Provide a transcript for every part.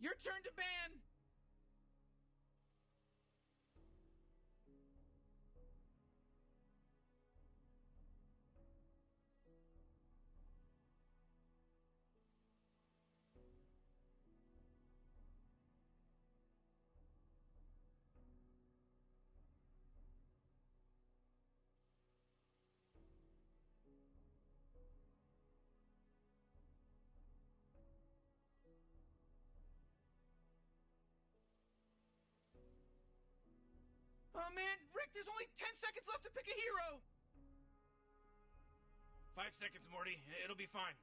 Your turn to ban. Oh man, Rick, there's only 10 seconds left to pick a hero! 5 seconds, Morty. It'll be fine.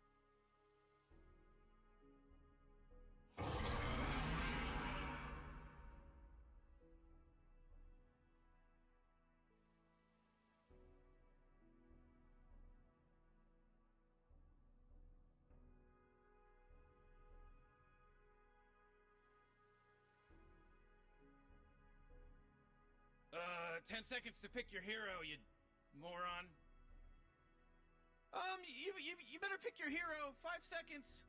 Uh, 10 seconds to pick your hero, you moron. You better pick your hero. 5 seconds.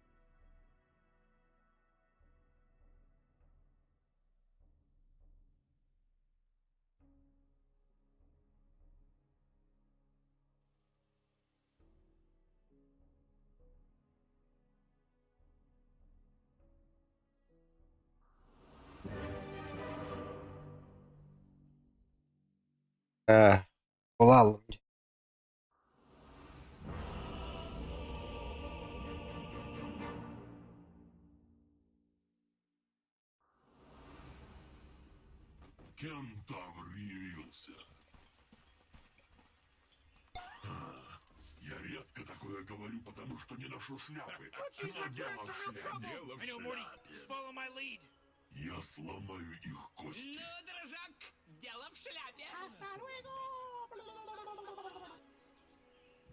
Kola aldım. Кентавр явился. Я редко такое говорю, потому что не ношу шляпы. Но дело в шляпе. Дело в I know, Morty. шляпе. Just follow my lead. Я сломаю их кости. Ну, дружок, дело в шляпе.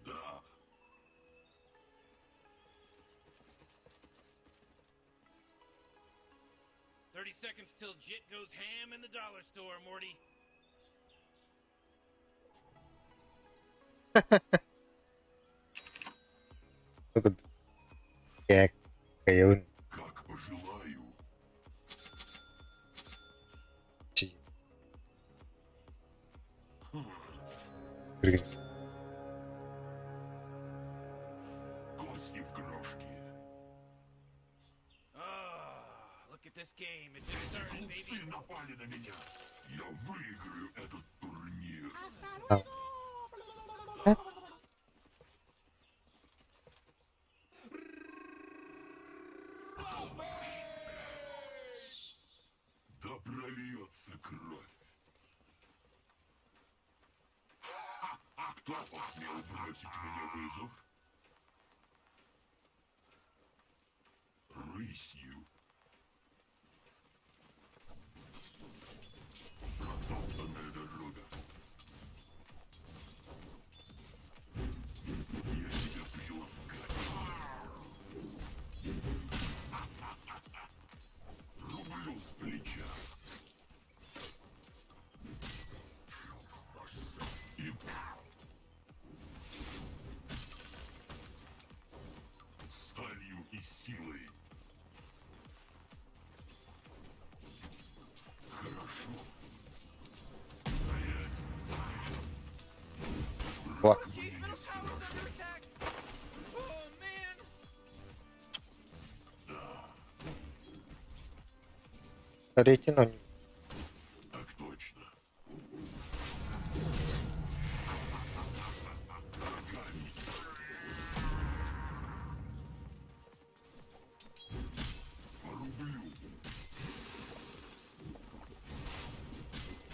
Да. "30 seconds till Jit goes ham in the dollar store, Morty." Kaya yun. Как пожелаю. Кости в крошке. Look at this game. It just started, baby. Глупцы напали на меня. Я выиграю этот турнир. Да прольется кровь. А кто посмел бросить мне вызов? Рысью. Протоптанная дорога. Я тебя приласкаю. Рублю с плеча. И сталью и силой. Хорошо. Стоять. Fuck. Jeez, Metal Power's under attack. Oh man. Ретино. Так точно. Порублю.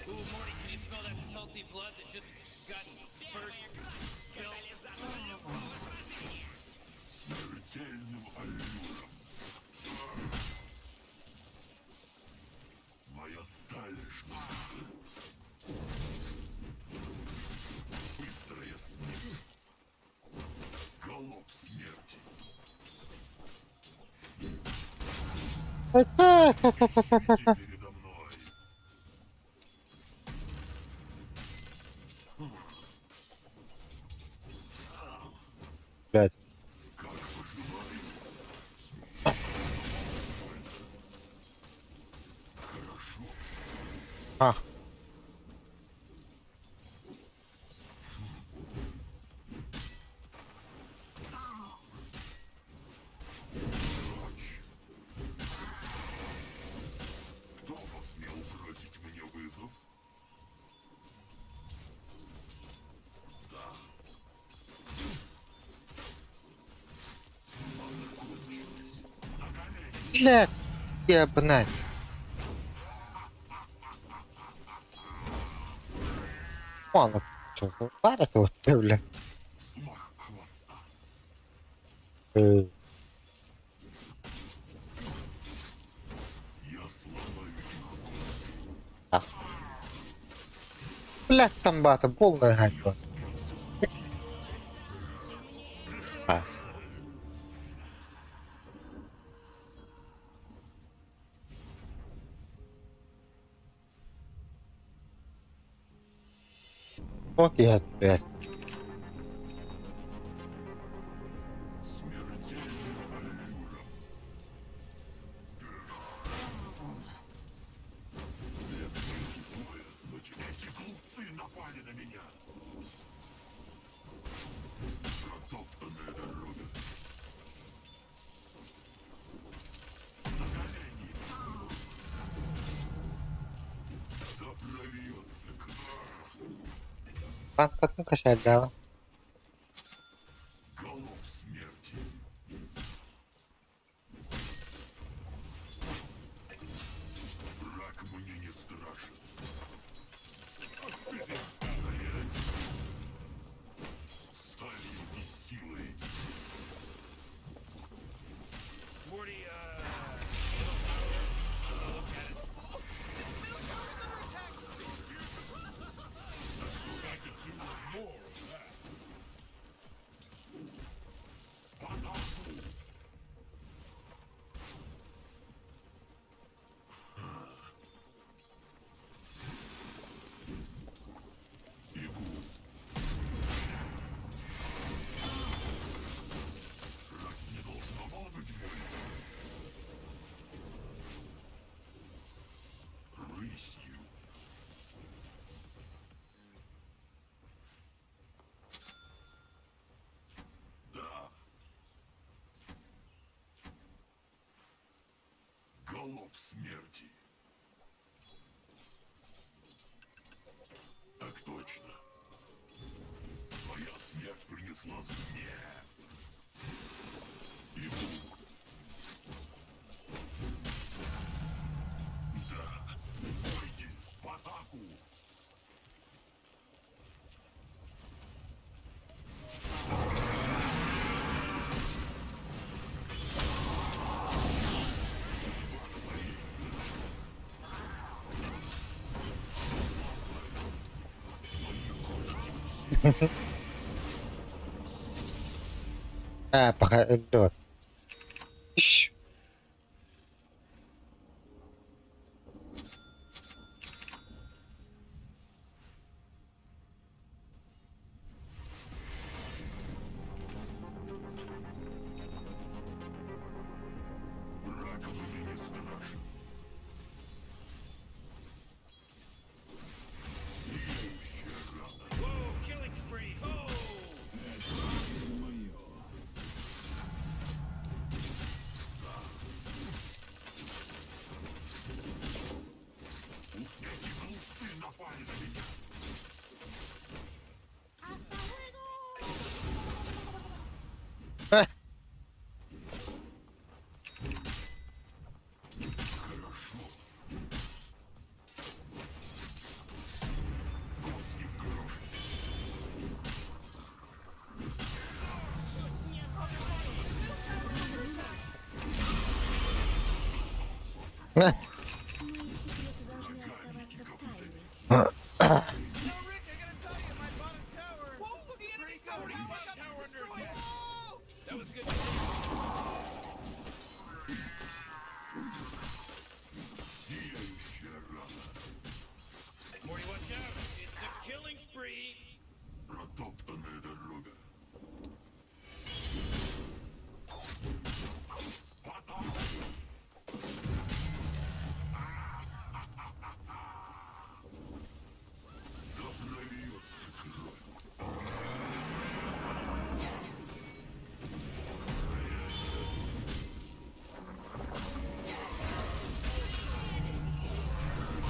Ooh, Morty, can you smell that salty blood that just got first spilled? Смертельным аллюром. Моя сталь быстрая смерть. Галоп смерти. Пишите передо мной. Блядь. Как пожелаю. А. Кто посмел бросить мне вызов? Да. Она кончилась. На колени. Блядь, ебнать. Мало что-то парит вот ты, бля. Взмах хвоста. Я сломаю их кости. А. Блядь, там бата полная ганьба. А. Окей, опять. Смертельная аллюра. Для смерти двое, но эти глупцы напали на меня. Протоптанная дорога. На колени. Да прольется кровь. Матка, ну кошать дала. Голубь смерти. Враг мне не страшен. Стоять. Сталью и силой. Morty, Враг не должно было быть больно. Рысью. Да. Голубь смерти. Так точно. Твоя смерть принесла нет. Иду. Да. Бойтесь в атаку. А, пока идет. Ищ. Враг мне не страшен. Зияющая рана. whoa, killing spree. Oh! Ух, эти глупцы напали на меня. А, Хорошо. Кости в горошек. на. Мои секреты должны оставаться в тайне. Yo, Rick, I gotta tell you, my bottom tower. Whoa, the enemy's tower! How I got Tower under destroyed! attack. Whoa! That was good. Зияющая рана. Morty, watch out. It's a killing spree. Протоптанная дорога. В атаку.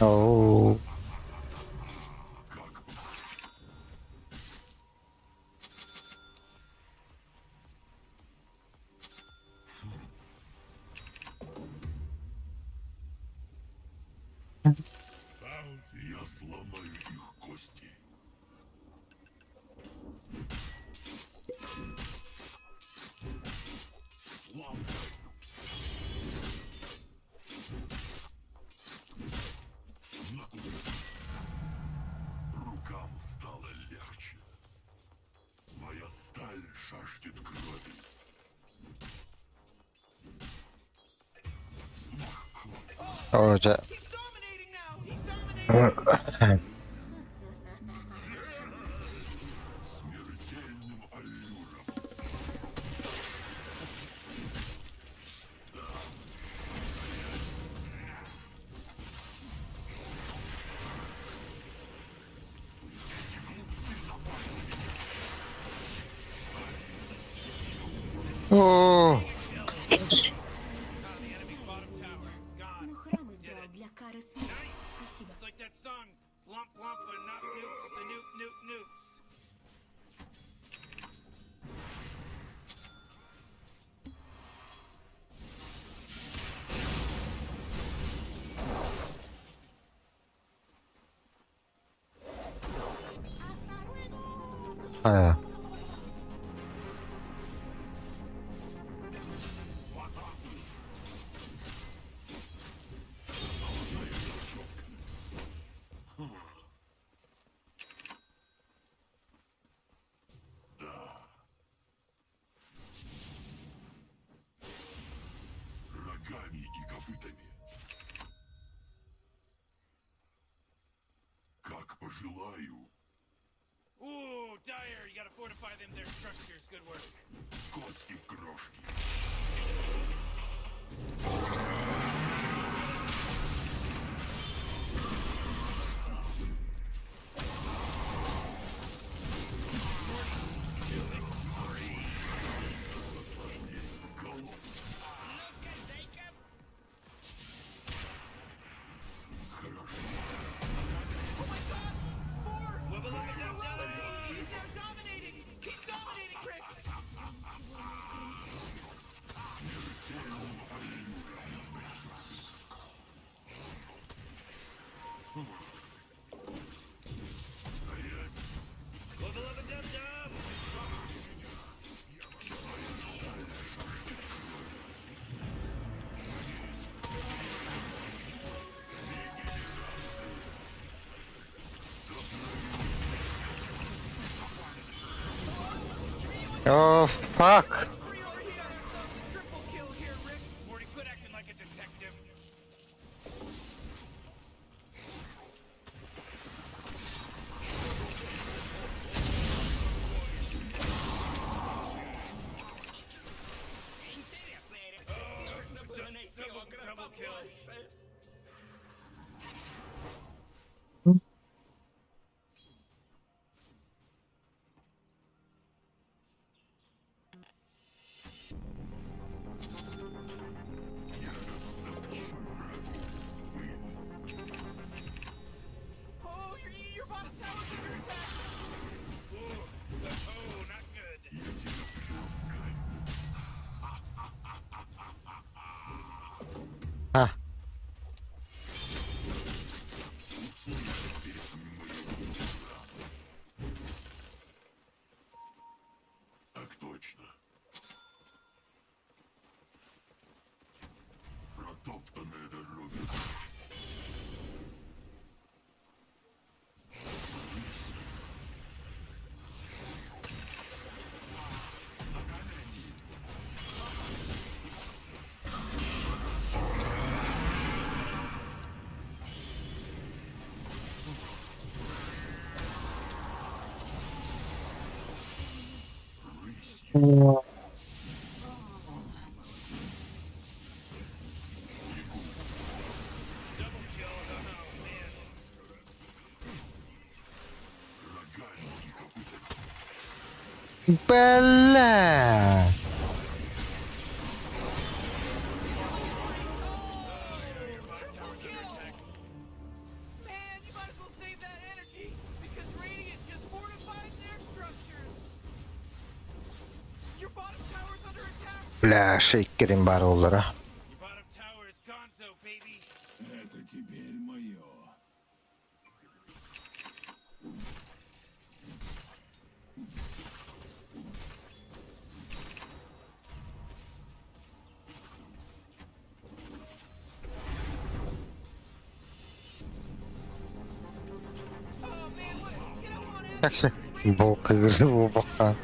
Оу. Я сломаю их кости. Сломаю. На куски. Рукам стало легче. Моя сталь жаждет крови. Взмах хвоста. Уже. He's dominating now. He's dominating. Смертельным аллюром. О, The enemy's bottom tower. It's gone. Но храм избрал для кары смерти. Спасибо. It's like that song, Lump Lump and Not Nukes, the Nuke Nuke Nukes. а, Рогами и копытами. Как пожелаю. Ooh, Dyer, you gotta fortify them their structures. Good work. Кости в крошки. He's now dominating. He's dominating, Rick. Level up a dub dub. о, фак. Triple kill here, Rick. Morty, quit acting like a detective. Интересная реакция. Нужно было найти огра Double kill. побольше. Я растопчу врагов пыль. Oh, your bottom tower's under attack. Oh, not good. Я тебя приласкаю. А, Так точно. Протоптанная дорога. Рогами и копытами. бля. Бля, шейкерим бар олдара. Your bottom tower is gonzo, baby. Это теперь мое. Такси. Болка игры в бока.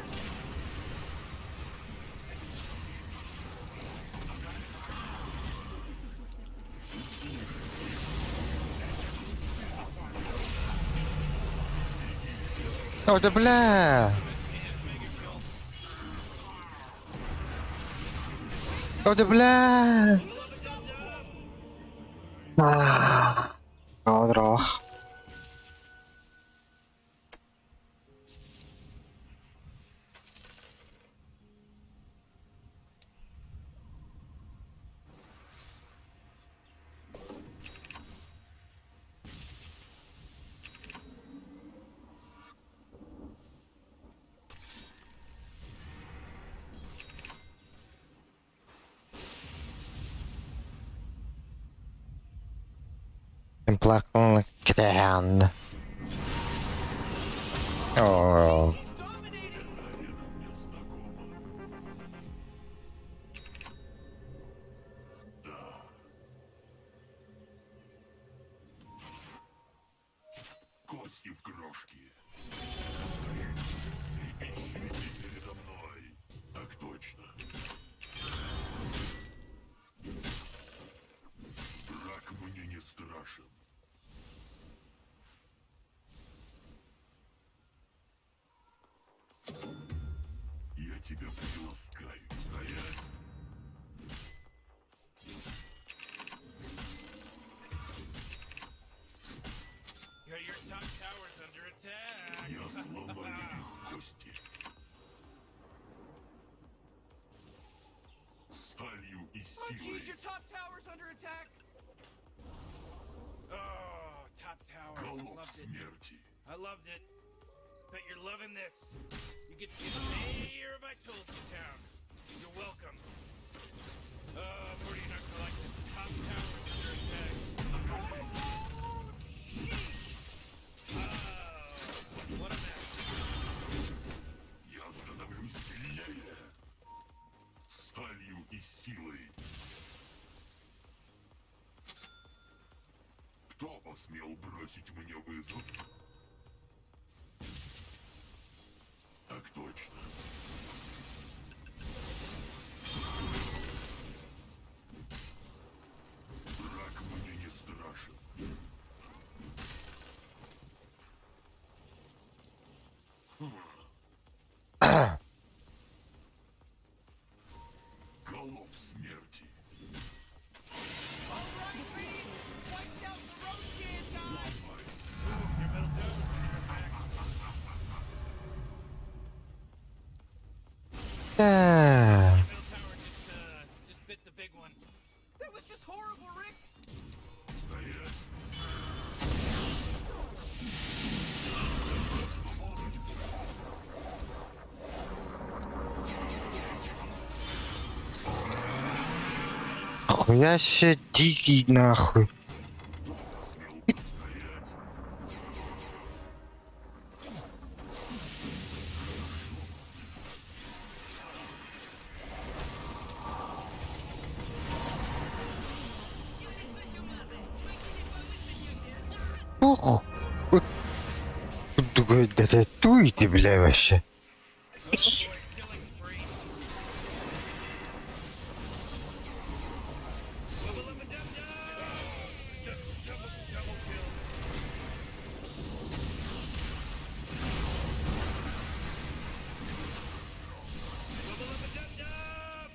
О, да бля! О, да бля! Одрох. Темплар Китаян. О, Кости в крошке. Ищите передо мной. Так точно. Враг мне не страшен. Я тебя приласкаю. Стоять. Your top tower's under attack. Я сломаю их кости. Сталью и Oh, силой. jeez, your top tower's under attack. Oh, top tower. Голод Loved it. смерти. I loved it. Bet you're loving this. You get to be the mayor of I Told You Town. You're welcome. Oh, Morty, you're not gonna like this. Top tower is under attack. Oh, what a mess. Я становлюсь сильнее. Сталью и силой. Кто посмел бросить мне вызов? Так точно. Враг мне не страшен. Голубь смерти. Wiped out the road guys. Your middle tower's under attack. да. Middle tower just bit the big one. That was just horrible, Rick. Стоять. Хуя себе дикий нахуй. Посмел стоять. Ух. Вот. Думаю, да татуйте, бля, вообще. Boy, killing spree. Wubba lubba dub dub. Double kill. Wubba lubba dub dub.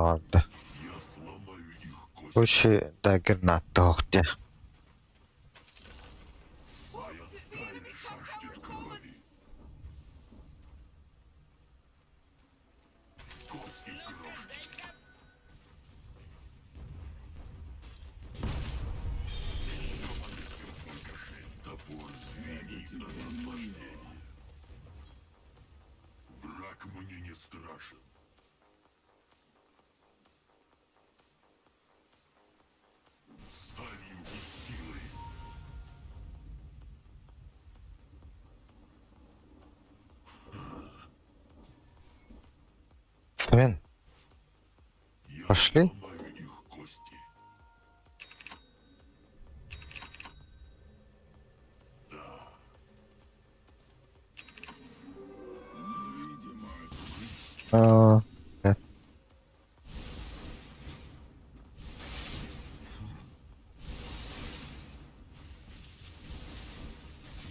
орд. Я сломаю их кости. Өши дагер надтай. Моя сталь жаждет крови. Кости в крошки. Еще попытка в бульгаше. Топор звенит на наслаждение. Враг мне не страшен. Сталью и силой. Свен, Я Пошли? сломаю их кости. э,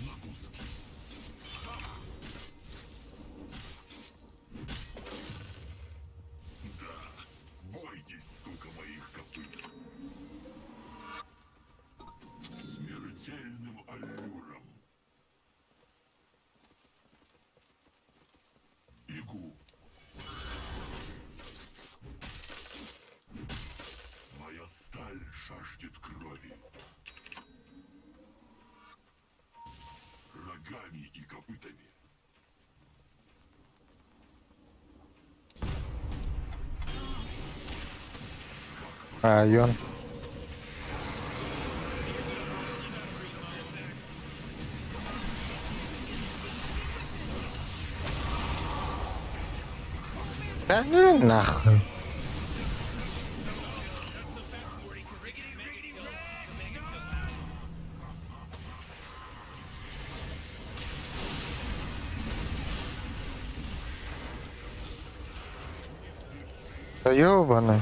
На куски. Да, бойтесь стука моих копыт. Смертельным аллюром. Бегу. Моя сталь жаждет крови. Рогами и копытами. район. Да ну нахуй. Да ёбаный.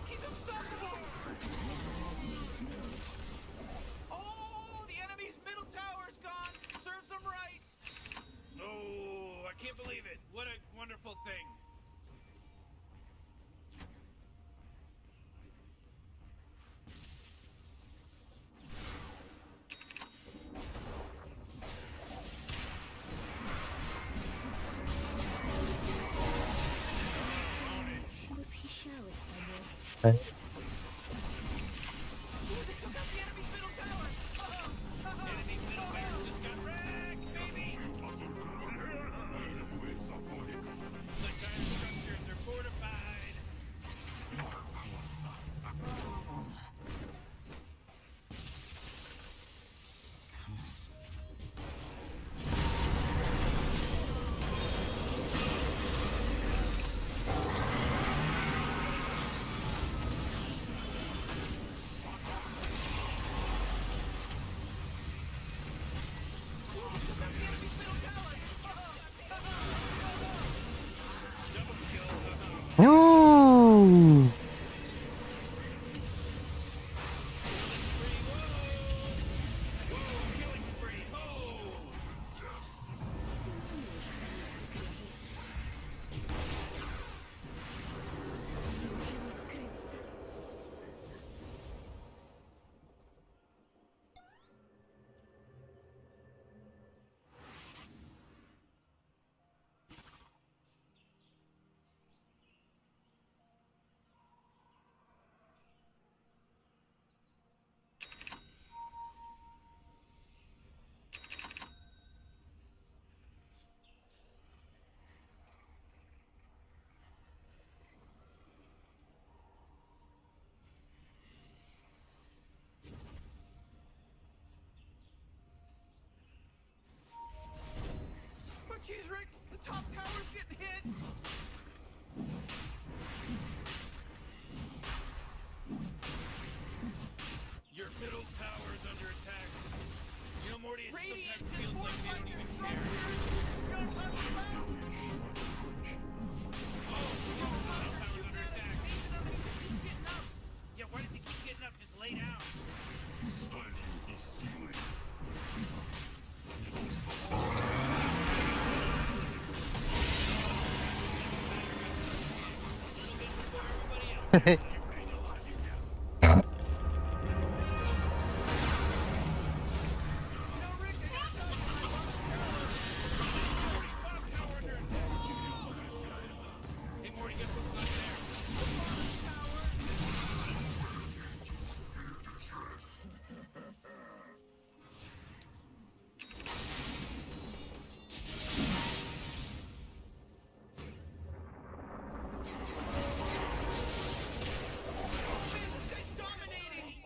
He's unstoppable! Oh, the enemy's middle tower's gone. Serves him right. No, I can't believe it. What a wonderful thing. Восхищалась тобой. Э, They took out the enemy's middle tower. Enemy's middle barrel just got wrecked, baby. Позор крови. Требуется Оникс. The dire structures are fortified. Взмах хвоста. Hey, Morty, guess what's not there? This guy's dominating.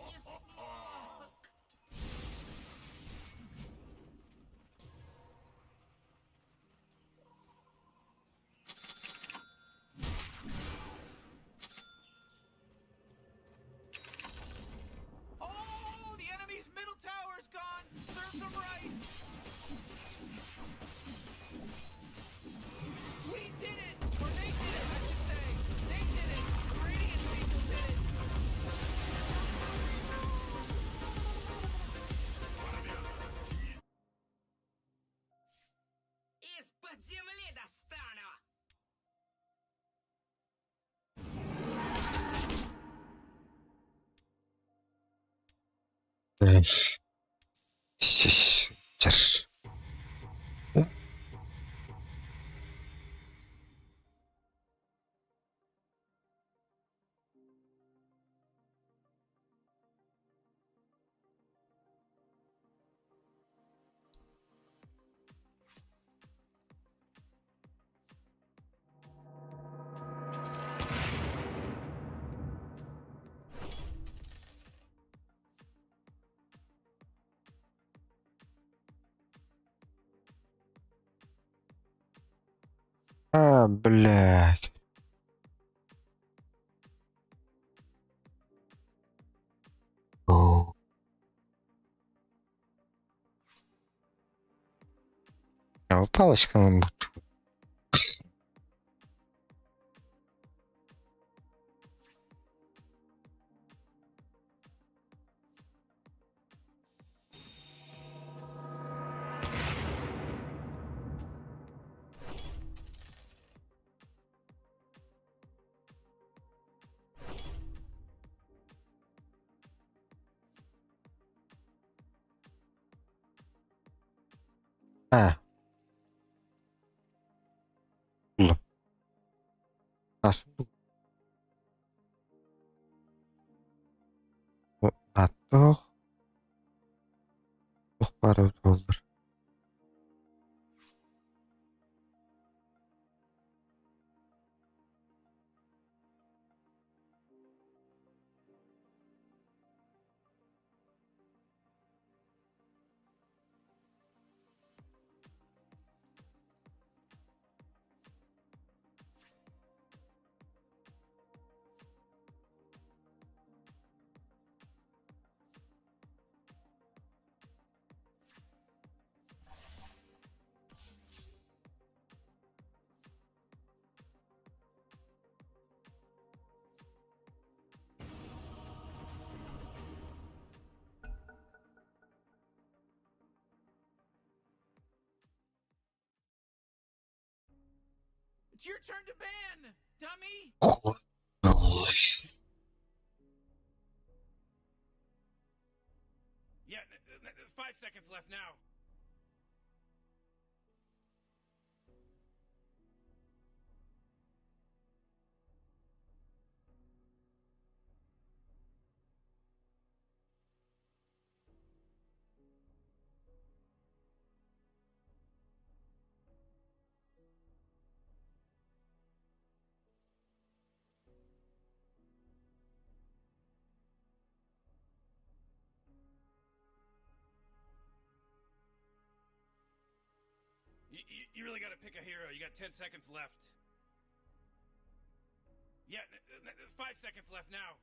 Oh, the enemy's middle tower's gone. Serves them right. We did it, or they did it, I should say. They did it. The Radiant people did it. Из-под земли достану! Держи. Блядь. О. Палочка нам. А. Ну. А, сундук. А то. Пару долларов. It's your turn to ban, dummy. Yeah, 5 seconds left now. You really gotta pick a hero. You got 10 seconds left. Yeah, 5 seconds left now.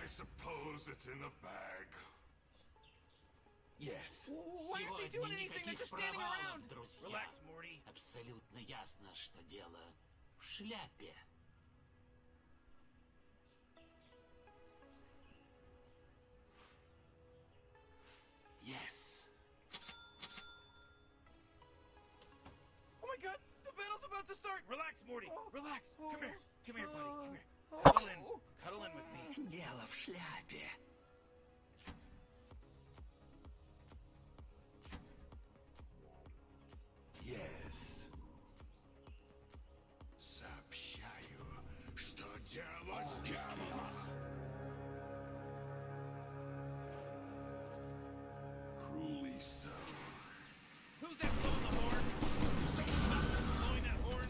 suppose it's in the bag. Yes. Why aren't they doing anything? They're just standing around. Друзья. Relax, Morty. Абсолютно ясно, что дело в шляпе. Yes. Oh my god, the battle's about to start. Relax, Morty. Oh. Relax. Oh. Come here. Come here, buddy. Come here. Oh. Cuddle in. Cuddle in with me. Дело в шляпе. Yes. Сообщаю, что дело сделалось. Cruelly so. Who's that blowing the horn? Someone's blowing that horn?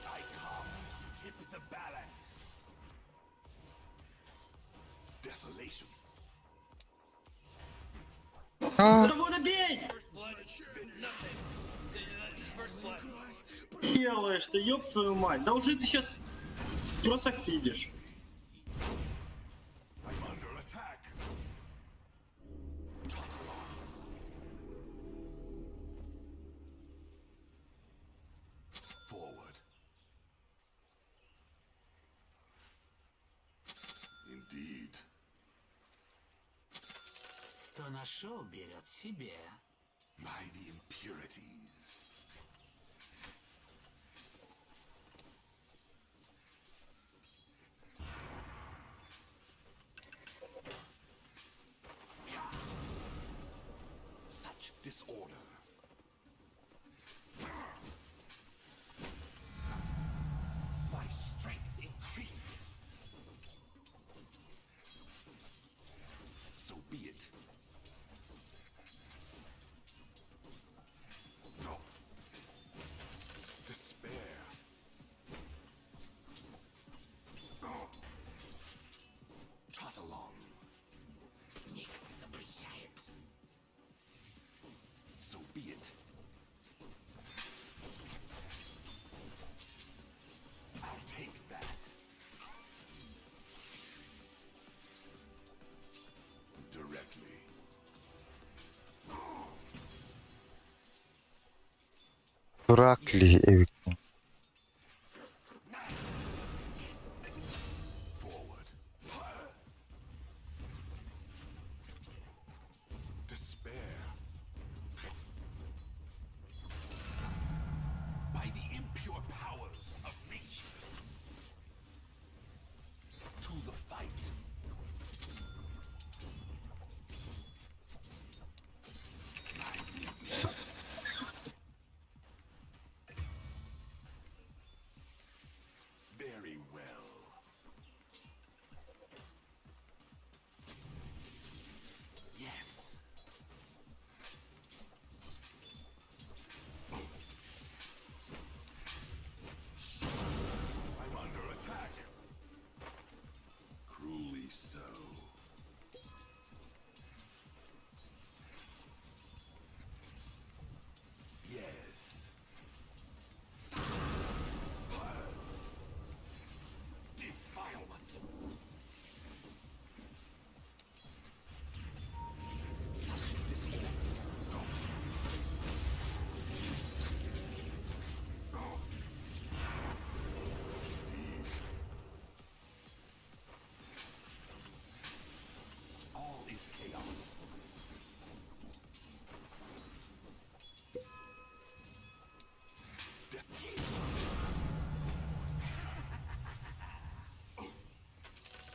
I come to tip the balance. Desolation. Кого добей? First blood. Nothing. First blood. Делаешь ты, ёб твою мать. Да уже ты сейчас просто фидишь. I'm under attack. Trot along. Forward. Indeed. Кто нашел, берет себе. By the impurities. Such disorder. My strength increases. So be it. No. Despair. No. Trot along. Никс запрещает. So be it. I'll take that. Directly. Дурак ли Эвик? Forward. Despair. By the impure powers of nature. To the fight. By the Very well. Yes. I'm under attack. Cruelly so. Yes. Defilement. Such disorder. Indeed. All is chaos.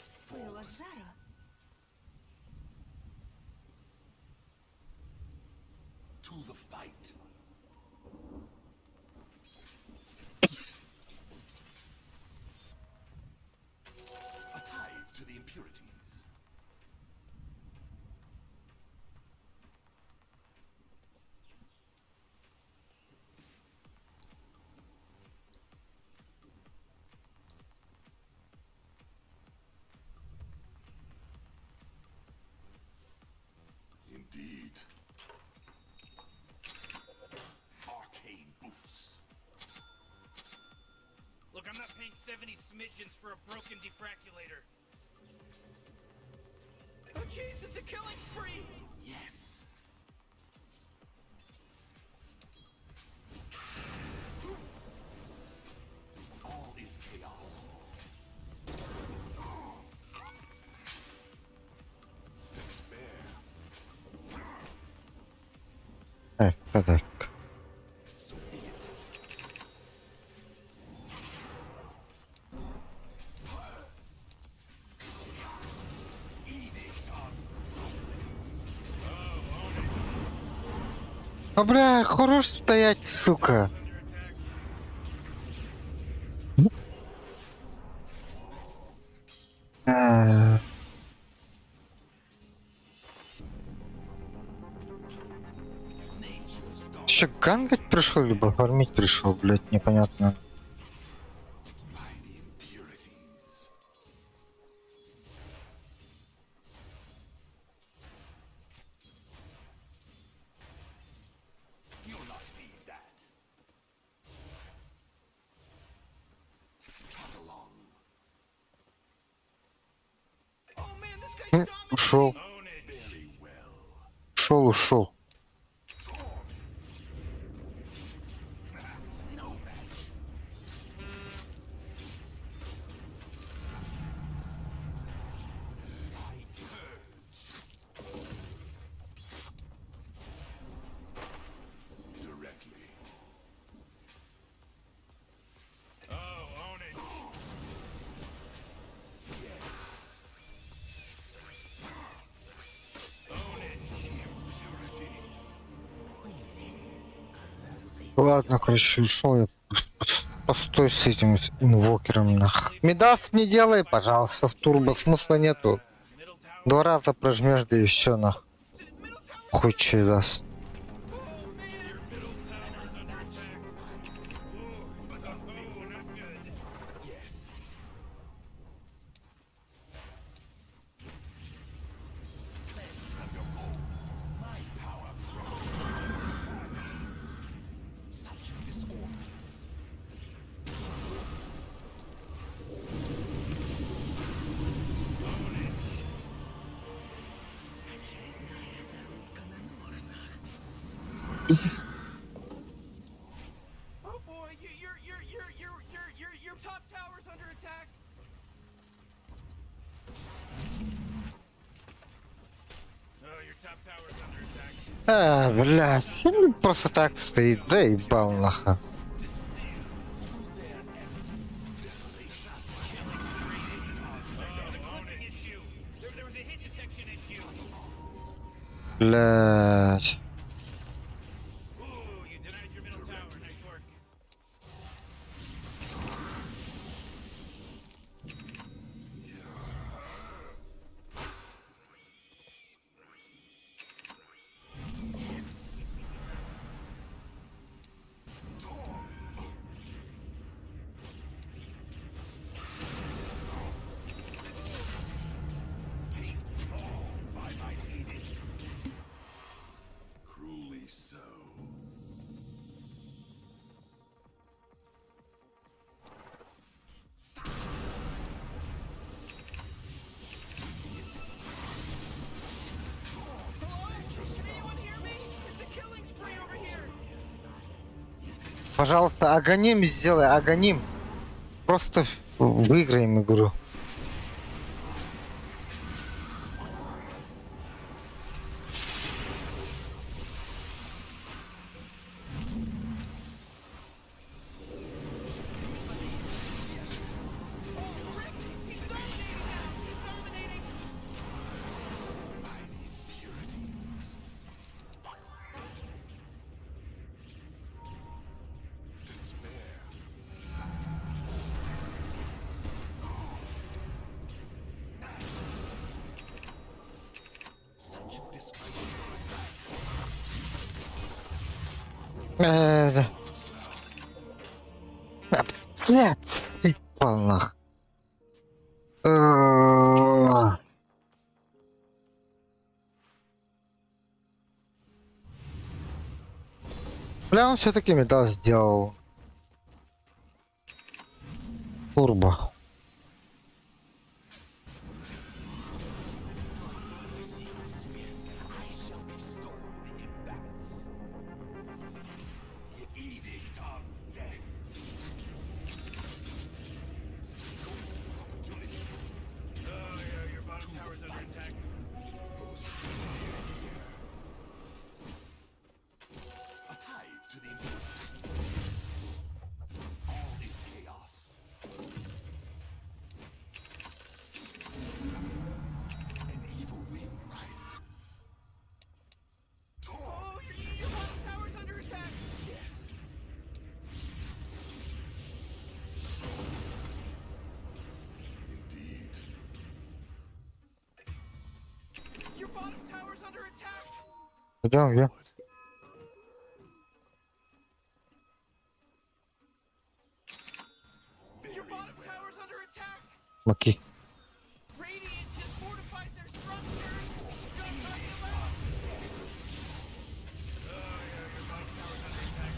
Спылила с жару. To the fight. A tithe to the impurities. Indeed. Arcane boots. Look, I'm not paying 70 smidgens for a broken defraculator. jeez, it's a killing spree! Yes. All is chaos. Despair. Так. So be it. Edict of А бля, хорош стоять, сука. А. Ты что, гангать пришел, либо фармить пришел, блять, непонятно. by the impurities. You'll not need that. Trot along. Oh man, this guy's dominating! Ушел, Own it. Very well. ушел. No match. I purge. Directly. Oh, own it. Yes. Own it. Impurities. Ладно, короче, ушел я. Постой с этим с инвокером, нах. Медас не делай, пожалуйста, в турбо, смысла нету. Middle tower. 2 раза прожмешь, да и все, нах. Middle tower! Хуй че даст. Your middle tower is under attack. Ooh, not good. Yes. My power grows. Such disorder. Oh boy, your top tower's under attack! Oh, your top tower's under attack. А, блядь, просто так стоит, заебал, наха. Owning issue. There was a hit detection issue. Блядь. Ooh, you denied your middle tower. Nice work. Take fall by my edict. Cruelly so. Can anyone hear me? It's a killing spree over here! Пожалуйста, агоним сделай, агоним. Просто выиграем игру. He's dominating now! He's dominating! By the impurities. Despair. Such discomfort. Да. Блядь, ебал нах. Бля, он все-таки медал сделал. Турбо. Идем, идем. Your bottom tower's under attack. Маки. Radiant just fortified their structures. Got nothing left. Your bottom tower's under attack.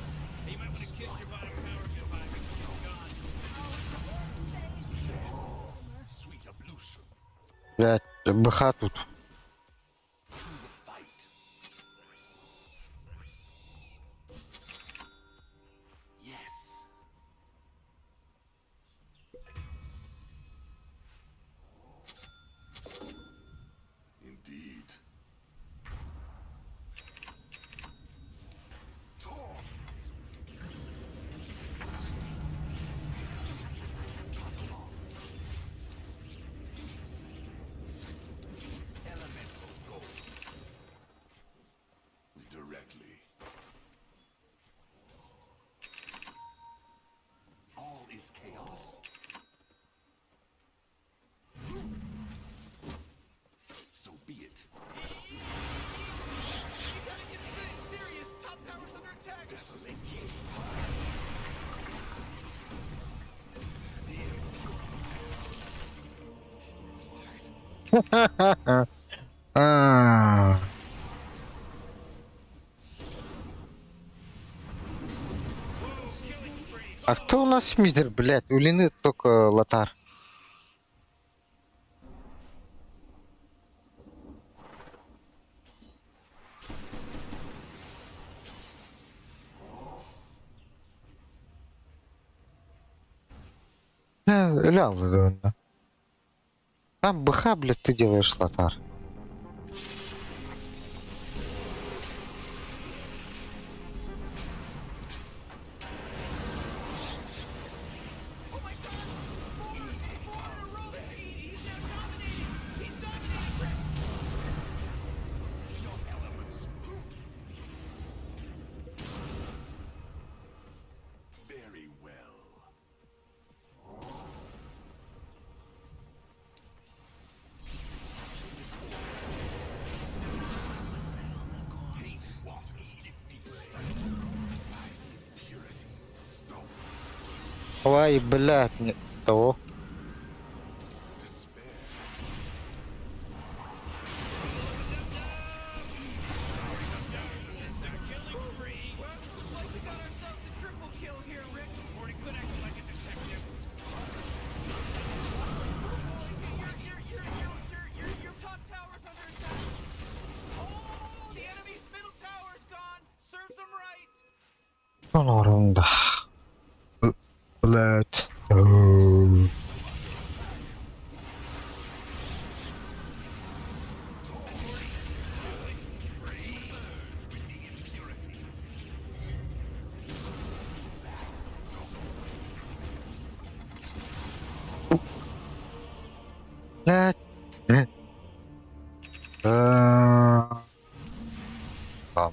Hey, you might want to kiss your bottom tower goodbye because it's gone. Sweet ablution Блядь, БХ тут. to the fight. Yes. Indeed. Taunt. Trot along. Elemental gold. Directly. All is chaos. So be it. You gotta get serious. Top tower's under attack. Desolate ye. А. А кто у нас мидер, блядь? У Лины только Лотар. Лял, да. Там БХ, блядь, ты делаешь, Лотар. Oh my god! Four in a row. He's now dominating. He's dominating. Your elements. Very well. Such a disorder. Tainted waters. If be struck by the impurity. Stop. Ой, блядь, не того. Despair. Killing spree. Well, looks like we got ourselves a triple kill here, Rick. Morty, quit acting like a detective. Your top tower's under attack. Oh, the enemy's middle tower's gone. Serves them right. Ну, рунда. Блядь. Оу. Блядь. Там.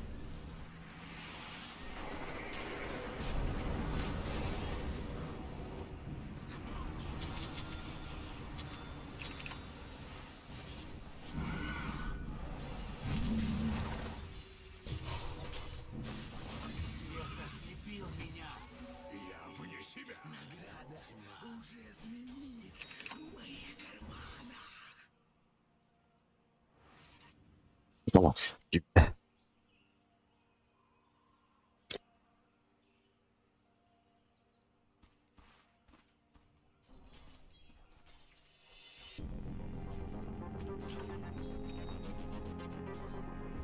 Свет ослепил меня. Я вне себя. Награда уже звенит в моих карманах. Господи.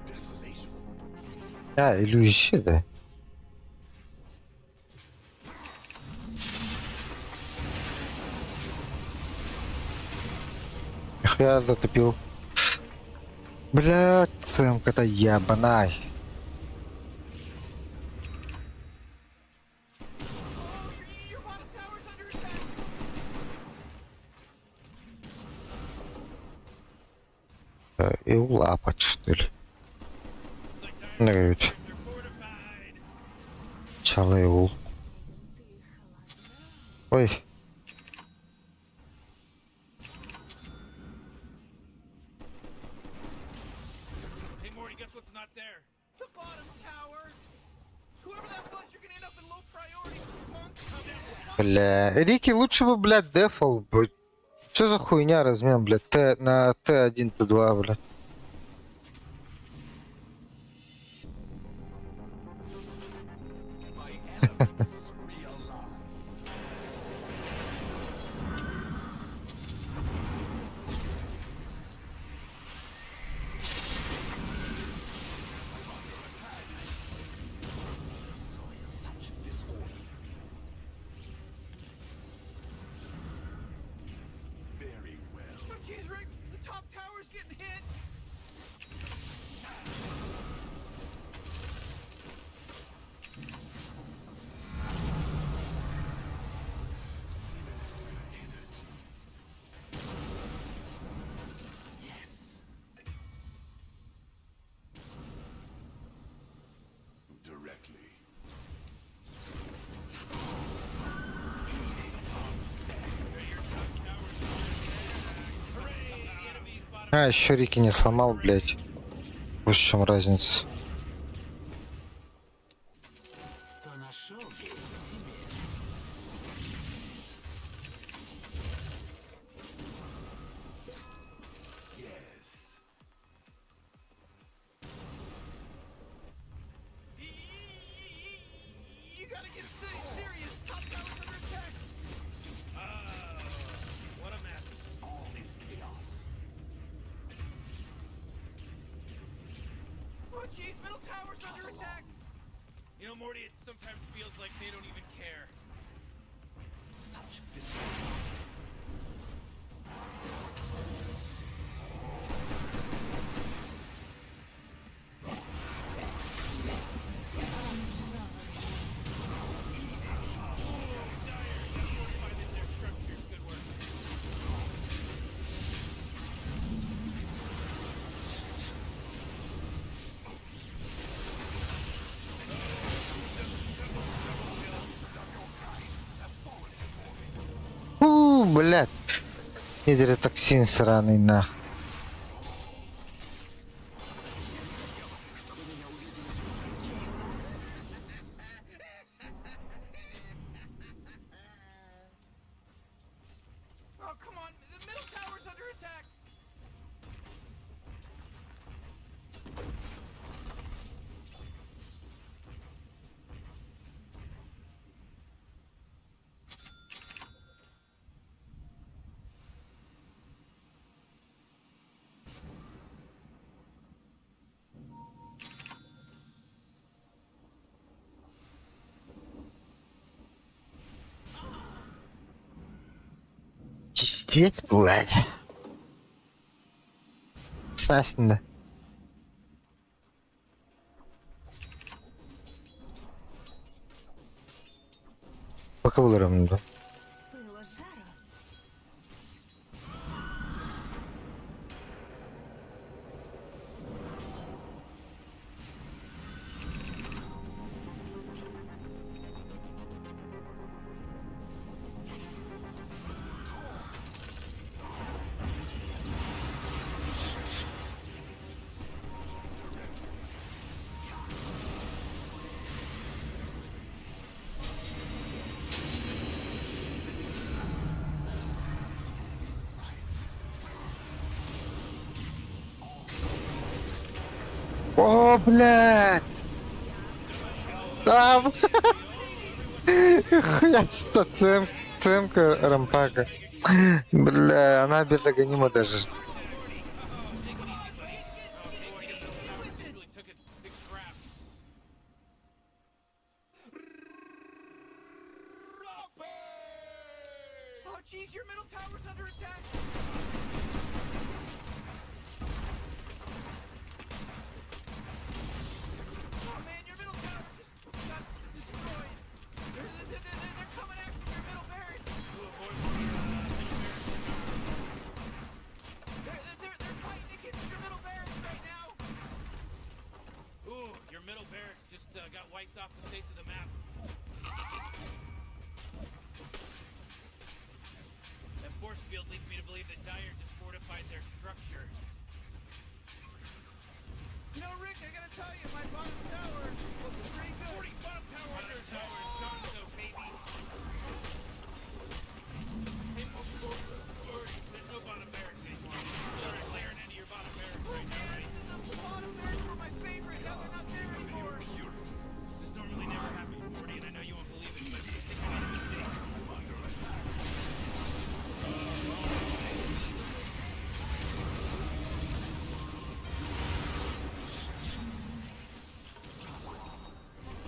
Desolation. Иллюзия, да. Я затопил. Блядь, цемка-то ябаная. Your bottom tower's under attack. И улапать, что ли. It's like Ну, dinosaurs. ведь. They're fortified. Чало и ул. Ой. Hey, Morty, guess what's not there? The bottom tower. Whoever that was, you're gonna end up in low priority. Punk, come down. Бля, Рики лучше бы, блядь, дефол быть. Что за хуйня размен, блядь, на Т1, Т2, блядь. Oh, jeez, Rick, the top tower's getting hit. Directly. А, еще Рики не сломал, блядь. Вот в чем разница. Кто нашел, берет себе. Yes. You gotta get serious. Top tower's under attack. What a mess. All is chaos. Oh, jeez, middle tower's under attack. You know, Morty, it sometimes feels like they don't even care. Such disorder. Their structures, good work. Блядь. Гидротоксин сраный, нах. Oh, come on, the middle tower's under attack. Пиздец, блядь. Естественно. Пока было равно, да? С пылу с жару. О, блядь! Там! Хуя что, цемка рампака. Бля, она безогонима даже. Really took it big crap. Oh, jeez, your middle tower's under attack. Oh, man, your middle tower just got destroyed. They're coming after your middle barracks. They're fighting against your middle barracks right now. Ooh, your middle barracks just got wiped off the face of the map. That force field leads me to believe that Dyer just fortified their structure. You know, Rick, I gotta tell you, my bottom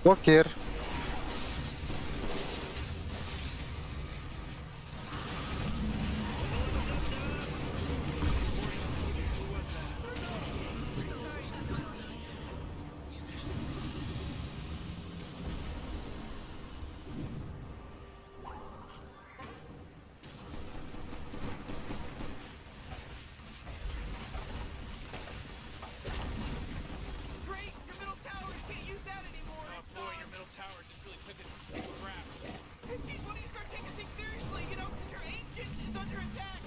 Покер. Great, your middle tower, you can't use that anymore. Oh It's boy, gone. your middle tower just really took a crap. Hey, geez, when do you start taking things seriously? You know, 'cause your ancient is under attack.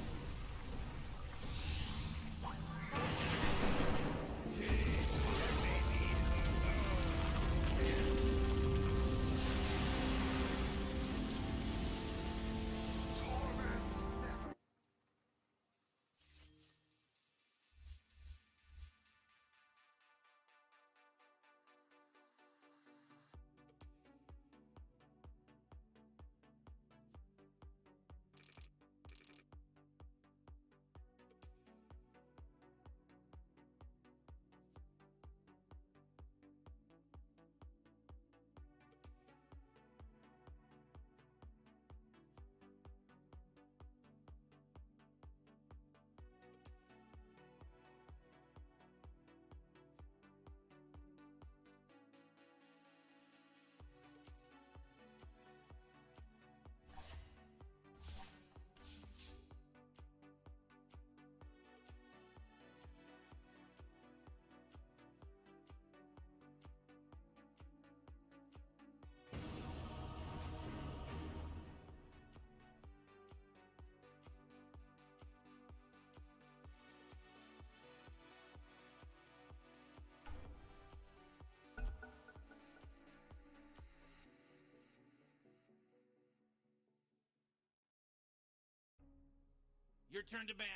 Your turn to ban.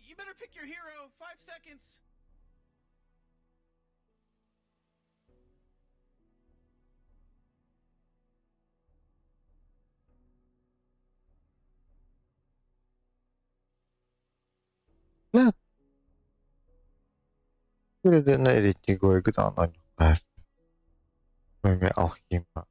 You better pick your hero. 5 seconds. لا يريد أن إليتني يقدر أن يقال ميمي الخيمة.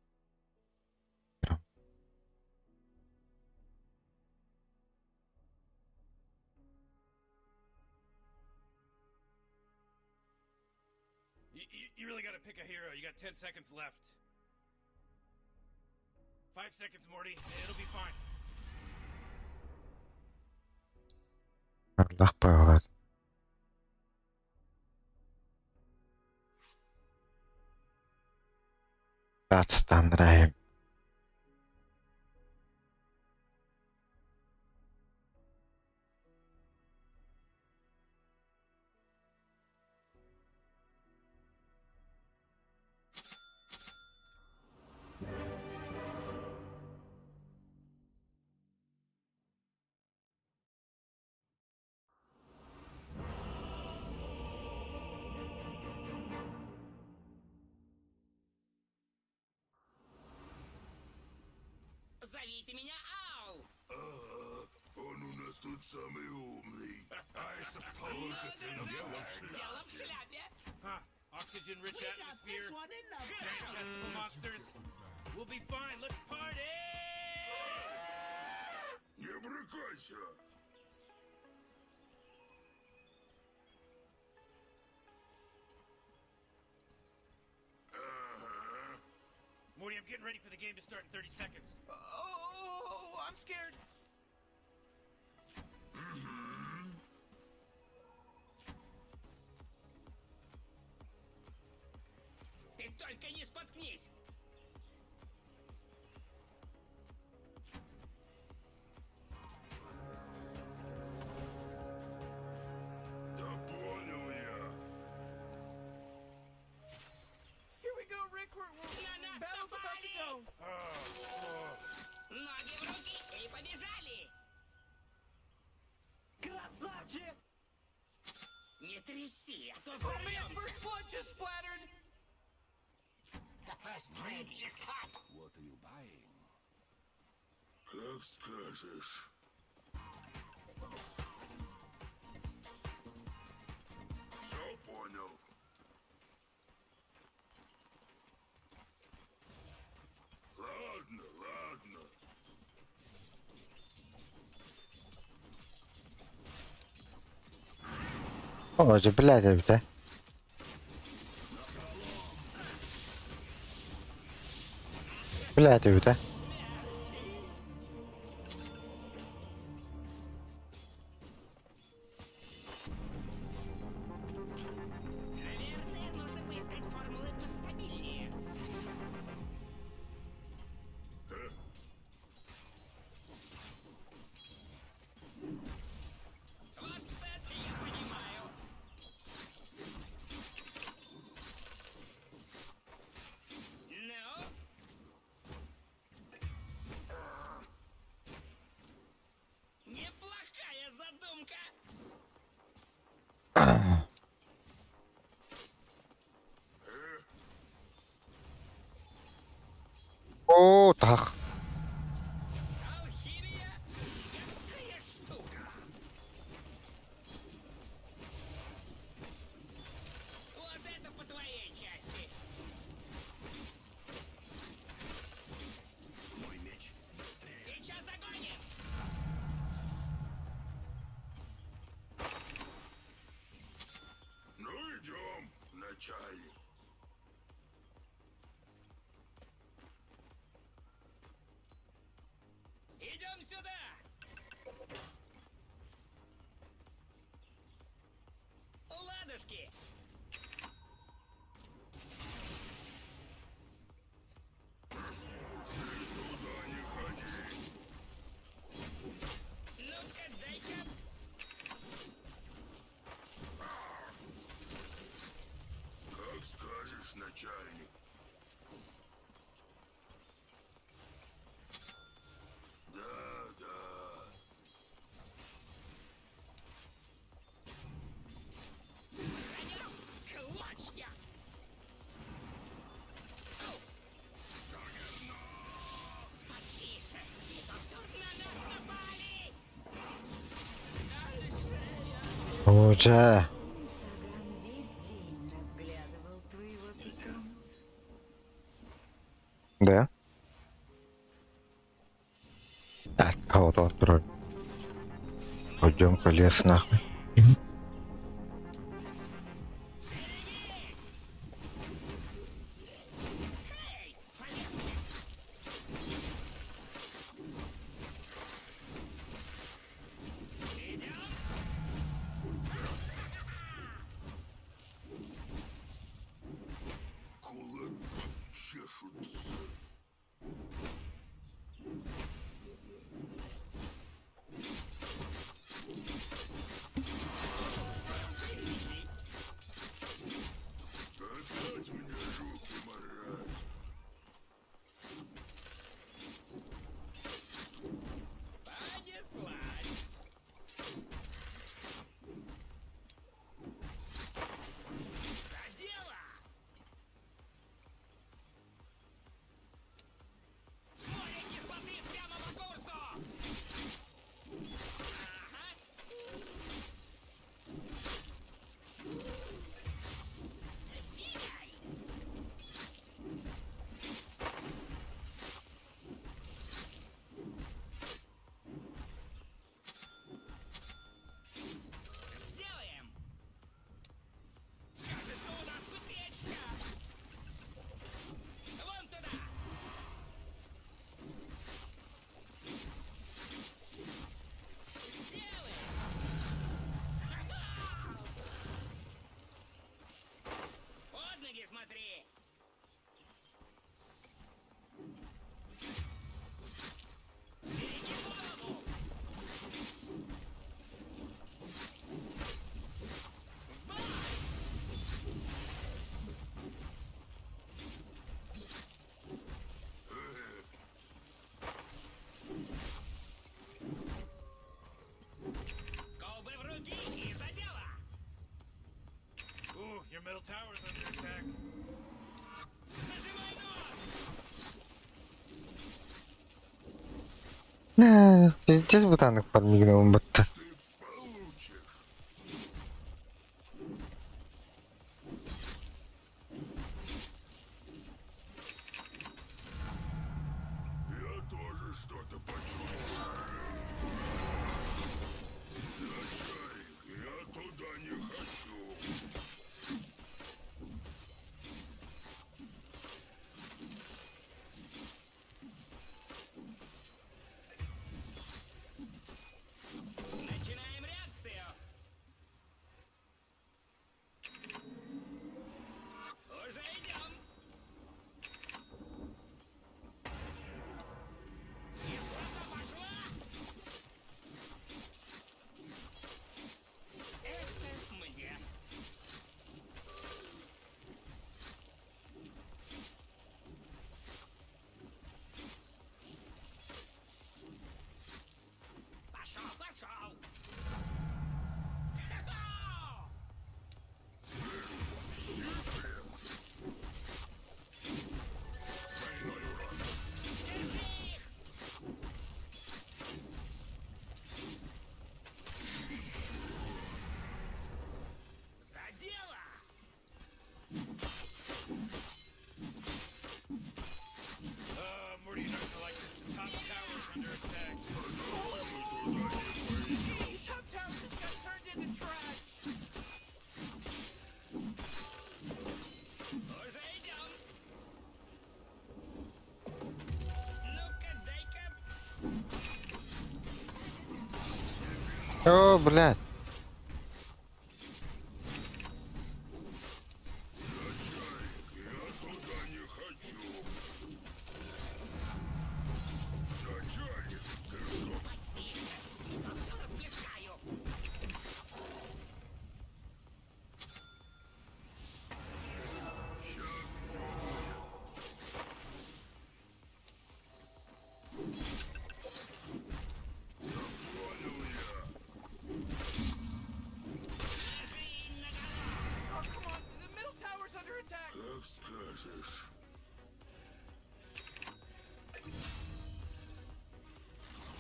You really gotta pick a hero. You got 10 seconds left. 5 seconds, Morty. It'll be fine. Allah bağlar. Bat'tan Rahim. Зовите меня Ал. Он у нас тут самый умный. I suppose it's in Дело в шляпе. Huh. Oxygen-rich atmosphere. Digestible monsters. We'll be fine. Let's party! Не брыкайся. Morty, I'm getting ready for the game to start in 30 seconds. Oh, I'm scared. Ты только не споткнись. Да понял я. Here we go, Rick. На нас Battle's about to go. Ноги в руки и побежали. Красавчик! Не тряси, а то Oh man, взорвемся. first blood just splattered. The first trade is cut. Как скажешь. Ой, блядь, да? Блядь, да? Наверное, нужно поискать формулы постабильнее. Вот это я понимаю. Ну? Неплохая задумка. О, так. Алхимия — гадкая штука. Вот это по твоей части. Мой меч быстрее. Сейчас догоним. Ну, идем, начальник. Идем сюда. Ладушки. Туда не ходи. Ну-ка, дай-ка. Как скажешь, начальник. Да, да. Клочья. Потише. Повсюду на нас напали. Дальше я. Уже. Саган весь день разглядывал твоего питомца. Да? Так, кого-то открой. Пойдем-ка лес нахуй. Кулак чешутся. Опять мне руки марать. Понеслась. За дело! Море кислоты прямо по курсу! Ага. Двигай! Сделаем! Кажется, у нас утечка! Вон туда! Сделаем! Ха-ха! Под ноги смотри! Береги голову! В бой! Колбы в руки и за дело! Ooh, your middle tower's under attack. Зажимай нос! Пиздец ботанок подмигнул будто. Получишь. Я тоже что-то почувствовал. Начальник, я туда не хочу. О, блядь. Не то все расплескаю. Oh, come on! The middle tower's under attack! Как скажешь.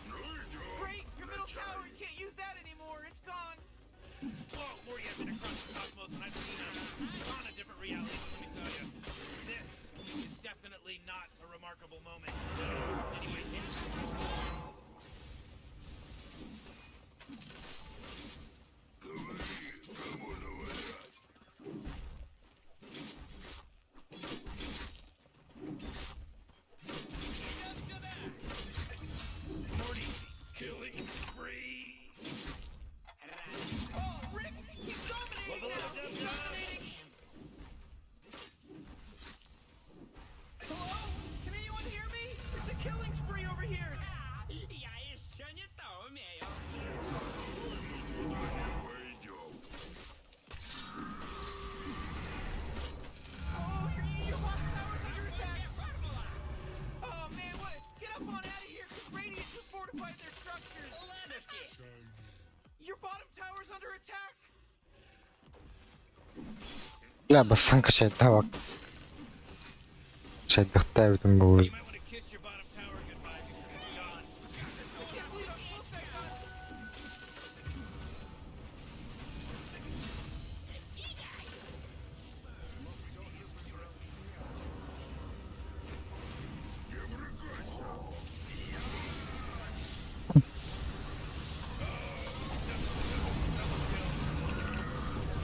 Ну идем. Great! Your middle tower, you can't use that anymore! It's gone! Whoa, Morty, I've been across the cosmos and I've seen on a different reality, let me tell you. This is definitely not a remarkable moment. Anyways, Говори, кому говорят. Morty, killing spree! Oh, Rick! He's dominating Level now! up, He's Jeff. dominating! Hello? Can anyone hear me? It's a killing spree over here! Я еще не то умею. Пойдем. Oh, your bottom tower's under attack! Формула. Oh, man, what? Get up on out of here, because Radiant just fortified their structures! Ладушки. Your bottom tower's under attack! Бля, бассан качать, давай. Качать дыхтаю там был. You might want to kiss your bottom tower goodbye because it's gone. I can't believe I'm supposed to have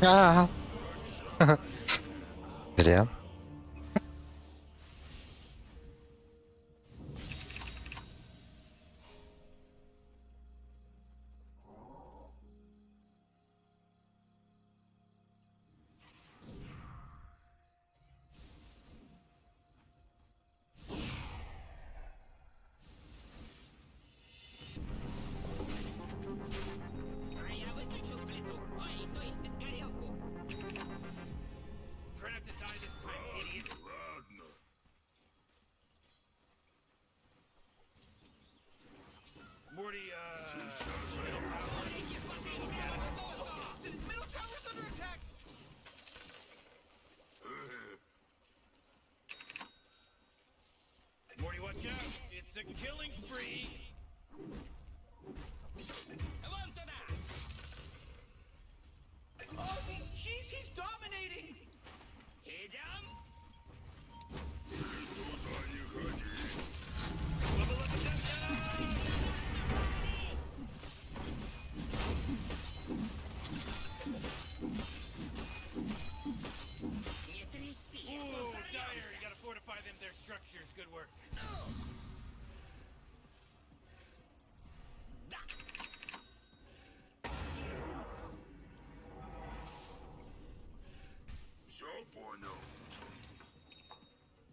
А. Зря. А я выключил плиту. Ой, то есть горелку. Try not to die this time, idiot. Ладно. Morty, The middle tower's under attack! Morty, watch out! It's a killing spree! Вон туда. Oh, jeez, he's dominating! Идем. Туда не ходи. Не тряси. Ooh, то dire, взорвемся. you gotta fortify them, their structures. Good work. Да. Все понял.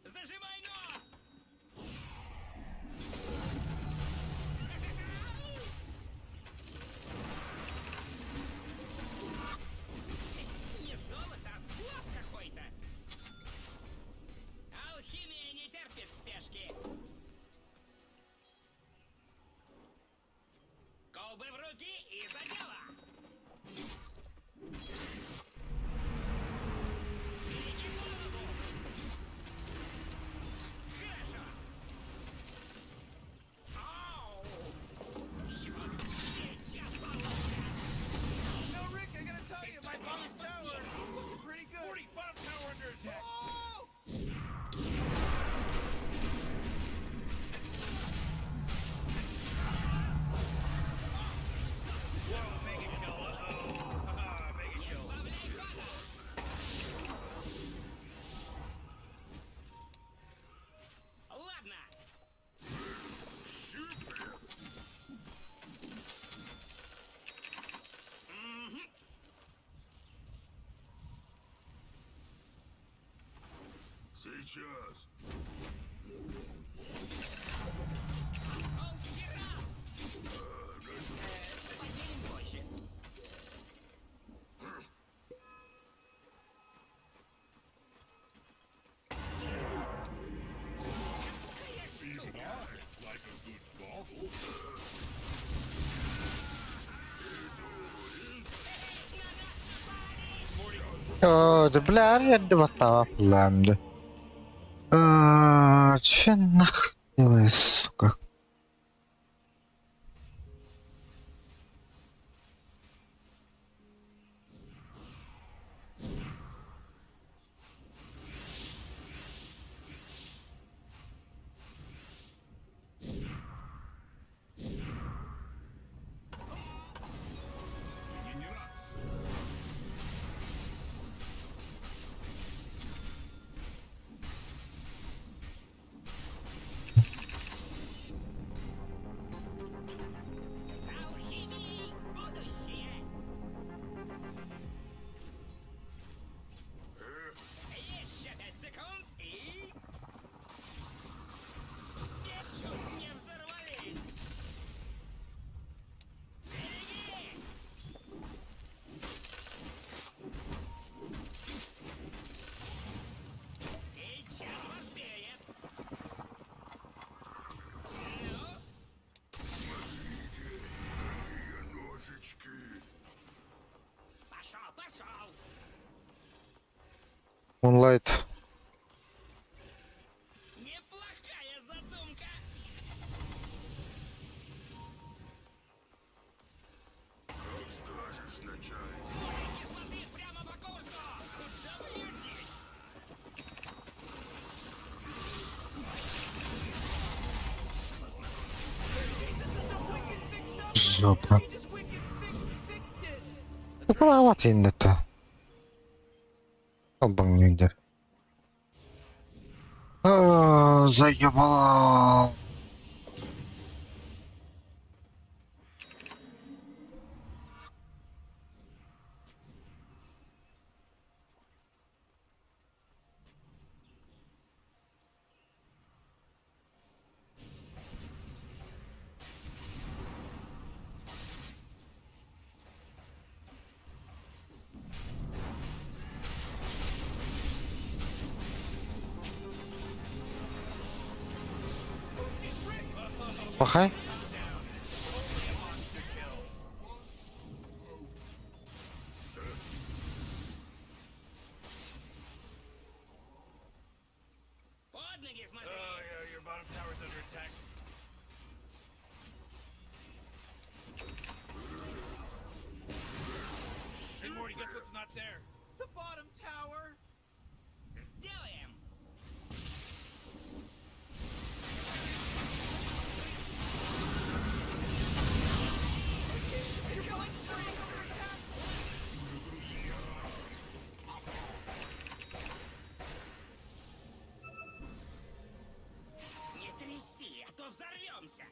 Зажимай нос. Не золото, а сплав какой-то. Алхимия не терпит спешки. Колбы в руки и за дело. Береги голову. сейчас. Поделим позже. Да бля, я два ламды. Че нах делаешь, сука? С алхимией будущее. Еще 5 секунд и... Чуть не взорвались. Берегись! Сейчас поспеет. Ну? Ножички. Пошел, пошел. Moonlight. Неплохая задумка. Как скажешь, начальник. Кислоты прямо по курсу. Куда вы ее деть? Жопа. He just wicked sick did. Ну, половатый это. Обангер. Заебала. Пахай. Под ноги смотри. Oh, yeah, your bottom tower's under attack. Hey, Morty, guess what's not there? The bottom tower. Сделаем. You're going straight under attack. Не тряси, а то взорвемся.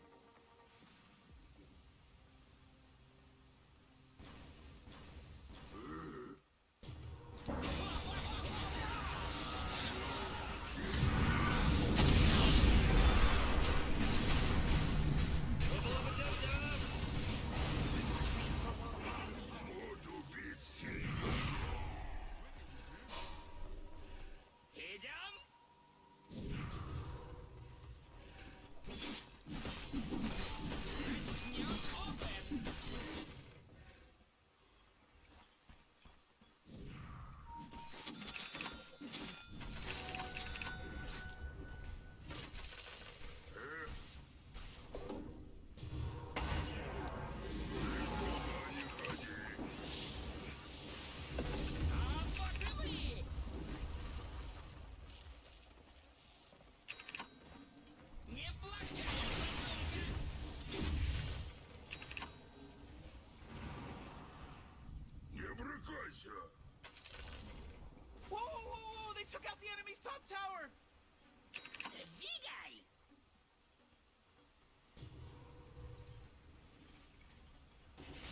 Идем? Начнем опыт. А вот и вы. Неплохая задумка. Не брыкайся. Whoa, whoa, whoa, whoa! They took out the enemy's top tower. Двигай.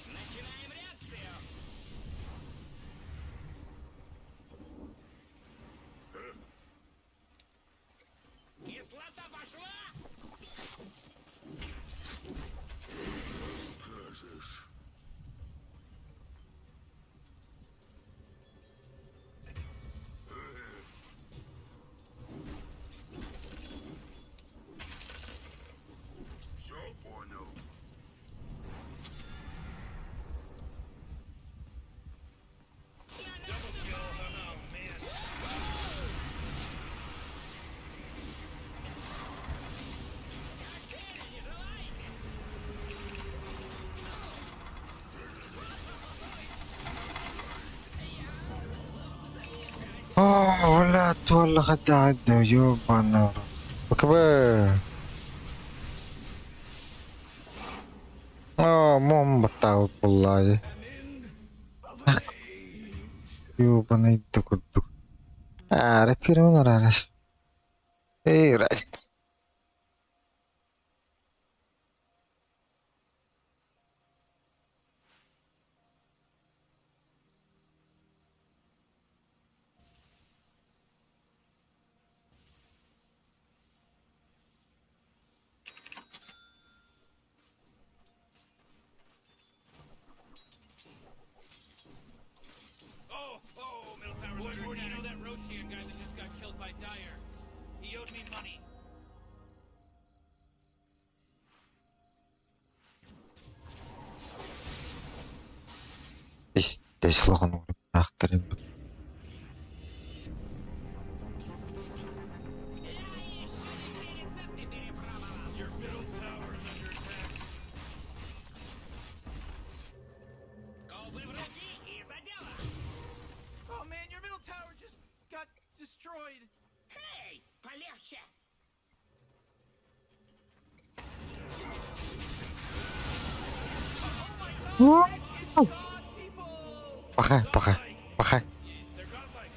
Начинаем реакцию. О, блядь, والله غدا يوبانا بكبر. مو بتاع والله. يوبانا يدك. رفيرون رارش. ايه رايك؟ Oh, Middle Tower's under attack. You know that Roshian guy that just got killed by Dyer? He owed me money. Здесь логан ахтарин. Your middle tower is under attack. Oh man, your middle tower just got destroyed. Эй, полегче! God, people! Пахай, пахай, пахай, They're godlike.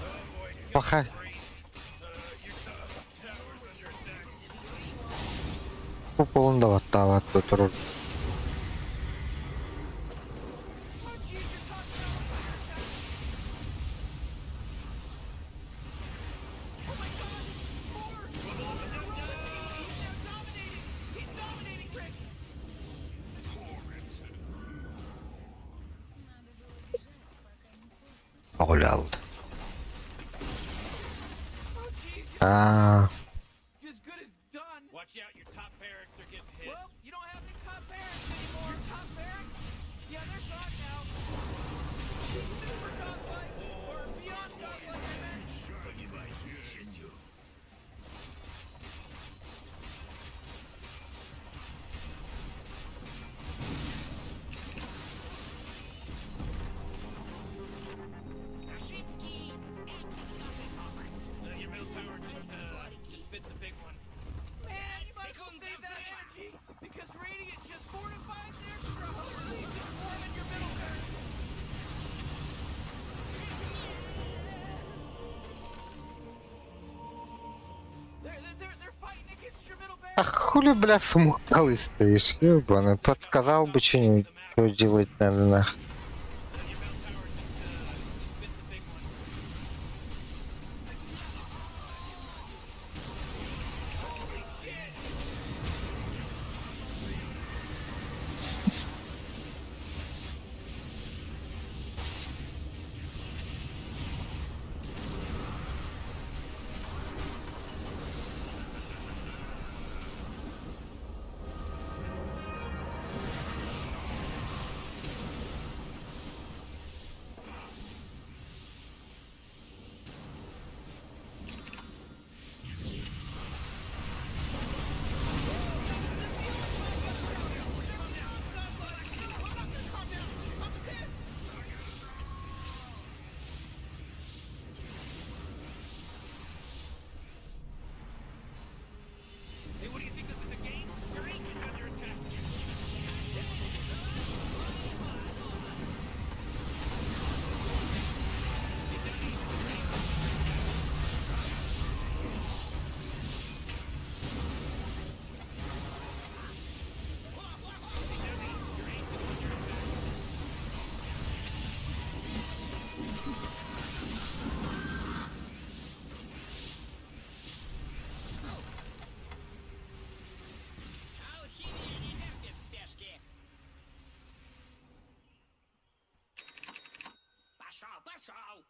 Oh boy, he's пахай. great. Your tower's under attack. Куполун да ваттава турur. Гулял. As good as done. Watch out, your top barracks are getting hit. Well, you don't have any top barracks anymore. Top barracks? Yeah, they're gone now. Super godlike, or beyond godlike, I meant. Ошибки! Этим тоже помочь! Your middle tower just bit the big one. Man, you might as well save that energy, because Radiant just fortified their structure. You just swarming your middle barracks. They're fighting against your middle А barracks. хули, бля, смутал и стоишь, ёбаный. Подсказал бы что-нибудь, что делать надо нах. Hey, what do you think this is a game? Your ancient's under attack. Алхимия не терпит спешки! Пошел, пошел!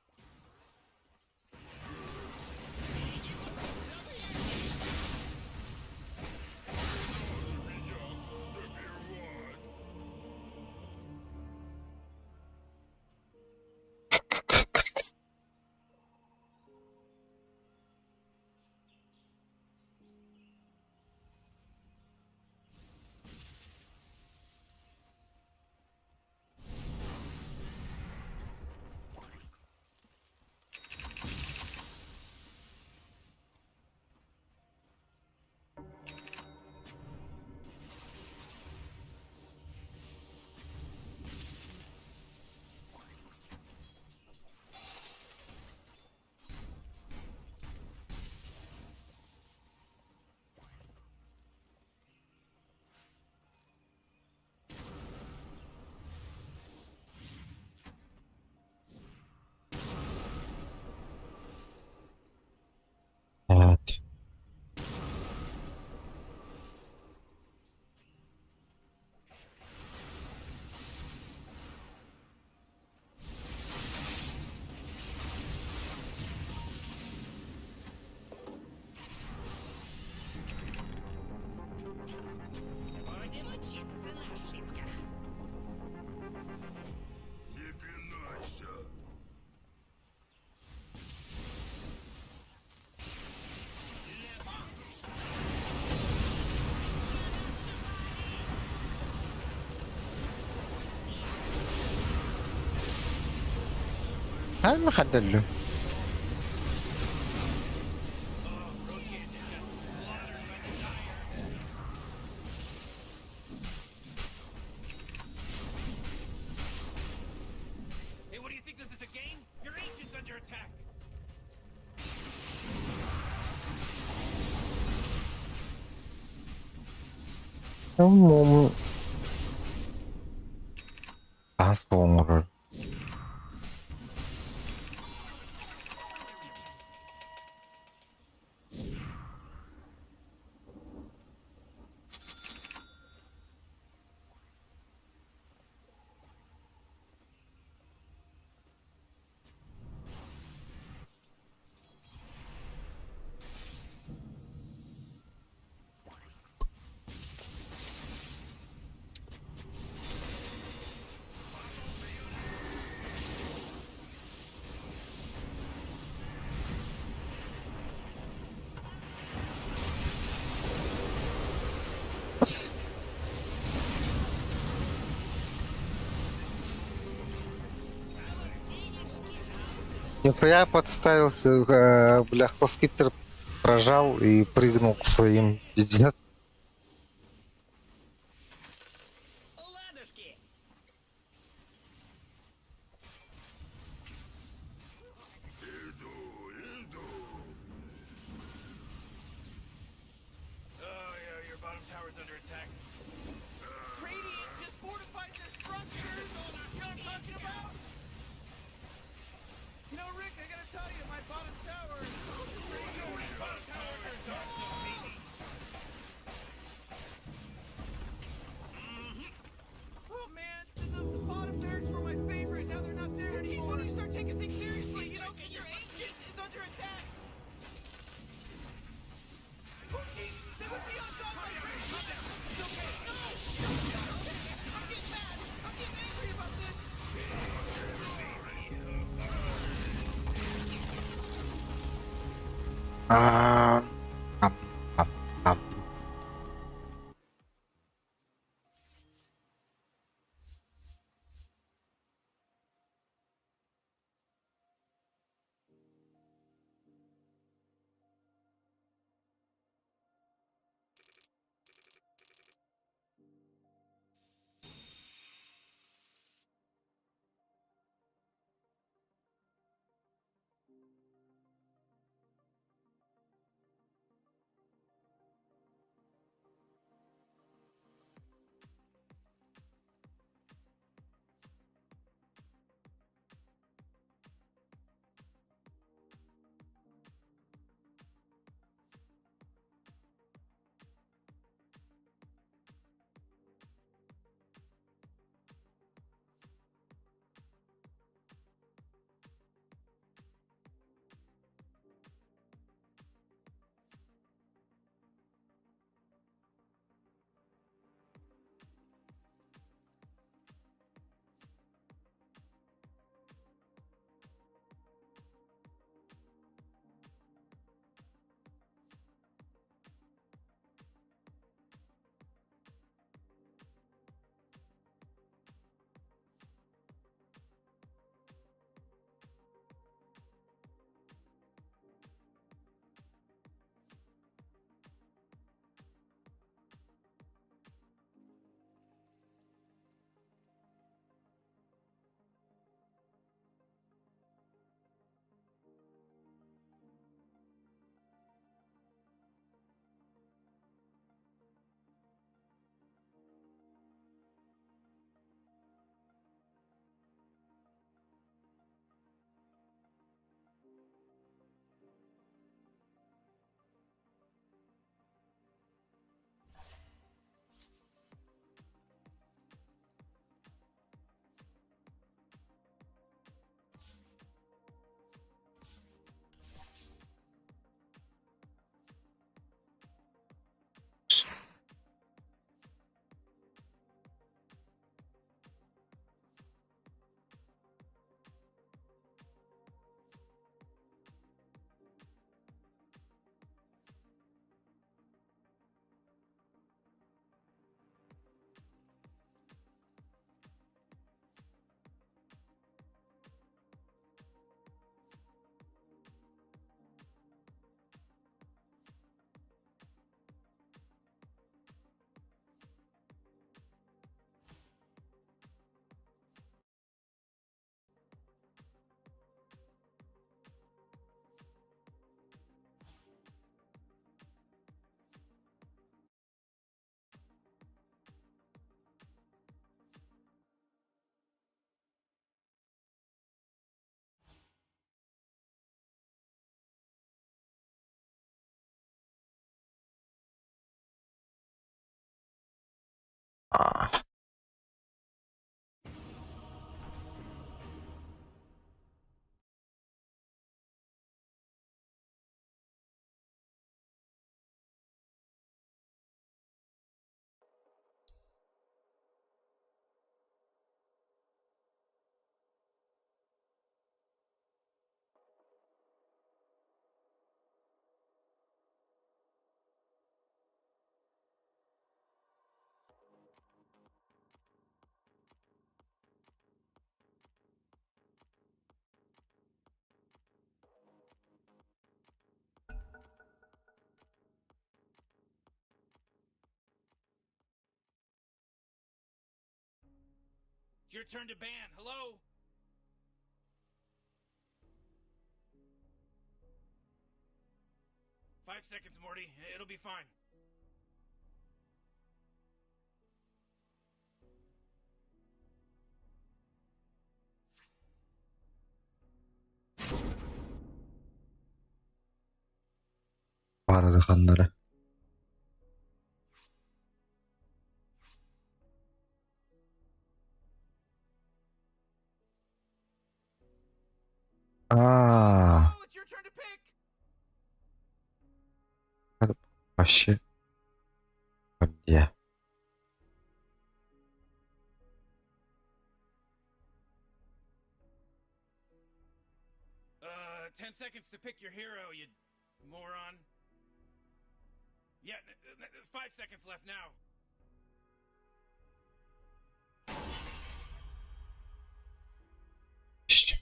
هاي ما حد له. Hey, what do you think this is a game? Your agent's under attack. Tamam. Daha sonra. Я подставился, бля, хлоскиптер прожал и прыгнул к своим. Пиздец. Ладушки! Oh, yeah, your bottom tower's under attack. Radiant just fortified their structures. You know what I'm talking about? You know, Rick, I gotta tell you, my bottom tower is Bottom tower is dark, baby. oh man, the bottom barracks were my favorite. Now they're not there anymore. When you start taking things seriously, you know, because your agent is under attack. Pookie, they would be on top of my face. It's okay. No! I'm getting mad. I'm getting angry about this. А, ам, ам, ам. your turn to ban. Hello? Five seconds, Morty. It'll be fine. Aradı kanları. Aa, Oh, it's your turn to pick. başı. Ya. 10 seconds to pick your hero, you moron. Yeah, 5 seconds left now. İşte.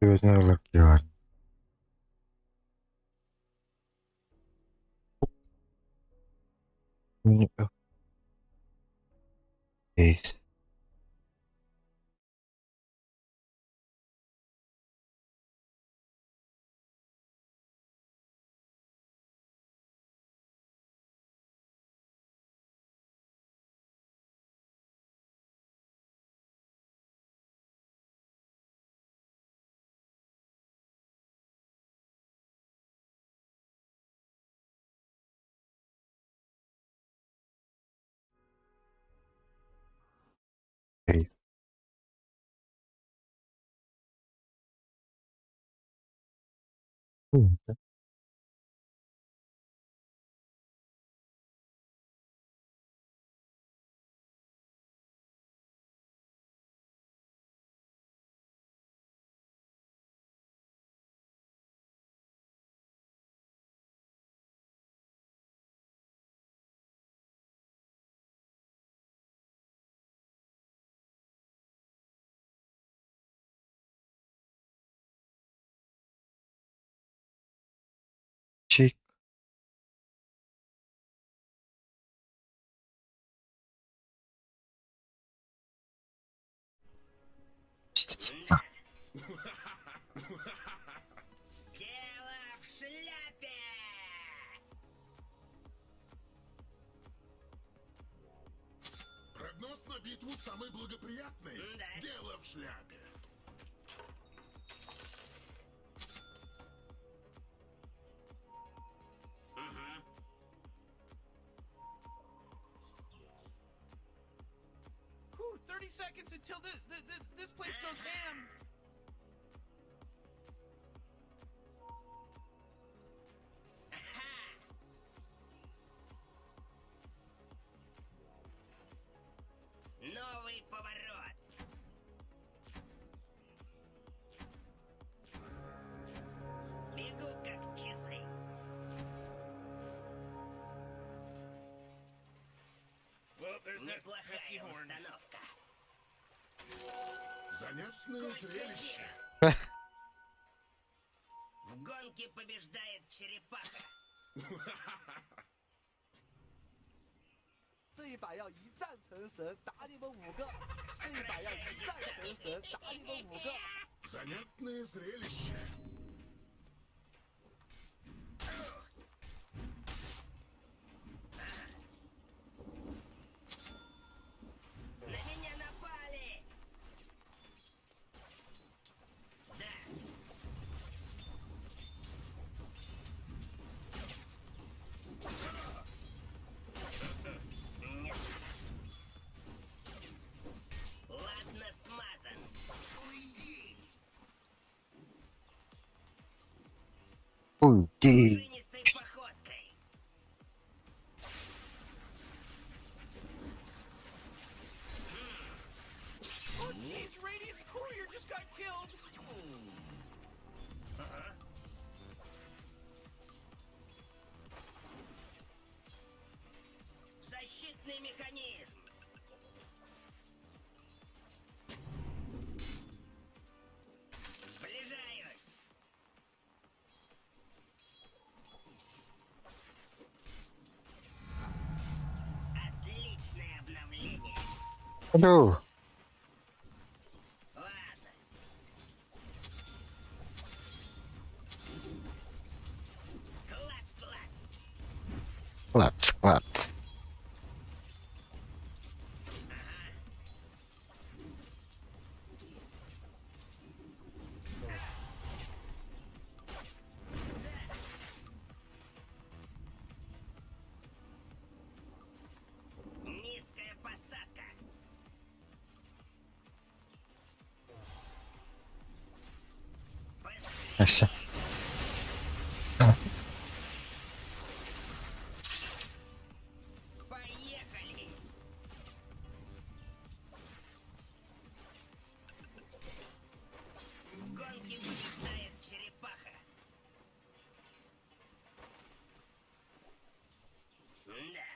Evet, ne olarak ya? Ace. Ace. Hı. Чик. Дело в шляпе! Прогноз на битву самый благоприятный. Да. Дело в шляпе. Whew, 30 seconds until this place goes ham. Новый поворот. Бегу как часы. Well, there's that pesky Неплохая horn. установка. Занятное зрелище. В гонке побеждает черепаха. 这一把要一战成神，打你们5个！这一把要一战成神，打你们5个！ Занятное зрелище. На меня напали! Да. Нет. Ладно, смазан. Уйди. Пружинистой походкой. Алло. Ладно. Клац-клац. Клац, клац. Низкая посадка. Ася. Поехали. В гонке побеждает черепаха. Да.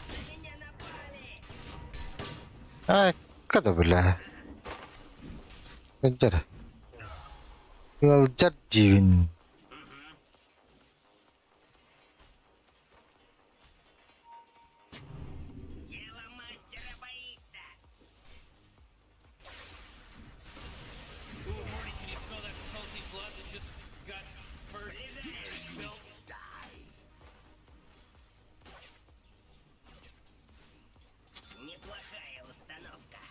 На меня напали. Ай, kada бля. Kejar. Ngejar Jin. Дело мастера боится. Ooh, Morty, can you smell that salty blood that just got first spilt? Неплохая установка.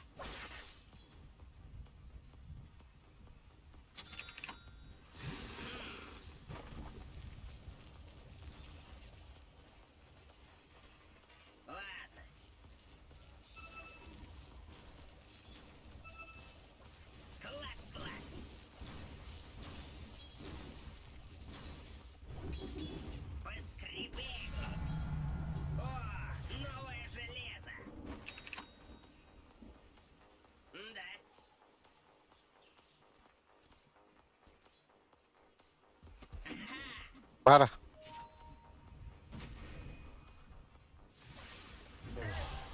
Ладно. Клац-клац. Поскреби. О, новое железо. Да. Пара.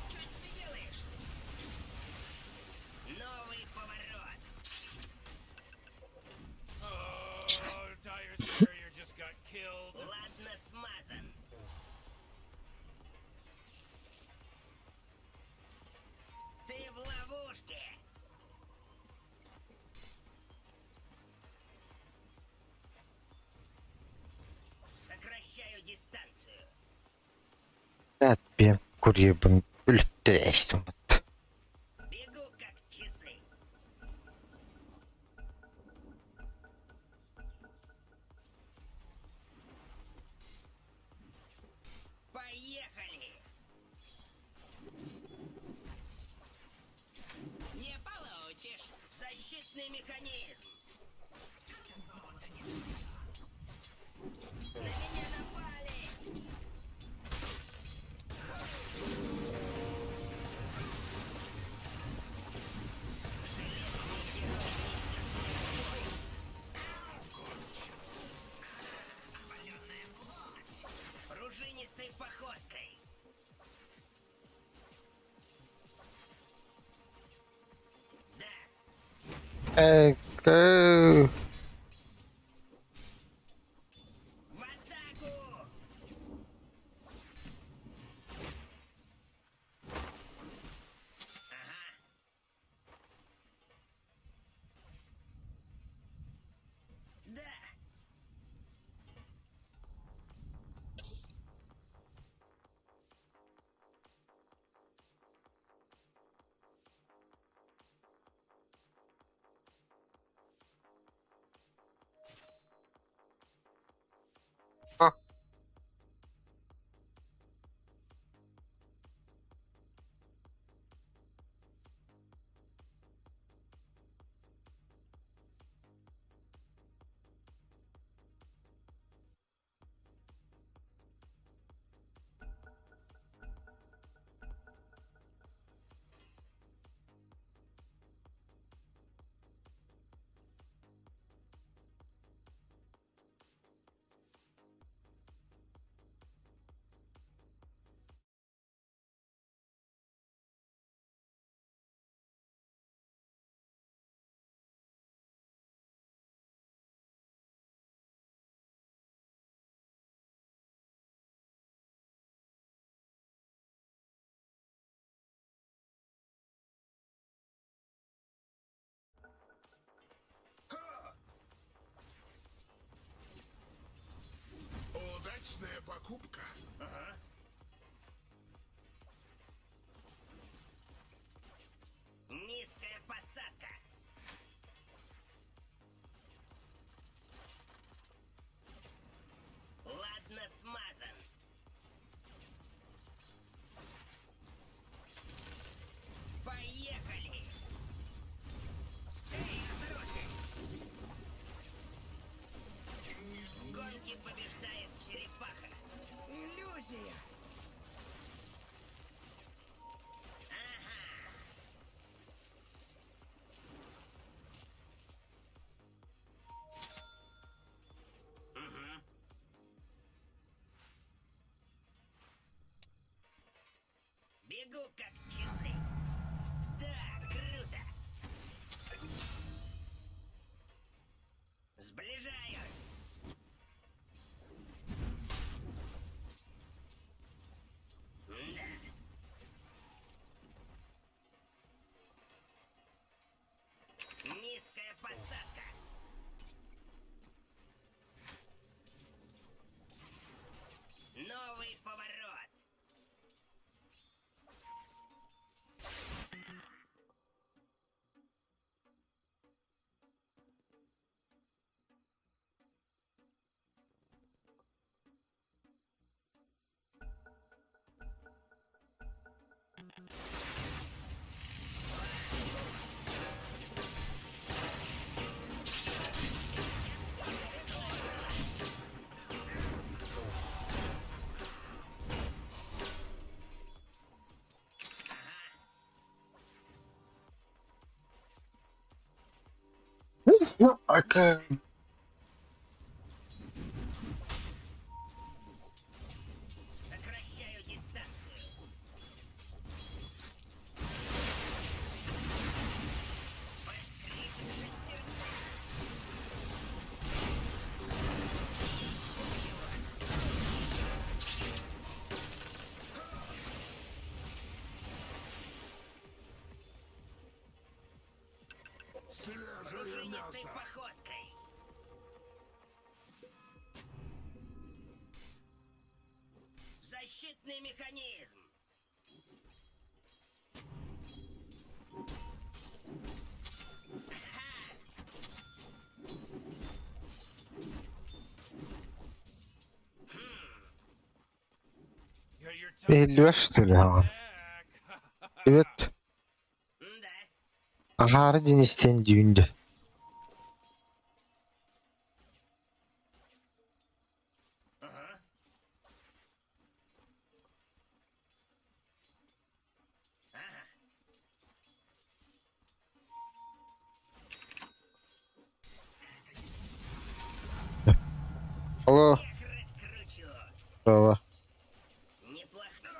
Что ты делаешь? Новый поворот. Oh, Dyer's carrier just got killed. Ладно смазан. Ты в ловушке. Сокращаю дистанцию. Atpiem, kur jebam ültēstum. Бегу как часы. Поехали! Не получишь! Защитный механизм! На меня напали! Пружинистой походкой. Да, Эй, в атаку! Ага. Да. Отличная покупка. Низкая посадка. Ладно смазан. Поехали! Эй, осторожней! В гонке побеждает черепаха. Иллюзия! Ага. Угу. Бегу как часы. Да, круто. Сближаюсь. Да. Низкая посадка. Новый поворот. Ака. Сокращаю дистанцию. Поскрип шестерня. Свежее Пружинистой мясо. походкой. Защитный механизм. Ага. Got your top Eğiliyor что ли? Ha. back. Evet. Да. Aharı denizden düğündü. Ага. Ага. Алло. Всех раскручу. Bravo. Неплохо.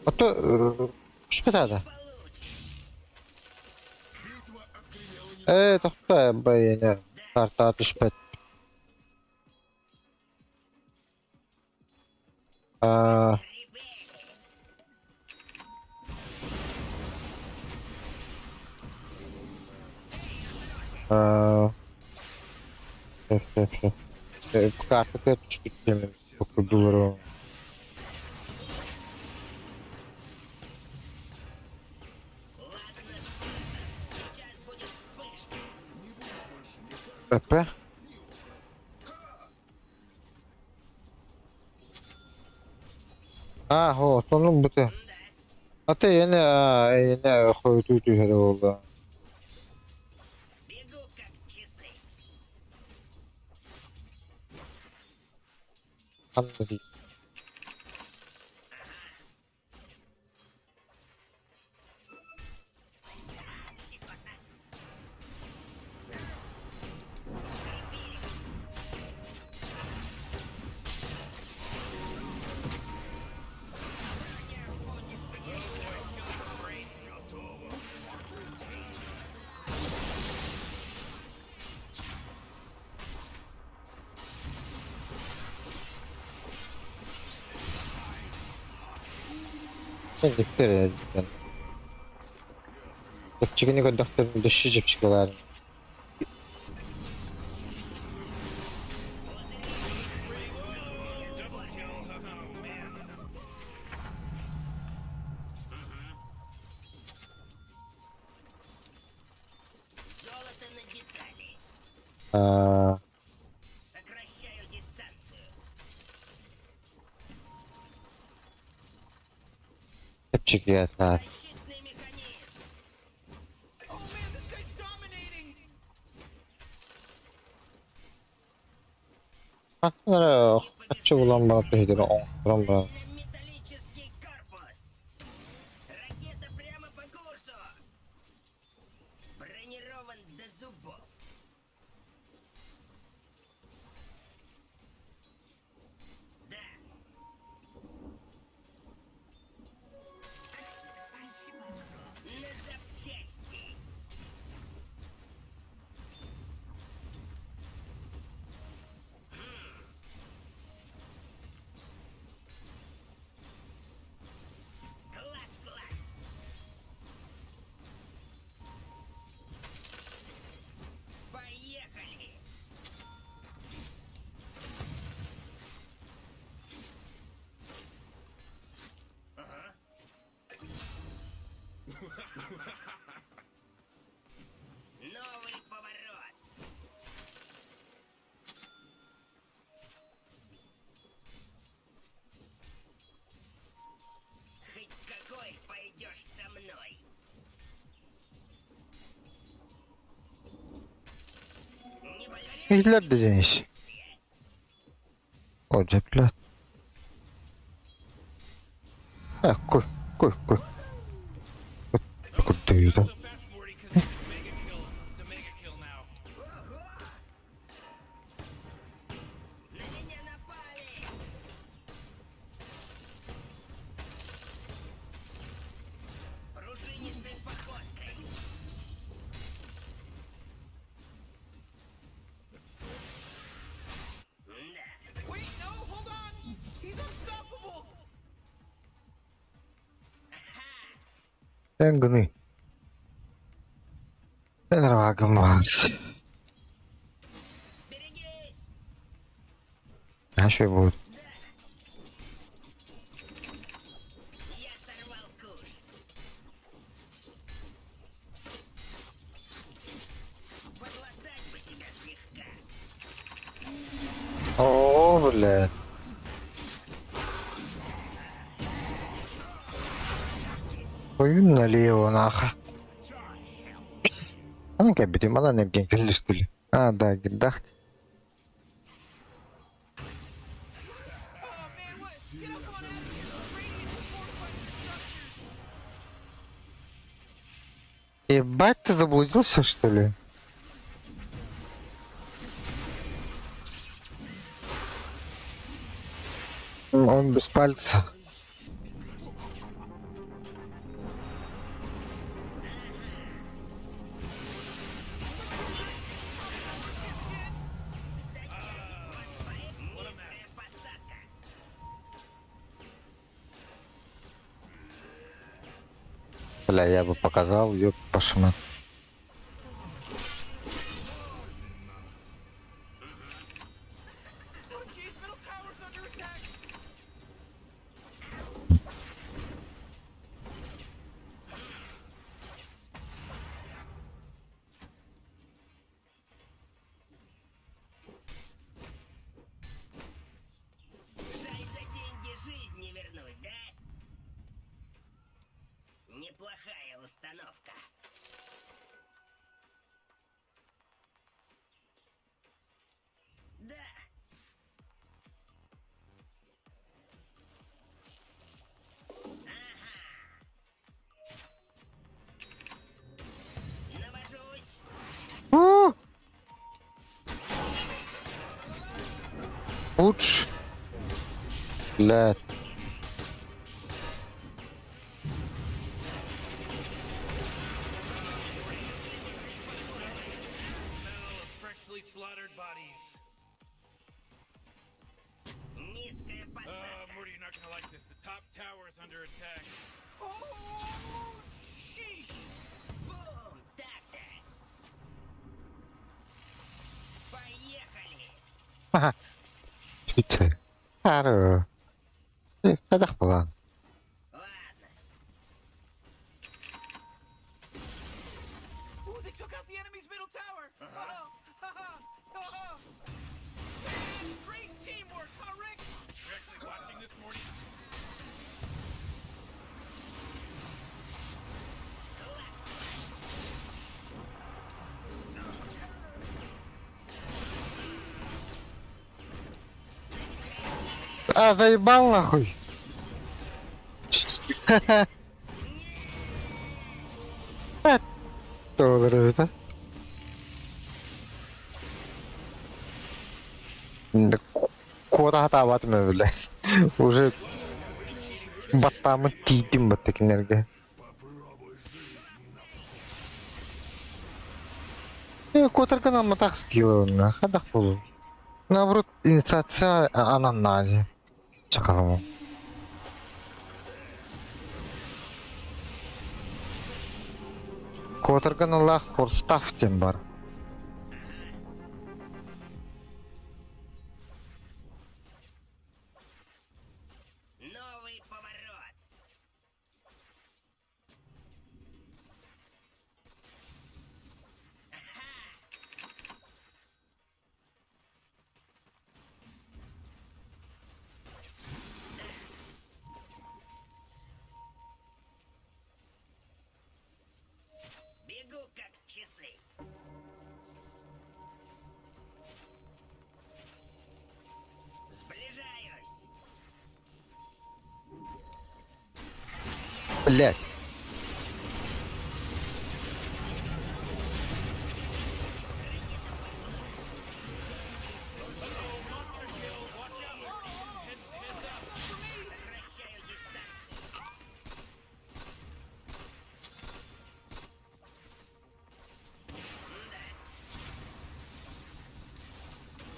А то... Что это? Получишь. Битва отгремела не Это в бейне. Карта 65. А, Ребенки. а, всё. Карта 5 сколько долларов. Ладно, смазан. Сейчас будет вспышка. ПП? Вот, onun bu da. Да. Ata yine koyduğu yere oldu. Бегу как часы. Anladım. Щекотно. Sen dikkat edin. Yapacağını kadar düşecek çıkılar. Сокращаю дистанцию. Кепчики это. Защитный механизм. Oh man, this guy's dominating. Kaçı ulan bana pehdiri on. Buram buram. Металлический корпус. Ракета прямо по курсу. Бронирован до зубов. Да. На запчасти. Клац-клац. Поехали. Новый поворот. Хоть какой пойдешь со мной. İyiler dediniz. O cepler. Ha koy koy koy. Koy değil. So fast, Morty, because it's mega kill. It's a mega kill now. На меня напали. Пружинистой походкой. Да. Wait, no, hold on. He's unstoppable. Sen gını. Ben ragım var. Берегись. Her şey bu. Я сорвал куш. Подлатать бы тебя слегка. Oo блядь. Oyun налево нахуй. Она как бы она не генкали что ли? А, да, гидахт. Oh man, what? Get up on Atkins. Radiant is fortified structures. Ебать, ты заблудился что ли? Он без пальца. Низкая посадка. Бля, я бы показал, ёб пошмат. Oh jeez, middle tower's under attack. Жаль, за деньги жизнь не вернуть, да? Неплохая установка. Да. Ага. Навожусь. Луч. Блядь. Smell of freshly slaughtered bodies. Низкая Oh, посадка. Morty, you're not gonna like this. The top tower is under attack. Oh, sheesh. Бум! Так-то. Поехали. Bitti. Harı. Kadak mı lan? Ладно. Ooh, they took out the enemy's middle tower. Oh, haha. А, заебал нахуй. Что это? Кода хатаватмын, блядь. Уже баттамын тийтим баттакинерге. Котарган алматах скилловна. Хадах болу. Наоборот, инициация ананнази. Чакаламу. Котарган Аллах форстав тем бар. Новый поворот. Бегу как часы. Сближаюсь. Блядь. Сокращаю дистанцию.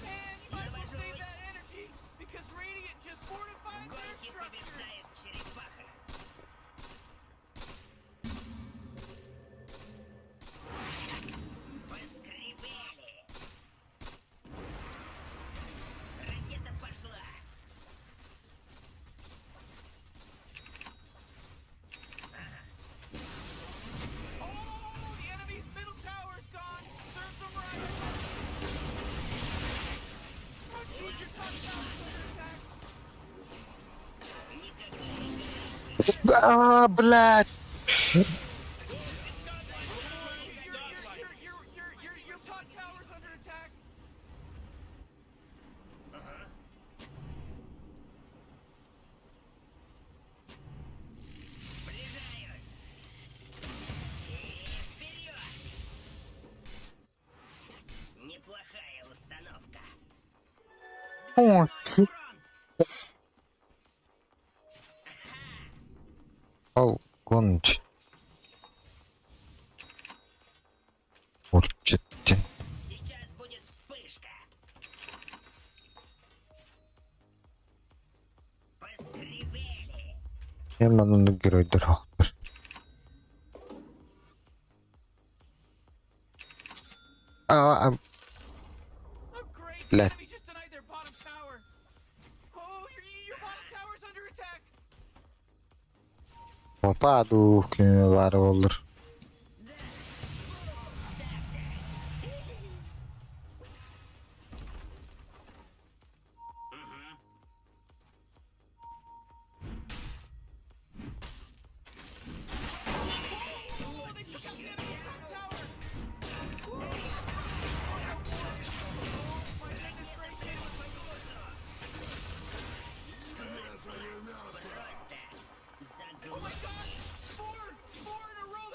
Man, you might as well save that energy because Radiant just fortified their Гонки structures. побеждает черепаха. Поскребели. Ракета пошла. Oh, the enemy's middle tower's gone. Serve them right. Oh, jeez, your top tower's under attack. А, блядь. Your top tower's under attack. Сближаюсь. И вперед. Неплохая установка. О, Фронт. Полгонч. Урчетти. Сейчас будет вспышка. Поскребели. Эмануну геройдер хактыр. А, Oh, great. The Left. enemy just denied their bottom tower. Oh, your bottom tower's under attack. попаду кime var olur. Oh, they took out the enemy's top tower. My goodness gracious. Oh my god! Four in a row.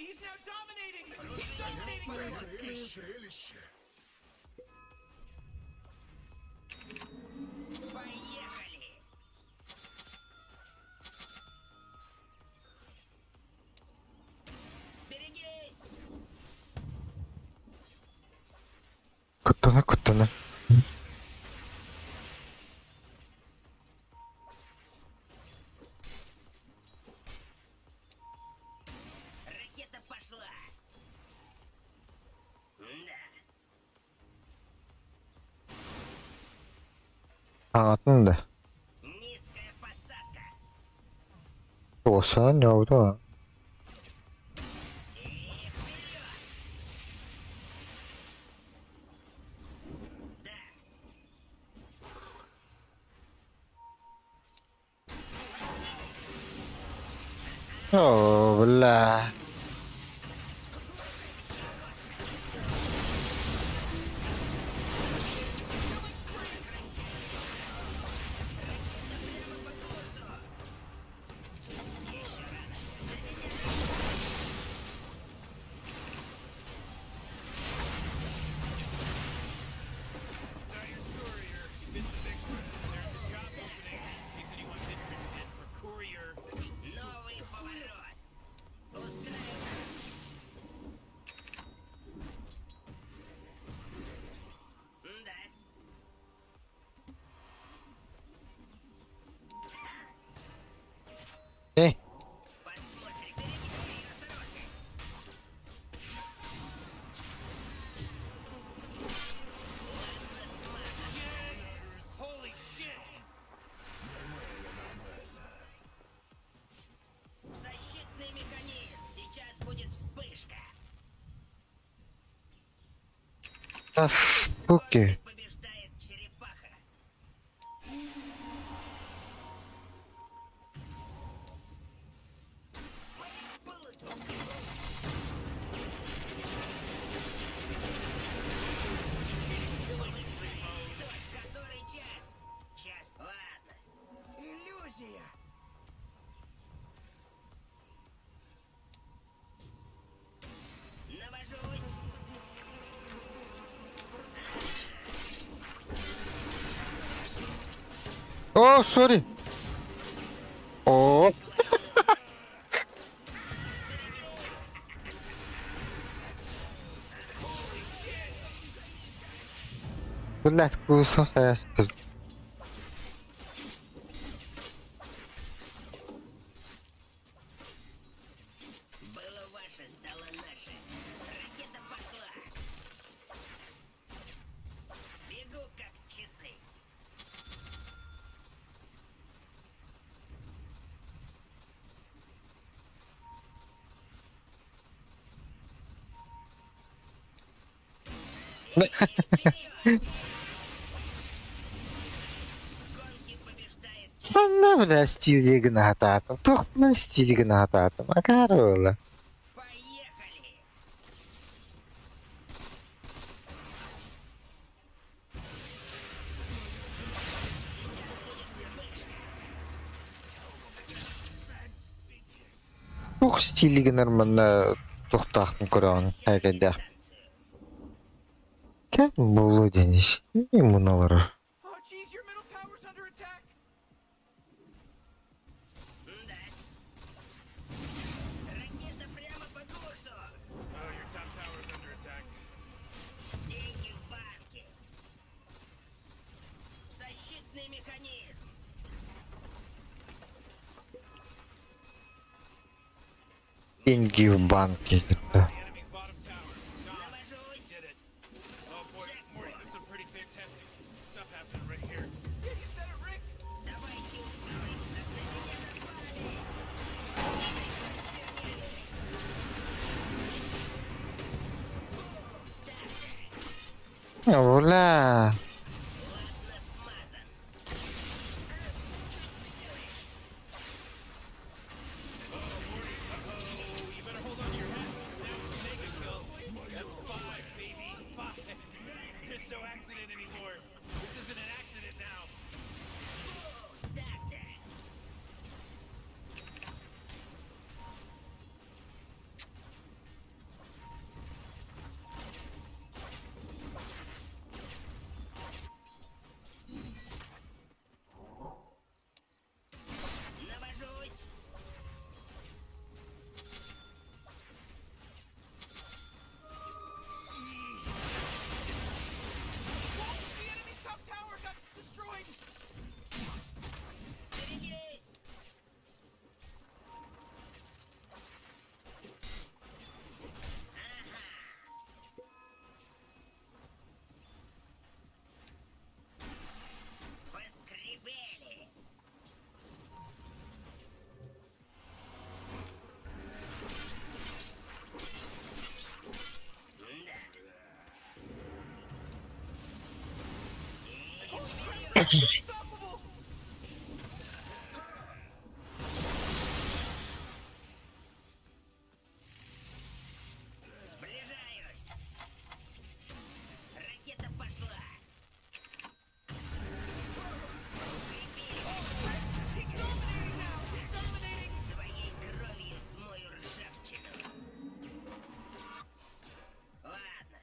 He's now dominating. He's dominating. Поехали. Берегись. Кутана. Ракета пошла. Да. Anladın da. Низкая посадка. Olsa ne oldu ha? И вперед. Да. Oh, blah. Да, суки. Побеждает черепаха. Который час? Час. Ладно. Иллюзия! Навожусь. О, сори. О. Блядь, кусался. Было ваше, стало наше. Ракета пошла. Бегу как часы. Гонки побеждает Sana bile stil ignatatım. Tohmanın stil ignatatım. Akar oğlum. Поехали! Çok stilliginer bana tohtaqtın kuran. Həqiqətdə. Kim bulu deniz? Ne bunlar? Oh, jeez, your middle tower's under attack! Да. Ракета прямо по курсу. Oh, your top tower's under attack. Деньги в банке. Защитный механизм. Деньги в банке. The enemy's bottom tower. Gone. Навожусь. Did it. Oh boy, Morty, this is some pretty fantastic stuff happening right here. Yeah, you said it, Rick! Давайте ускоримся. На меня напали. Бля. Ладно, смазан. You better hold on to your hat. Now it's mega kill. That's 5, baby. 5. There's no accident anymore. This isn't an accident now. Так-то. Навожусь. The enemy's top tower got destroyed! Берегись. Поскребели. Unstoppable! Сближаюсь. Ракета пошла. He's dominating now! He's dominating! Твоей кровью смою ржавчину. Ладно.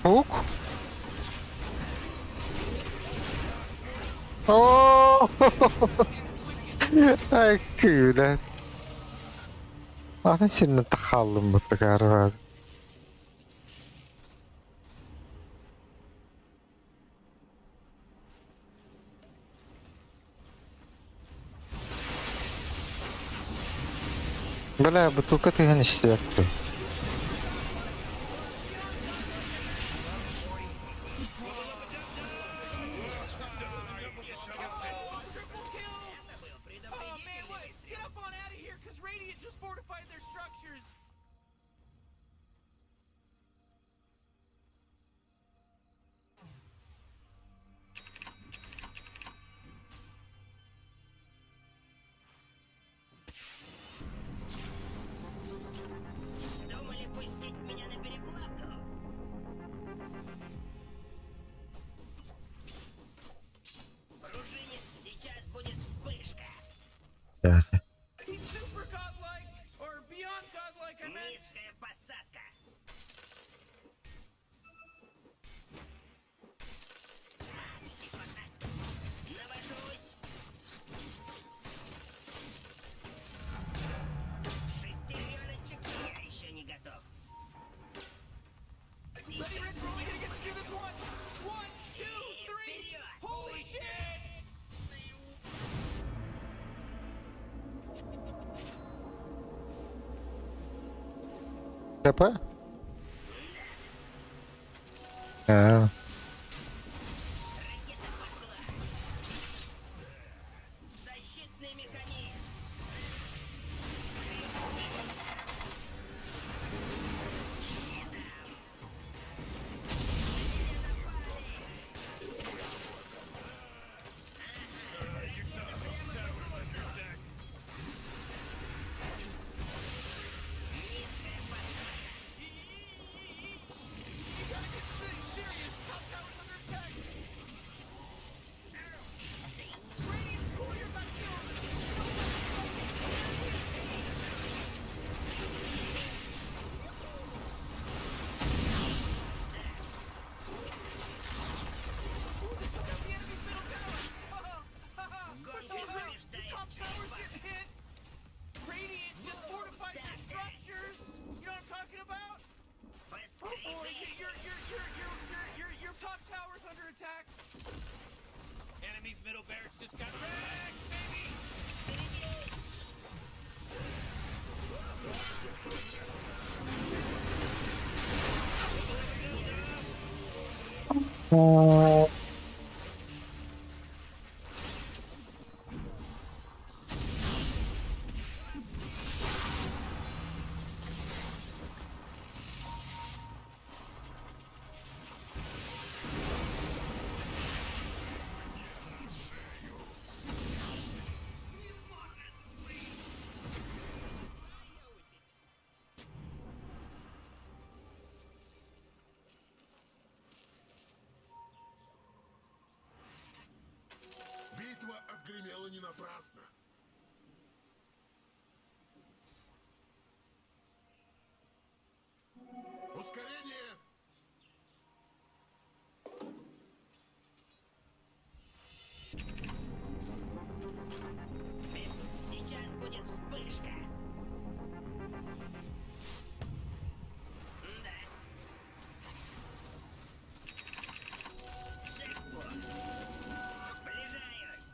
Лук? О, ай, блядь. Она сильно тахалым вот такая рада. Бля, бутылка ты не секты. Triple kill! Oh man, what? Get up on out of here, cause Radiant just fortified their structures! Думали пустить меня на переплавку? Пружинист, сейчас будет вспышка. He's super godlike! Or beyond godlike, I meant! Низкая посадка. Секунда. Навожусь. Шестереночек. Я еще не готов. Ready, Rick, we're only gonna get to do this once! 1, 2, 3! Holy shit! ТП? Ракета пошла. Защитный механизм. Низкая посадка. Serious! Top tower's under attack! Radiant's cool, you're about to kill him! The enemy's middle tower! Гонке The побеждает top tower's Джейпа. getting hit! Radiant just fortified their structures! You know what I'm talking about? Oh, Поскорее. your top tower's under attack! Enemy's middle barracks just got wrecked, baby! Битва отгремела не напрасно. Ускорение! Сейчас будет вспышка. Да. Джекпот. Сближаюсь.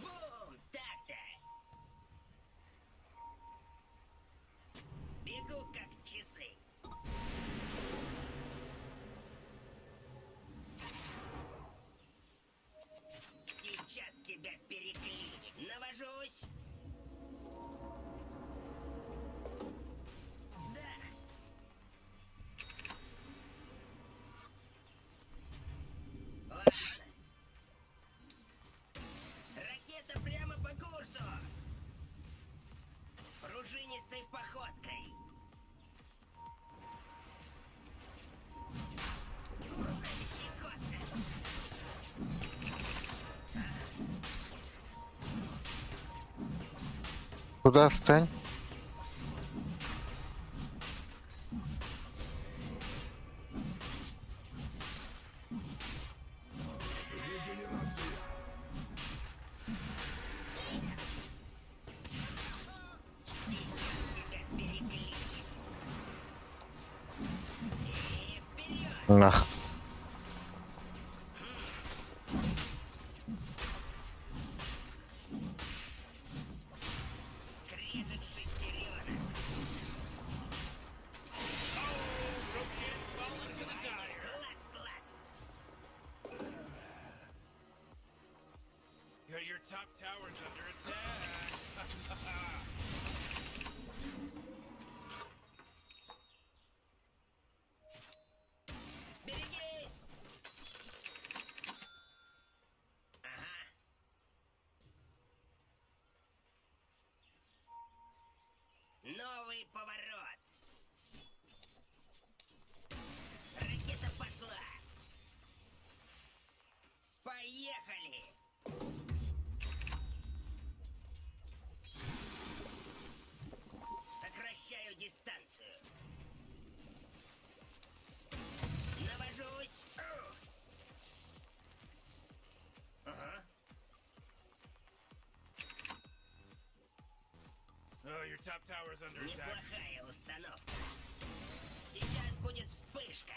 Бум! Так-то. Бегу как часы. Сейчас тебя переклинит. Навожусь. Да. Ладно. Ракета прямо по курсу. Пружинистой походкой. Щекотно. Туда встань. Нах. Скрежет шестеренок. Roshan's fallen to the dire. Клац, клац. Your top tower's under attack. Берегись! Ага. Новый поворот. Ракета пошла. Поехали! Сокращаю дистанцию. Навожусь. Ага. Oh, your top tower's under attack. Неплохая установка. Сейчас будет вспышка.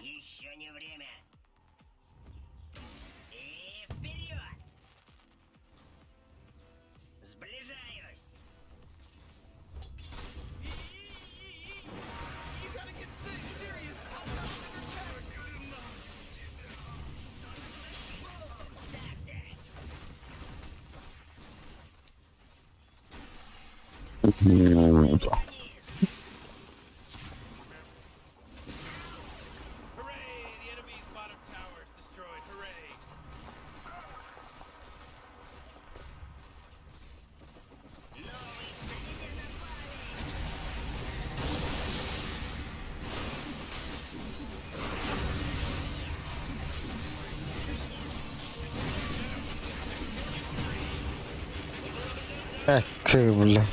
Еще не время. И вперед! Сближаюсь. You gotta get serious. Top tower's under attack. Hooray! The enemy's bottom tower is destroyed. Hooray! Новый триггер напали. Бля.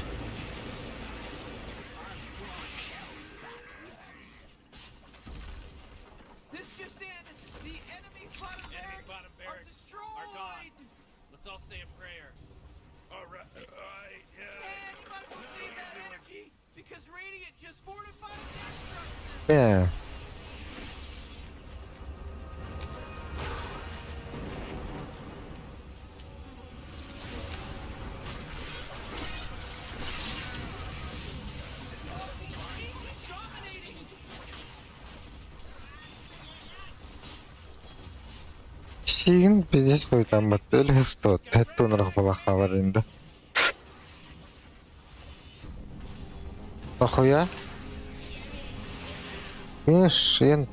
This just in. The enemy bottom Enemy's barracks bottom are barracks destroyed. are gone. Let's all say a prayer. All right. And you might as well save that energy because Radiant just fortified their structure. Yeah. Сигин пиздец какой-то мотель стоит. Это он разбалахал аренда. Нахуя? Иншент.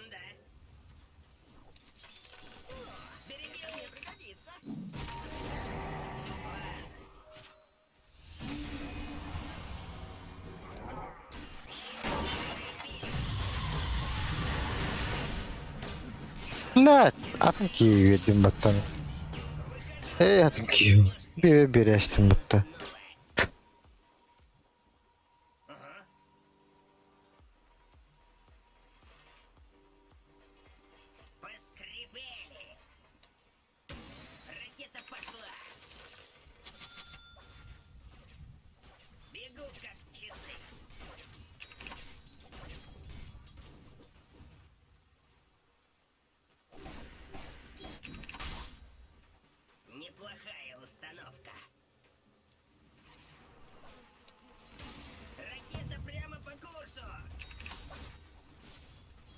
Да. Берегись, пригодится. Блядь, атомки ведем баттан. Атомки. Берестим баттан. Поскребели. Ракета пошла. Бегу как часы. Неплохая установка. Ракета прямо по курсу.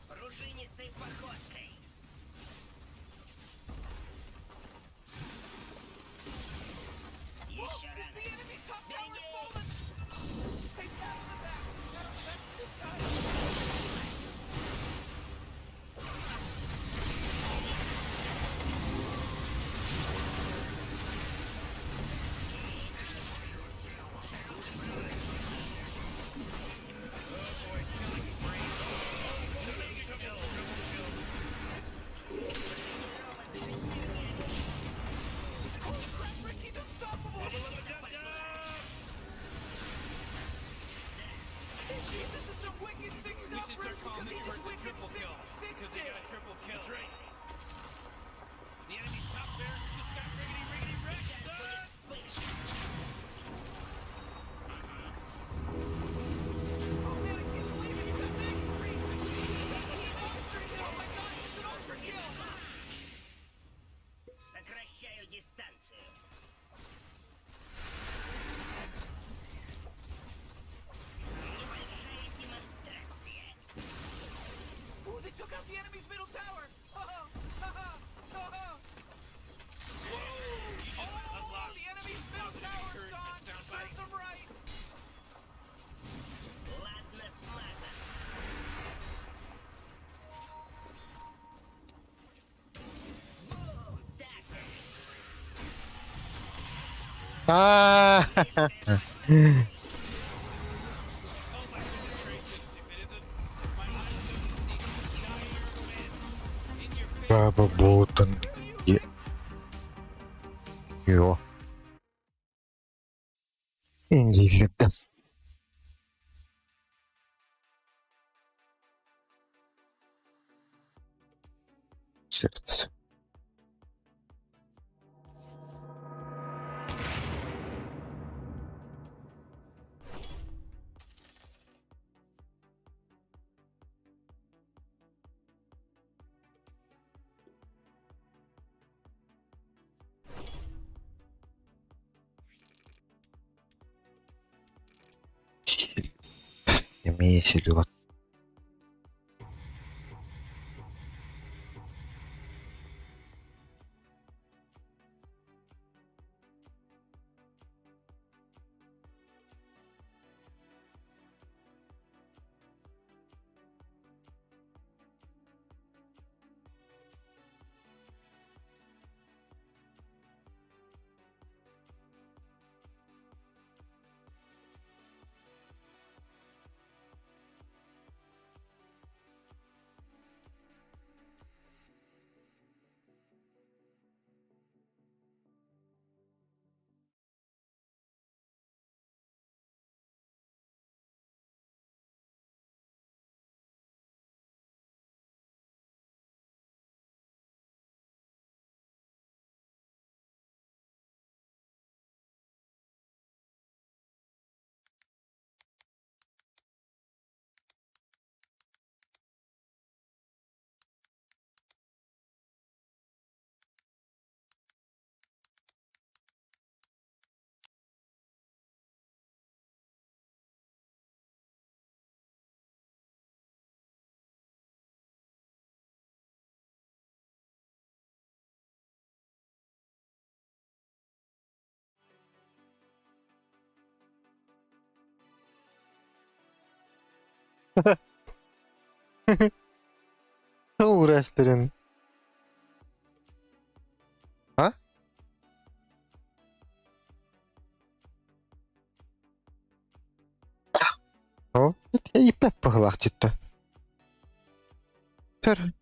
Пружинистой походкой. Еще рано. The enemy's top tower's Берегись! fallen. Take that on the back. That on the back of this guy. Ricky's unstoppable. Jesus is some wicked sick We stuff, should Rick, start calling because this he just person wicked triple sick, kill sick because they sick. got a triple kill. That's right. The enemy's top barracks just got riggedy wrecked, son! Oh man, I can't believe it! You got Maggie free! He monstered him! Oh my god, it's an ultra kill! Сокращаю дистанцию. Небольшая демонстрация. Ooh, they took out the enemy's middle tower! Oh, the enemy's middle tower's gone! Serves them right! Ладно, смазан. Бум! Так. А, Oh my goodness gracious, if it isn't my milestone seek dire win in your face. Баба Ботан. Йо. Индийка. Сердце. Имея селёд. Uğraştırın. Ha? О, я и пеп погладить-то. Тер.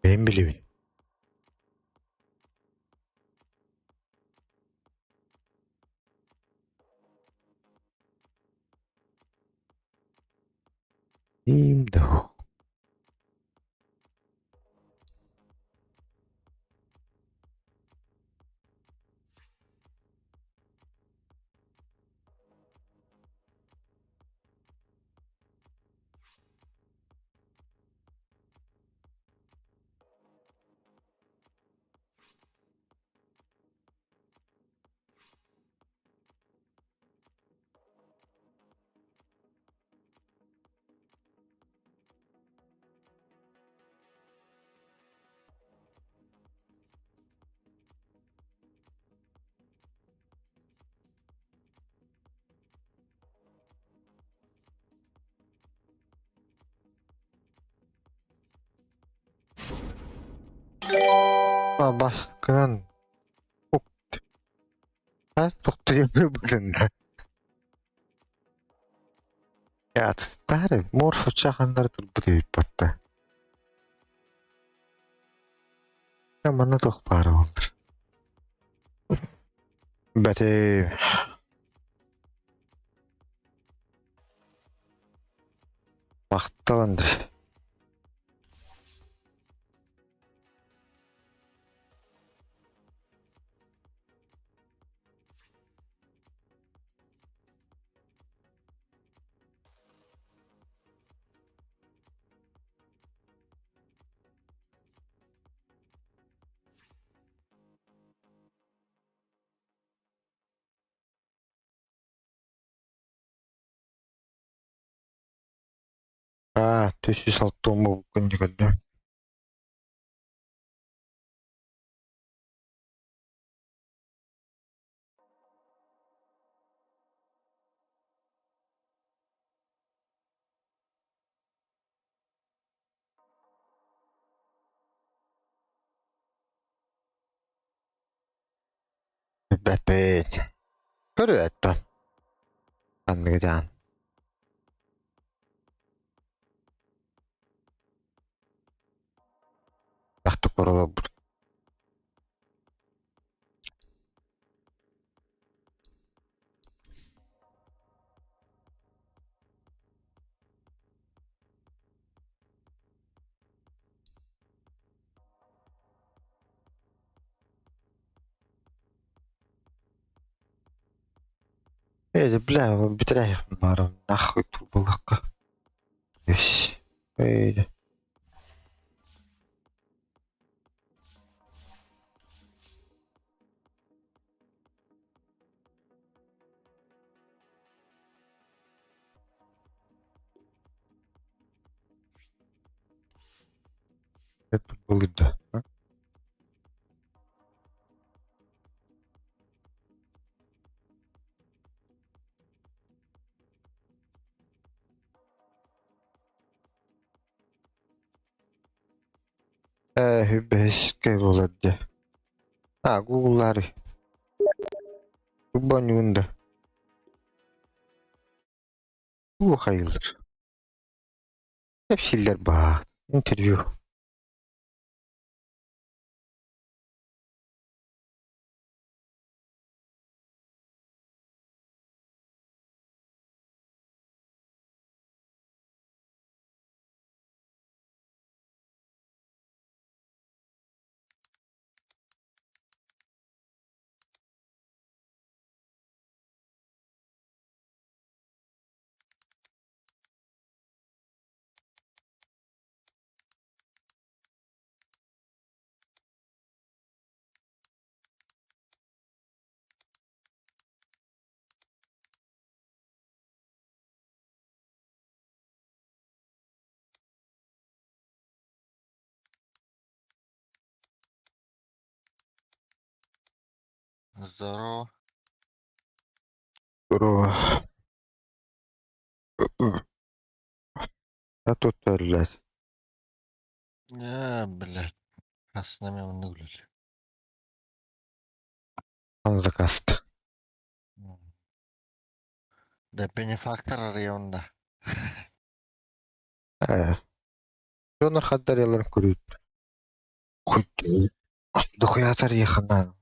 Ben bileyim. İyiyim de o. Başkadan çok her çok duyamıyor. Ja, stary, morfo çakanlardır bu deyip battı. Ama ne çok para olur. Beti vaktalandır. Төсі салттığımı bu günde gördüm. Bepet. Görüyor ettim. Anlayacağın. Baktık orada bu. Бля, bitireyim bunları. Nahıy turbalık. Yes. Öyle. Ne turbalıydı? Hübbeşke oladı. Google'ları. Bu banyunda. Bu hayırdır. Hep şeyler bak. Interview. Здорово. Bro. А тут блядь. Блядь. Аслında memnun değilim. Анзакаст. Да бенефактор районда. Жонор хаддаряларын көрүйт. Хоть дохуя тарихынан.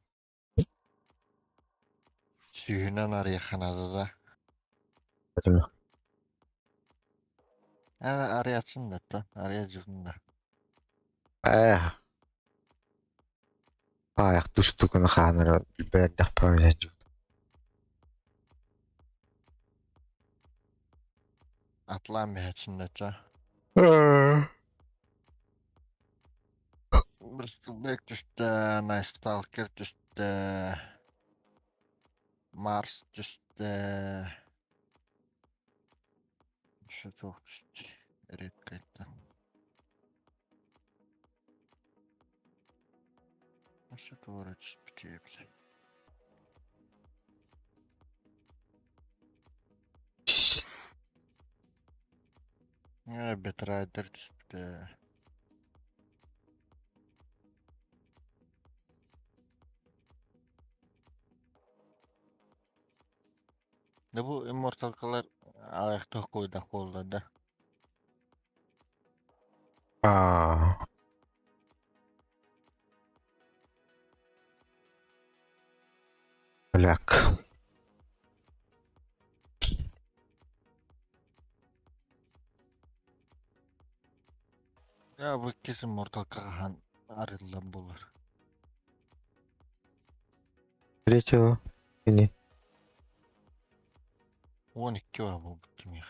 Suyunan araya kanadı da. Değil mi? Arayasın da. Arayacağım da. Ayak düştü günü hanırı bilberdik böylece. Atlanmayacaksın da. Bristol düştü. Nice Stalker düştü. Mars düştü. Şu çok düştü. Red kayıttı. Nasıl doğru düştü bile. Betrider düştü. Ne bu immortalkalar ayakta koyda kolladı. Black. Ya bu kesin Mortal Kahan arılan bulur. Третьего. Не. 12 var bu kim ya?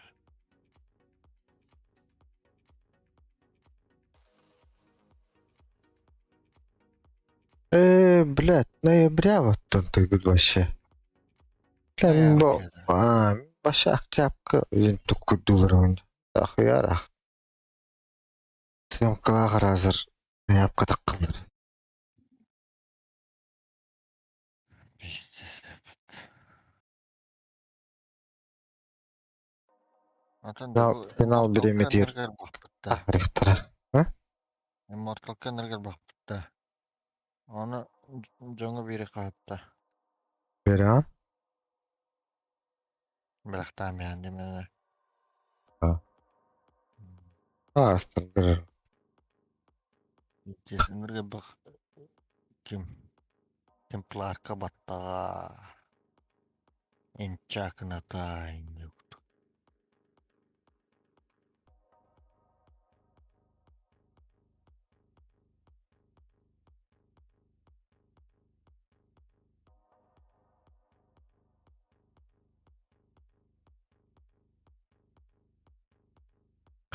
Блядь, ноября вот тут идут вообще. Бля, вообще октябрька, блин, такой доллар. Ахуярах. Съемкалар hazır. Ne yapkadak kılır. Penal bir emitir. Richter. Immortal Kenner'e bakıptı. Onu canı biri kaptı. Veran. Bıraktım yani beni. Arastırdır. Kesinlikle bak kim? Templar kabatta. Enchakına tayin yoktu.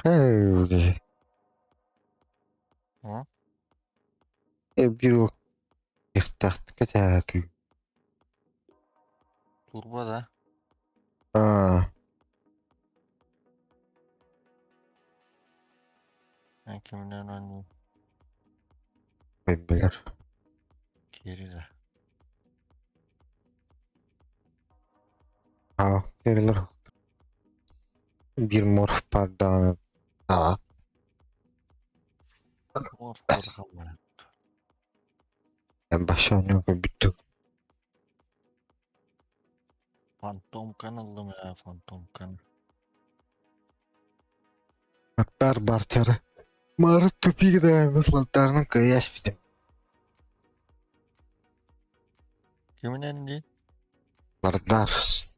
Hey. Ha? Bir o ihtaht kaçardı. Turba da. Ben kimden oynayayım? Bilir. Geri de. Verilir. Bir morf bardağını. Mor korkamıyor. Ben başa oynuyorum bitti. Fantom kan aldım ya fantom kan. Aktar barçarı. Marut tüpi gider. Mıslatlarının kıyas bitim. Kimin elinde? Bardar.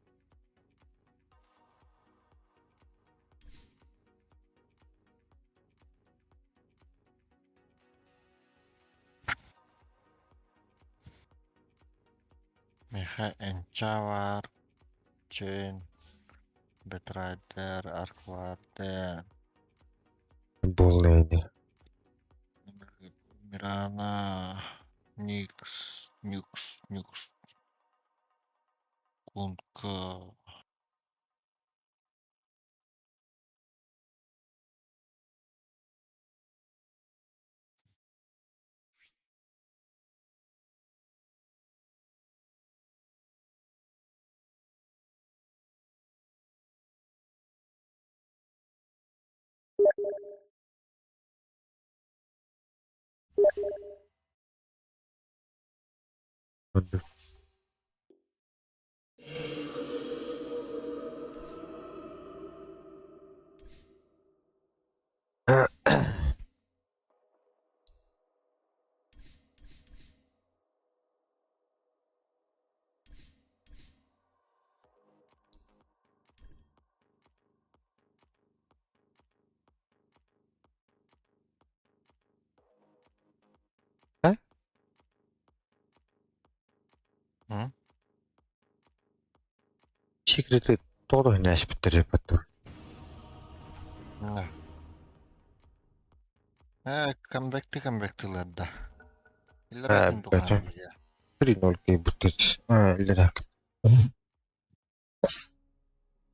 Mecha Encha var. Chain. Betrider. Ark vardı. Bolleydi. Mirana. Nix. Kunka. Hadi. М? Секреты todo не аспиттере потом. Не. Камбэктилерді. Иллератын тухайн Бәтем. бия. 3-0 кейбіттіч. Лерак. It's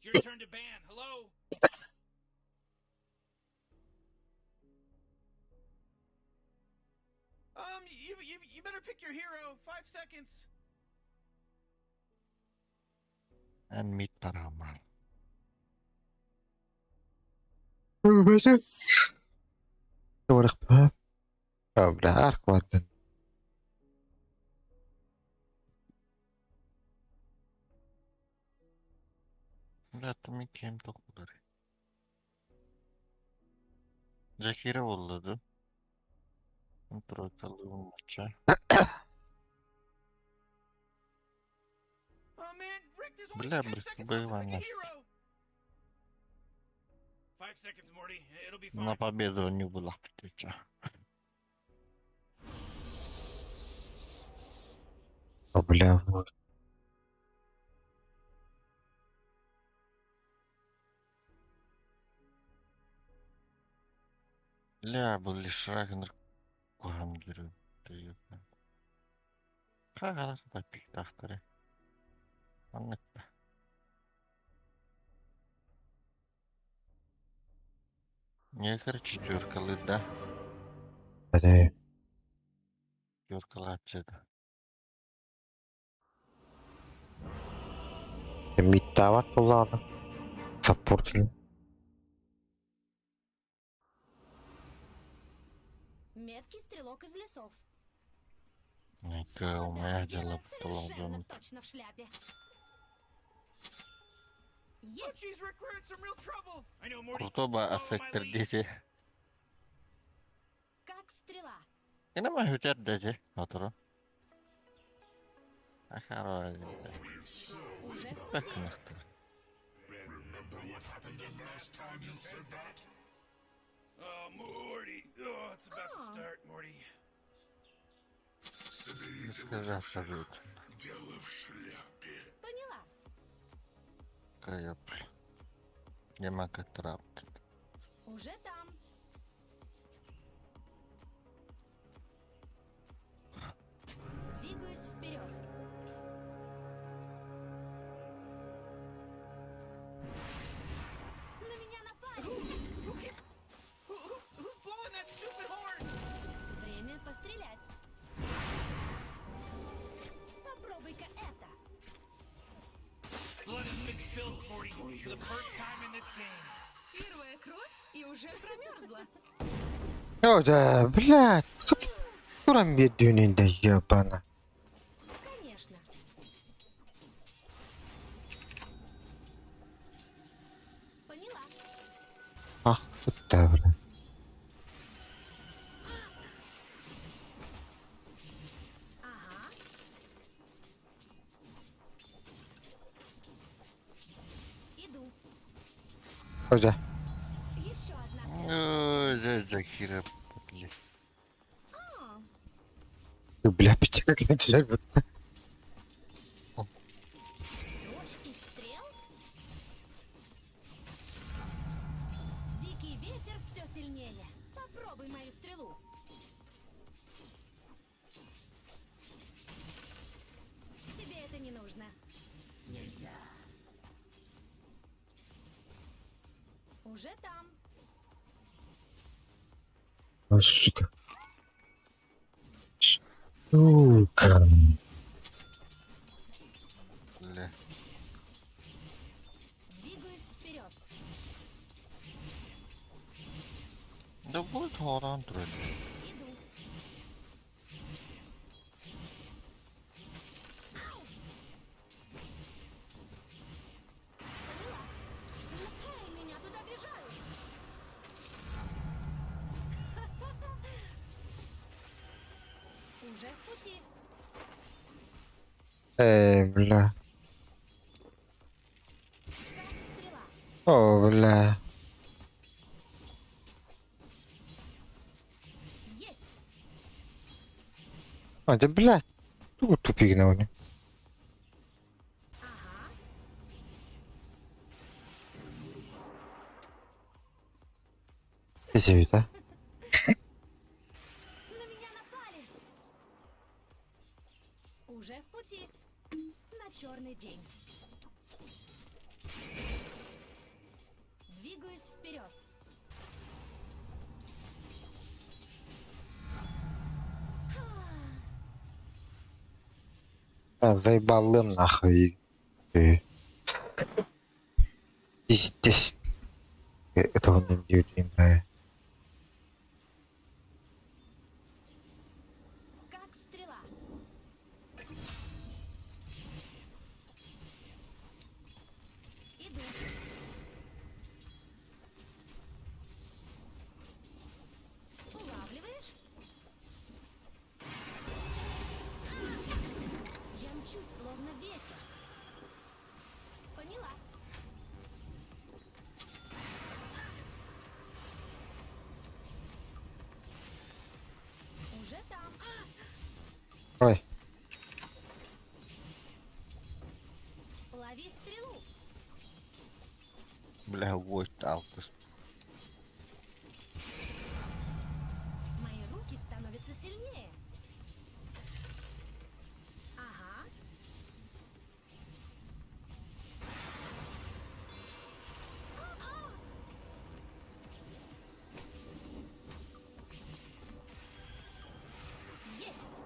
your turn to ban. Hello? You better pick your hero. 5 seconds. En mid paramaan. Бәтем. Говорих па. Бля, арк варген. Бля, ми кем тоқудар. Закира болду. Тройкалуу матча. Oh man, Rick, there's only Бля, 10 быстро seconds left to pick a боевание. hero. 5 seconds, Morty. It'll be На fine. победу не было птича. Бля, вот. Бля, бұл лишь Рагнар қоғам жүріп. Қағаласы да пиктақтыры. Аннетті. Некір четверкалы, да? Бәтем. Четверкалы атчады. Миттават болады. Саппортили. Меткий стрелок из лесов. Нека у Да, меня дело дела совершенно положено. точно в шляпе. Oh, Есть! jeez, Rick, we're in some real trouble. I know, Morty. Крутоба Follow my аффектер lead. дейте. Как стрела. Инама хүчер дейте. Отыру. Ахаро. Уже в Как пути. нахты. Oh, Morty. Oh, it's about to Oh. start, Morty. Соберите Сказал совет. дело в шляпе. Поняла. Каяп. Ямака трапт. Уже там. Двигаюсь вперед. На меня напали. Who's blowing that stupid horn? Время пострелять. Попробуй-ка это. Blood is mixed filled, Morty, for the first time in this game. Первая кровь и уже промерзла. О, да, блядь. Кура медвенин да ебана. Конечно. Поняла. Ах, фута, бля. Ага. Иду. Ой, Еще одна стрела. Ой, Закира. А, ты, бля, пятик летишь. дождь из стрел? Дикий ветер все сильнее. Попробуй мою стрелу. Тебе это не нужно. Нельзя. Уже там. Ой, сука. Сука. Бля. Двигаюсь вперед. Да будет хоран тролль. Иду. Поняла. Эй, меня тут обижают. Уже в пути. Бля. Как стрела. О, бля. Есть. А, да, блядь. Тут тупик на уне. Извини, да? На меня напали! Уже в пути. На черный день. Двигаюсь вперед. А, заебал Лэм нахуй. Пиздец. Этого не удивляет. Как стрела. Иду. Улавливаешь? Я мчусь, словно ветер. Поняла. Уже там. Ой, Лови стрелу. Бля, войт алтыс. Мои руки становятся сильнее. Ага. Есть.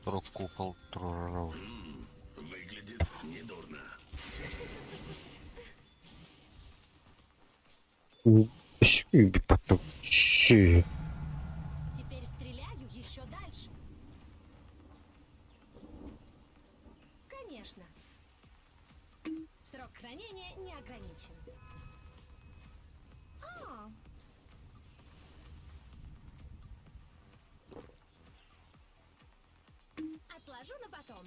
Вдруг купол труров. Выглядит недурно. Уби потом. Щи. Теперь стреляю еще дальше. Конечно. Срок хранения не ограничен. А. Отложу на потом.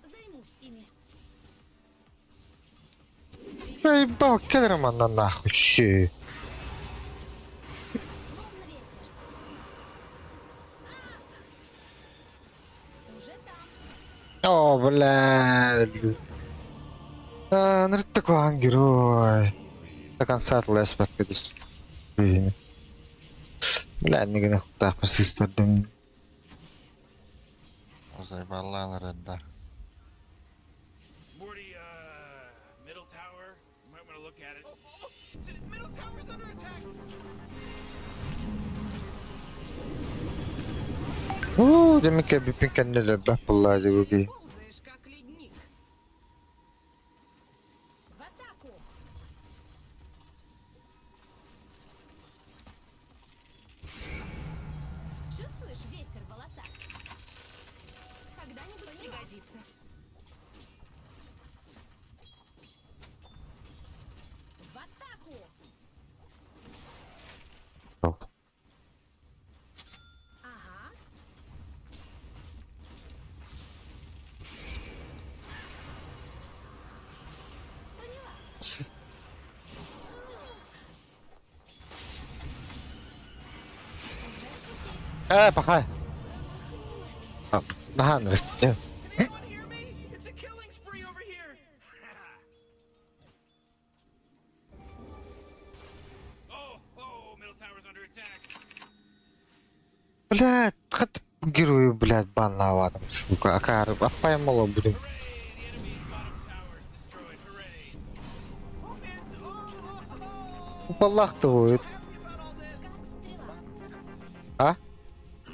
Займусь ими. Заебал Кедермана нахуй. Щи. Словно ветер. Уже там. О, блядь. А, ну это такой он герой. До конца леспек идет. Блядь, не гоню так посистадым. Заебала редда. Morty, middle tower. You might want to look at it. Middle tower's under attack. Demek ki bir pinken ne be vallahi diyor. Ползаешь, как ледник. В атаку. Чувствуешь ветер в волосах? Когда-нибудь пригодится. В атаку. Ага. Поняла. Пока. Да, ну, Anyone hear me? It's a killing spree over here. Oh, middle tower's under attack. блядь, хат герою, блядь, банноватым, сука, а поймала, блин. Hooray! The enemy's bottom tower is destroyed. Hooray! Полахтывают. Как стрела. А?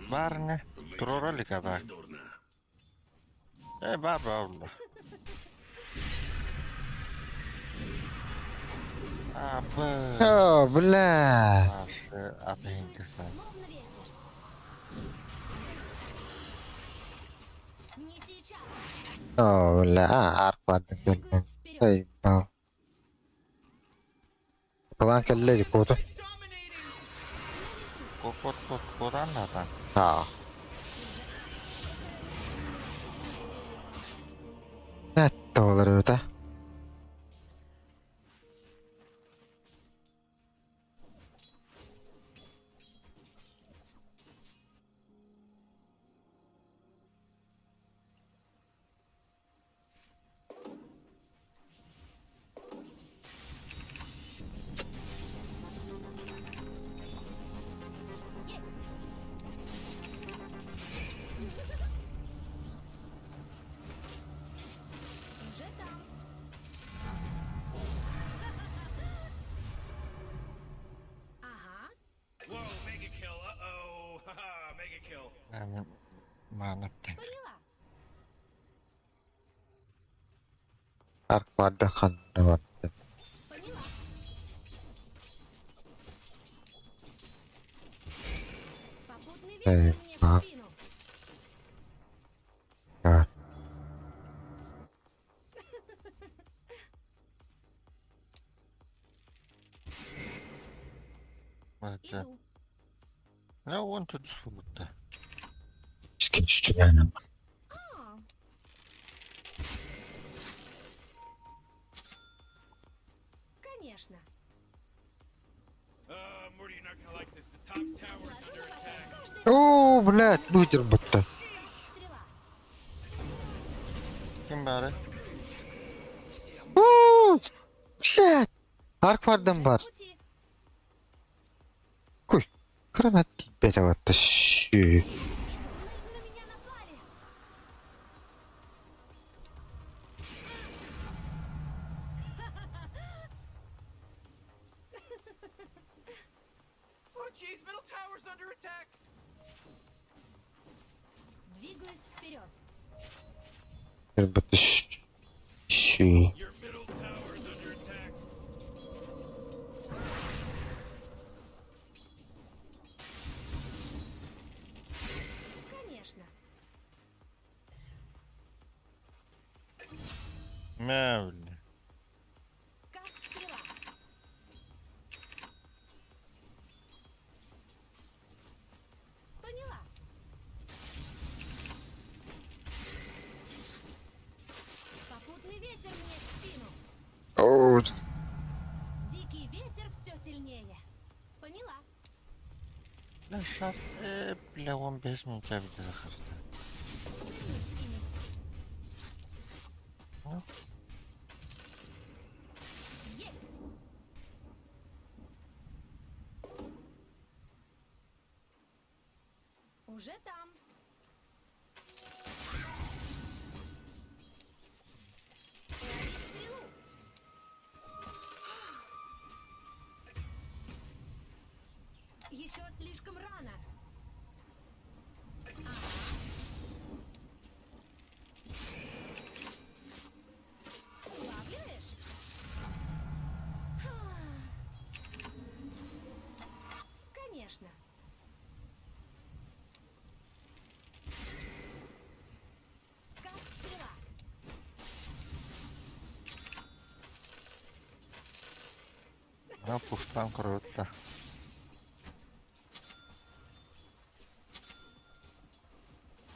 Барни. Трурали когда? Недурно. Баба. А, О, бля. Наши атенькисы. Словно ветер. Не сейчас. О, бля, арпа. Двигаюсь вперед. Заебал. Планка леди куда? It's dominating. Куран надо. А. Это olur да? Yani manettik. Поняла. Ark vardı, kanlı vardı. Поняла. Попутный ветер мне в а. спину. Ya. Evet. Иду. Ne wanted burada? Çirkin şu yani. А. Конечно. Morty, you're not gonna like this. The top tower's under attack. О, блядь, бутер будто. Стрела. Kim bari? Ууу, блядь. Ark vardı var. Пути. Kuy. Granat beta attı. Şü. На меня напали. Oh, jeez, middle tower's under attack. Двигаюсь вперед. Bata şü. Your middle tower's under attack. Конечно. Mevli. Как стрела. Поняла. Попутный ветер мне в спину. О, Дикий ветер все сильнее. Поняла. Ne şart? Bile 15 minut'a bir de zaxırdı. Займусь ими. Ну. Есть. Уже там. Лови стрелу. Еще слишком рано. Улавливаешь? Конечно. Как стрела. Ha puştan kırıyordu da.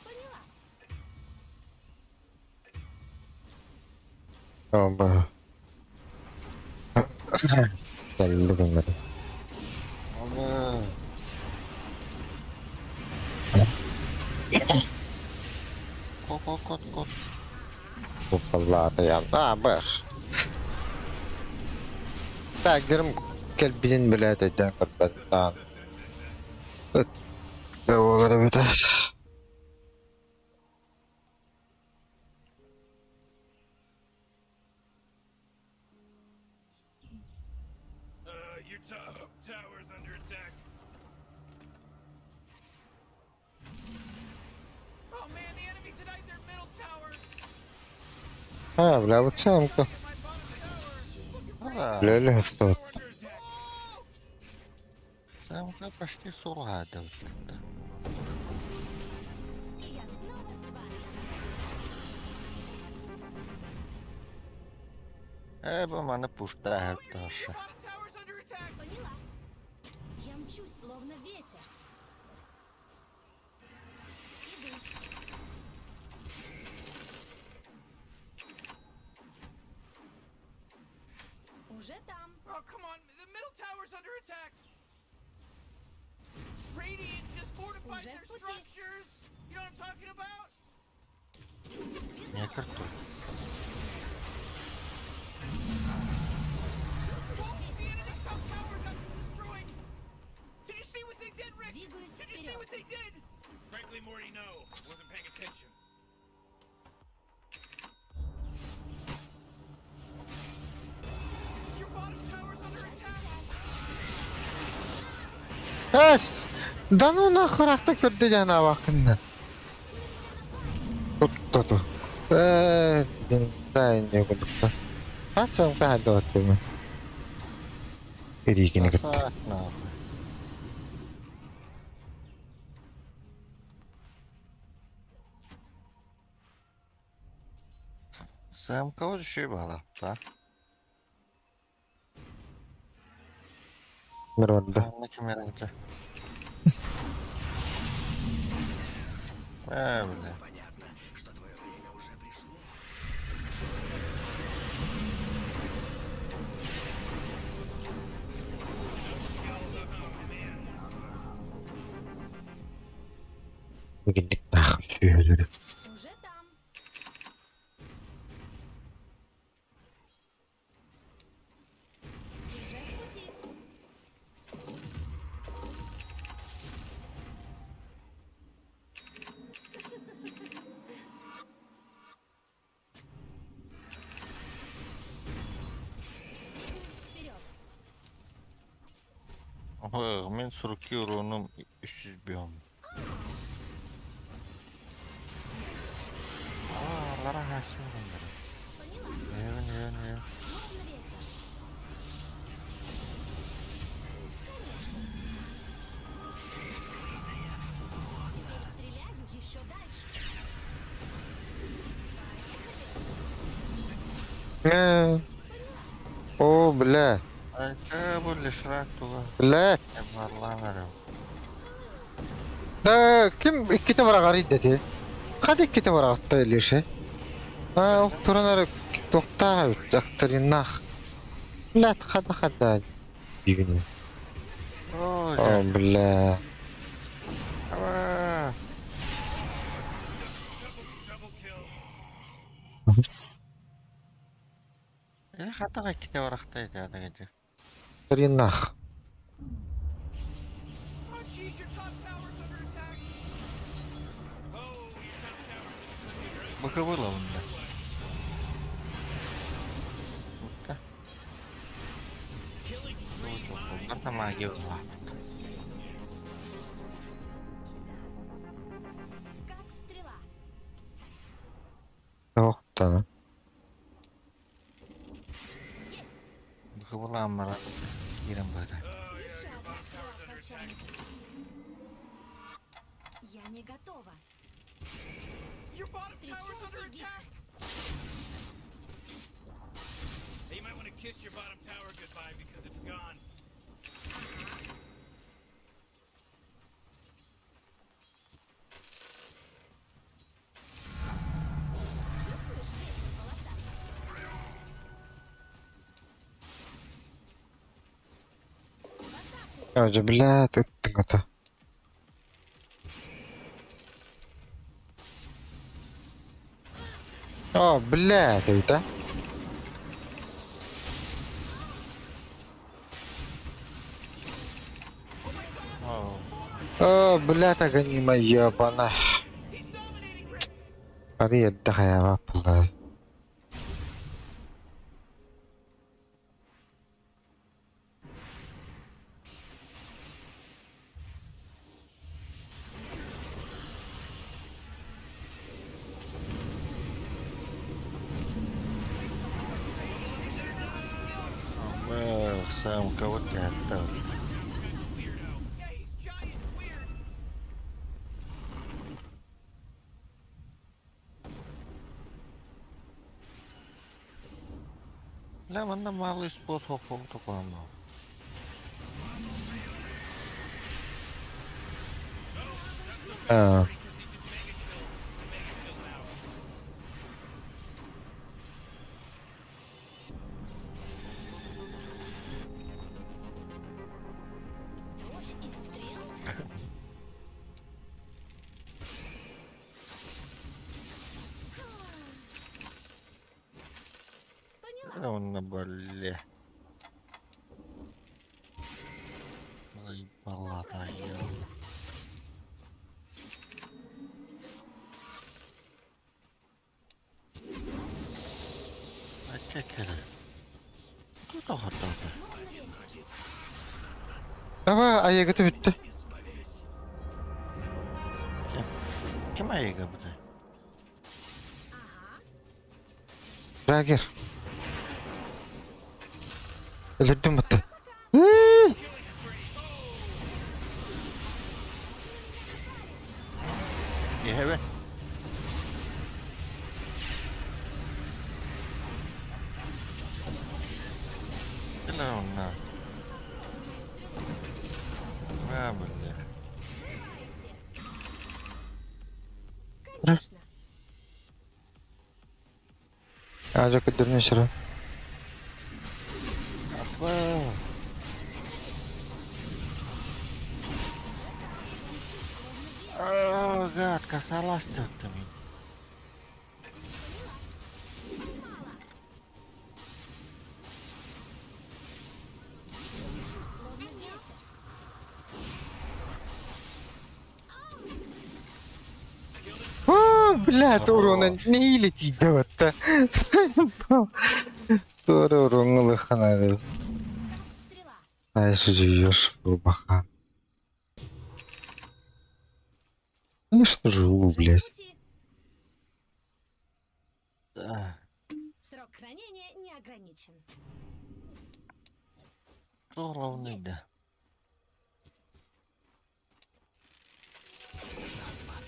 Поняла. Oba. Geldi bunları. Abi. Kot. Bu vallahi ya. Bır. Takdirim kalbinin bile de ben. Ne olur bir de. Your top tower's under attack. Oh man, the enemy denied their middle towers. Ha, bla bu çamka. My bottom tower. Ага. Böyle hasta. Under attack. Самка почти сургада. И я снова с вами. Bu bana puşta her taşı. Your bottom tower's under attack. Поняла. Я мчусь, словно ветер. Иду. Уже там. Oh, come on. The middle tower's under attack. Radiant just fortified Уже their в пути. structures. You know what I'm talking about? Не Связала. карту. The enemy's top tower got destroyed. Did you see what they did, Rick? Двигаюсь Did you see вперед. what they did? Frankly, Morty, no. Wasn't paying attention. Your bottom tower's under attack. Yes. Да ну нахуй ахта көрдө жана вакытында. Тутту. Да не гудукта. Ацам кайда оттума. Ирикини гит. Красавчик, нахуй. Сэм кого еще ебала, да? Мирванда. На камерате. Бля. Понятно, что твое время уже пришло. Гидик нахуй сүйөлөрү. Уже там. Уже в пути. Курс вперед. Мен с руки уроном 300 бьем. Лара хасим bunları. Поняла. Не. Можно ветер. Теперь стреляю еще дальше. Поехали. О, бля. Ay bu lişrak tuğa. Бля. Varlanırım. Да, ким икките барагар идети? Кады икките барагатта элеше? Ол туранары токта акторинах. Бля, хада. Дигини. О, О, бля. Ава. Double kill. Хатага ките барактайды ада геже. Акторинах. Oh, jeez, your top tower's under attack. Oh, your top tower is looking right. Быхы было бунда. Бутта. Killing spree mine. Бата магия была. Как стрела. Оқтаны. Есть. Быхы была амара. Ирем быда. Еще одна стрела к начальнику. Я не готова. Your bottom tower's under Встречайте attack. вихрь. Hey, you might want to kiss your bottom tower goodbye because it's gone. Чувствуешь ветер в волосах? В атаку. Öce bля, ты гата. О, бля, ты да? О, бля, так они моя бана. He's dominating Red. Привет, дорогая вапла. Сам кого ты отдал? Yeah, he's giant and weird. Ля, манда малый способ такой. А, Дождь из стрел. Поняла. Он на бале. Ой, палата, А че это? Кто хотел? давай, а я готовить-то. Mayiga bu da. Jagger. Öldürdüm mü? You have it? Hello, no. А, бля. Конечно. Acaba kıdırın şuraya. Apa? Oh god, kasalah tuh ini. Словно ветер. Блядь, урона не летит, да вот-то. Урон лыхана. Как стрела. Ай, живешь, баха. Конечно, живу, Уже в блядь. пути. Да. Срок хранения не ограничен. Кто ровный, да.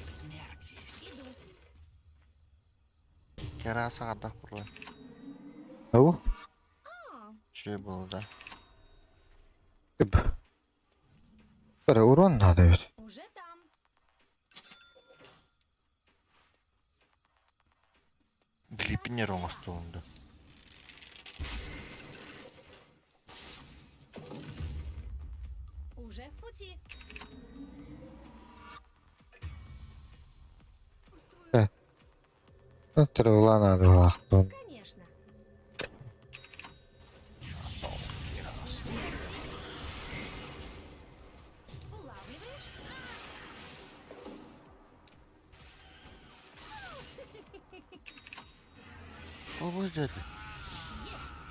Смерти. Иду. Kerasa ada perlu. Ау? Şey был, да. Урон надо ведь. Уже там. Глипнер у нас тут, да. Уже в пути. Тревела надо было. Конечно. Улавливаешь? Что будет это? Есть.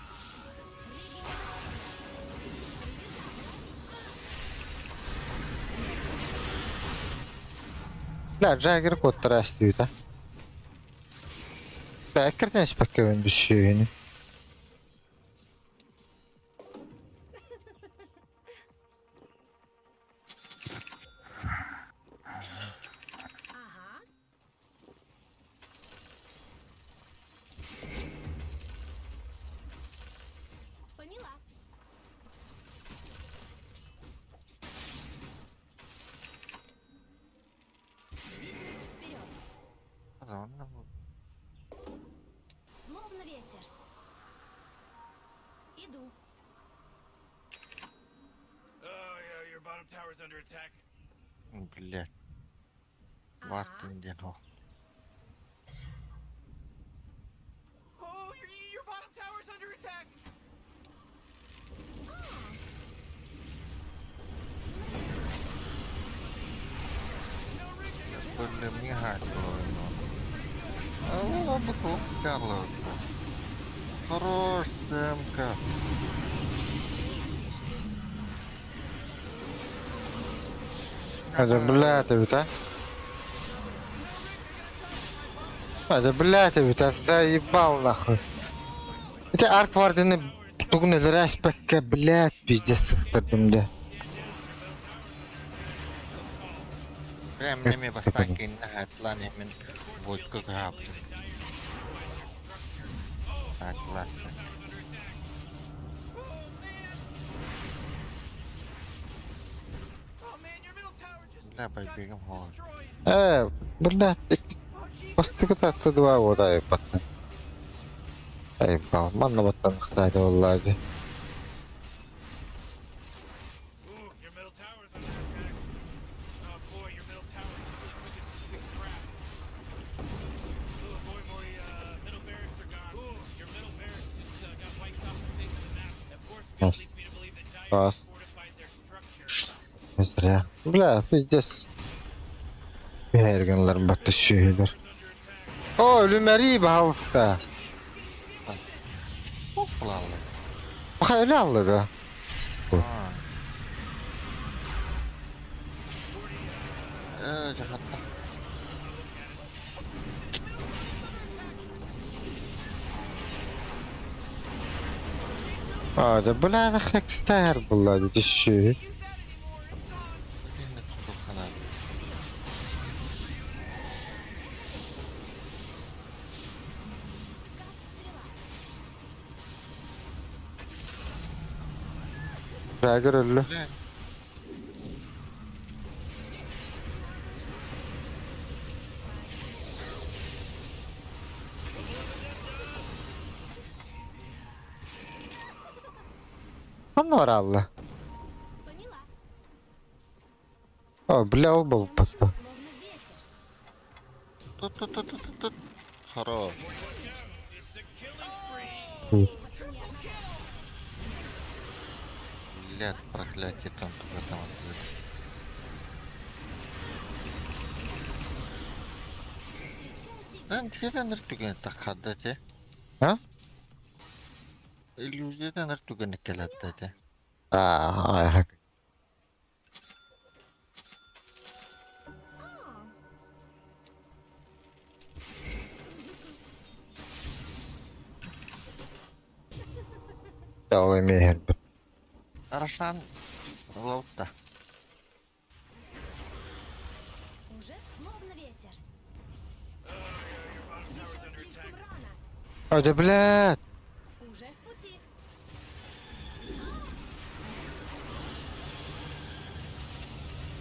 Bля, Jagger kod rastıyor da. Bля, hakikaten spakkeven düşüyor yani. Ага. Поняла. Двигаюсь вперед. Ладно. Словно ветер. Иду. Oh, yeah, your bottom tower's under attack. Блядь. Ага. Вартин дено. Oh, your bottom tower's under attack. Bölümü haklı. Allah bu kokkarlı. Хорош, Сэмка. Hadi блядь, ведь, а? Hadi блядь, ведь, а? Заебал нахуй. Эти арквардины тугны распекка, блядь, пиздец сыстырдым да. Прям ними бастаkin nähdään, niin min voit koko haapta. Atlas. Oh man, your middle tower just Läpä got bigam hole. destroyed. Блядь, Oh jeez. после так-то два года ебать. Заебал, манна вот там, кстати, влади. Ooh, your middle tower's under attack. Oh boy, your middle tower just really took a big crap. Oh boy, more middle barracks are gone. Ooh, your middle barracks just got wiped off the face of the map. That force field leads me to believe that Dire fortified their structure. Зря. Бля, пиздец. Бергенлер батышыйлар. О, Люмери балста. Hoppalalle. Öyle aldı. Jakarta. Hadi bula da hekster bulladı dişi. Use that anymore. It's gone. Yine tutup kanal. Ragır öldü. Lan. Он орал. Поняла. О, бля, оба упал. Словно ветер. Тут. Хорош. It's a killing spree. Очень нервно. Блядь, проклятие там туда там. Встречайте. Lan neden tügen takaddı? Ha? İllüzyeden tügen keladdı. Aa, ay. Ya o mehir. Araşan Лаута. Уже словно ветер. Еще слишком рано. Hadi блядь. Уже в пути.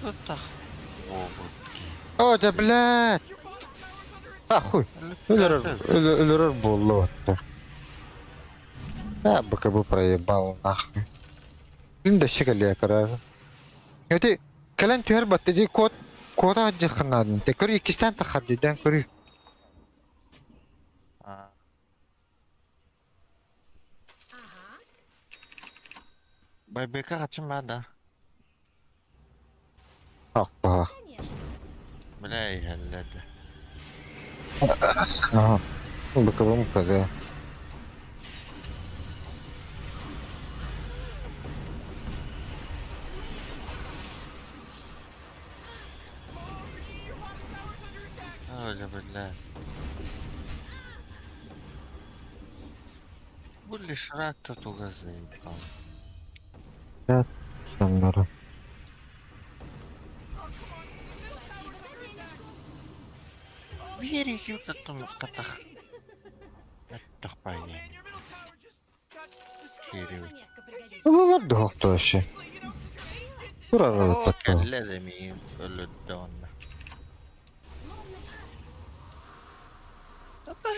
Tutaq. Hadi блядь. Ахуй. Ölür bullu attı. Я бы как бы проебал нахуй. Блин, да щекали я каражу. Эти калан тюер баттыди кода аджахнадын. Те кори кистан тахаддидан кори. Ага. Байбека kaçınmadı. Акпа. Конечно. Бля, halledi. Ага. Баковым когда. Öyle bля. Bu лишь рак-то туго заебал. Таннары. Спасибо за денежку. Верить в этом катах. Это поем. Man, your middle tower just got destroyed. Кирилл. Монетка пригодится. Bunlar da haklı şey. Buraları О, takıyor. kelledemi öldü onunla.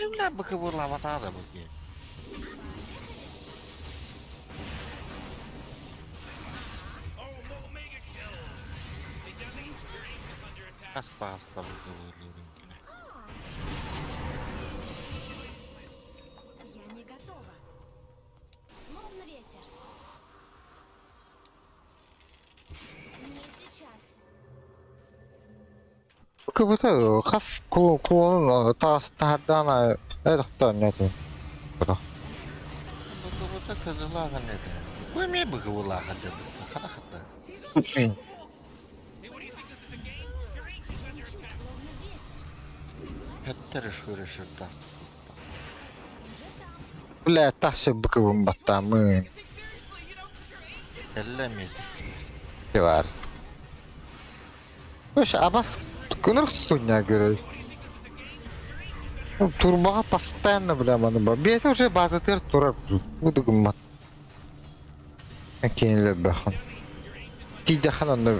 Şimdi bu kıvırla vata da bakayım. Oh, no mega kill. It doesn't. Your ace is under attack. Hasta bu kıvırlıyorum. Я не готова. Словно ветер. Не сейчас. Как будто хас кулон tahadana edaktan ne de. Bırak. Bu da kızılağı ne de? Bu mi bu kıvırlağı da? Kada kada. Hey, what do you think this is a game? Your ace is under attack. Словно ветер. Hette şurası da. Bля, taşı bıkıvım battamı. Think seriously, you know, 'cause your ace is. Ellemeyiz. Ne var? Hoş abas tıkınır sunya göre. Турбаға постоянно білемін ба. Беті уже базатыр тұрар. Бұды күммат. Кейінлі бәхін. Кейдехан онда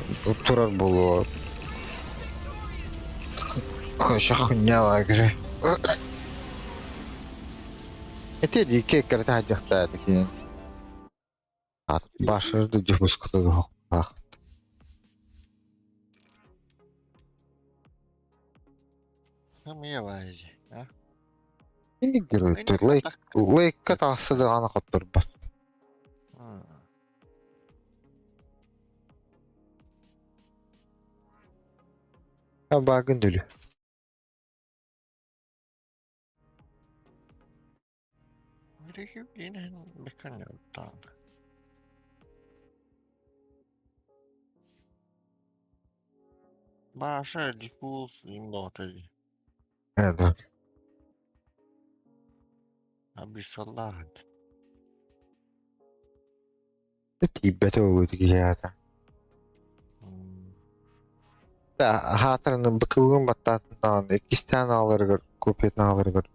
тұрар болу. Көші құння var göre. Етер екі екірді хадяқтады кейін. Başarılı cübüs kutudu hoqlaq. Hem iyi var. Ha? Енді гүрілтір. Лейкка тағысыды ғана құттыр бар. Bagın dülü. Gerek yine bekanıyor tam. Başa difus imdatı. Evet. Abi sallat. Тибет олуйду кияда. Да, хатырының быкылығын баттатынан 2 тән алырғыр, көпетін алырғыр.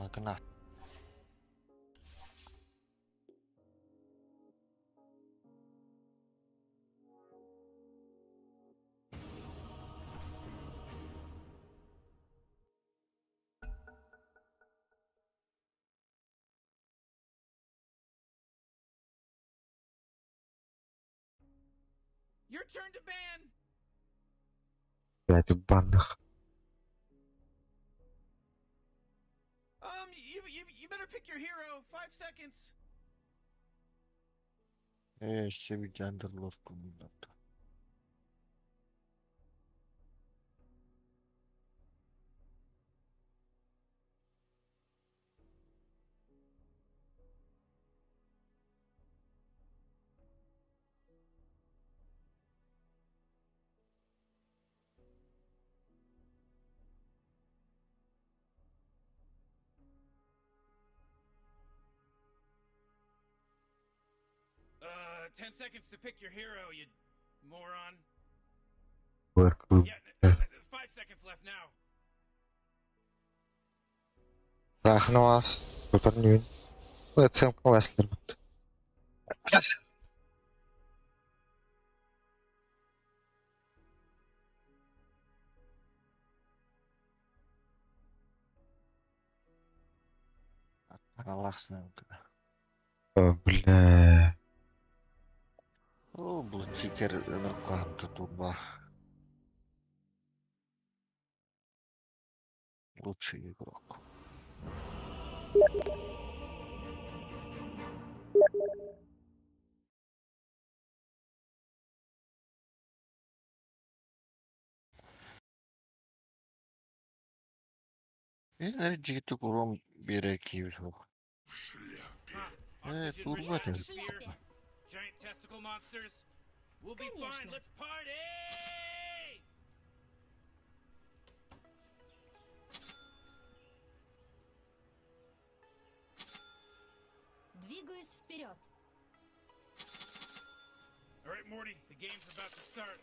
Магнат. Your turn to ban. Блядь, банных. You better pick your hero. 5 seconds. Ще від андерлорку минуту. Uh, 10 seconds to pick your hero, you moron. Yeah, 5 seconds left now. Рахны вас, көпірнүйін. Өтсем қаласылар бұд. Аллахсына өкіді. Бля. О, бұл тикер өмір қағымды турба. Лучший игрок. Жігіті құром бере кейбір ол. В шляпе. Oxygen турба research тем. sphere. Giant testicle monsters. We'll be fine. Конечно. Let's party! Двигаюсь вперед. All right, Morty, the game's about to start.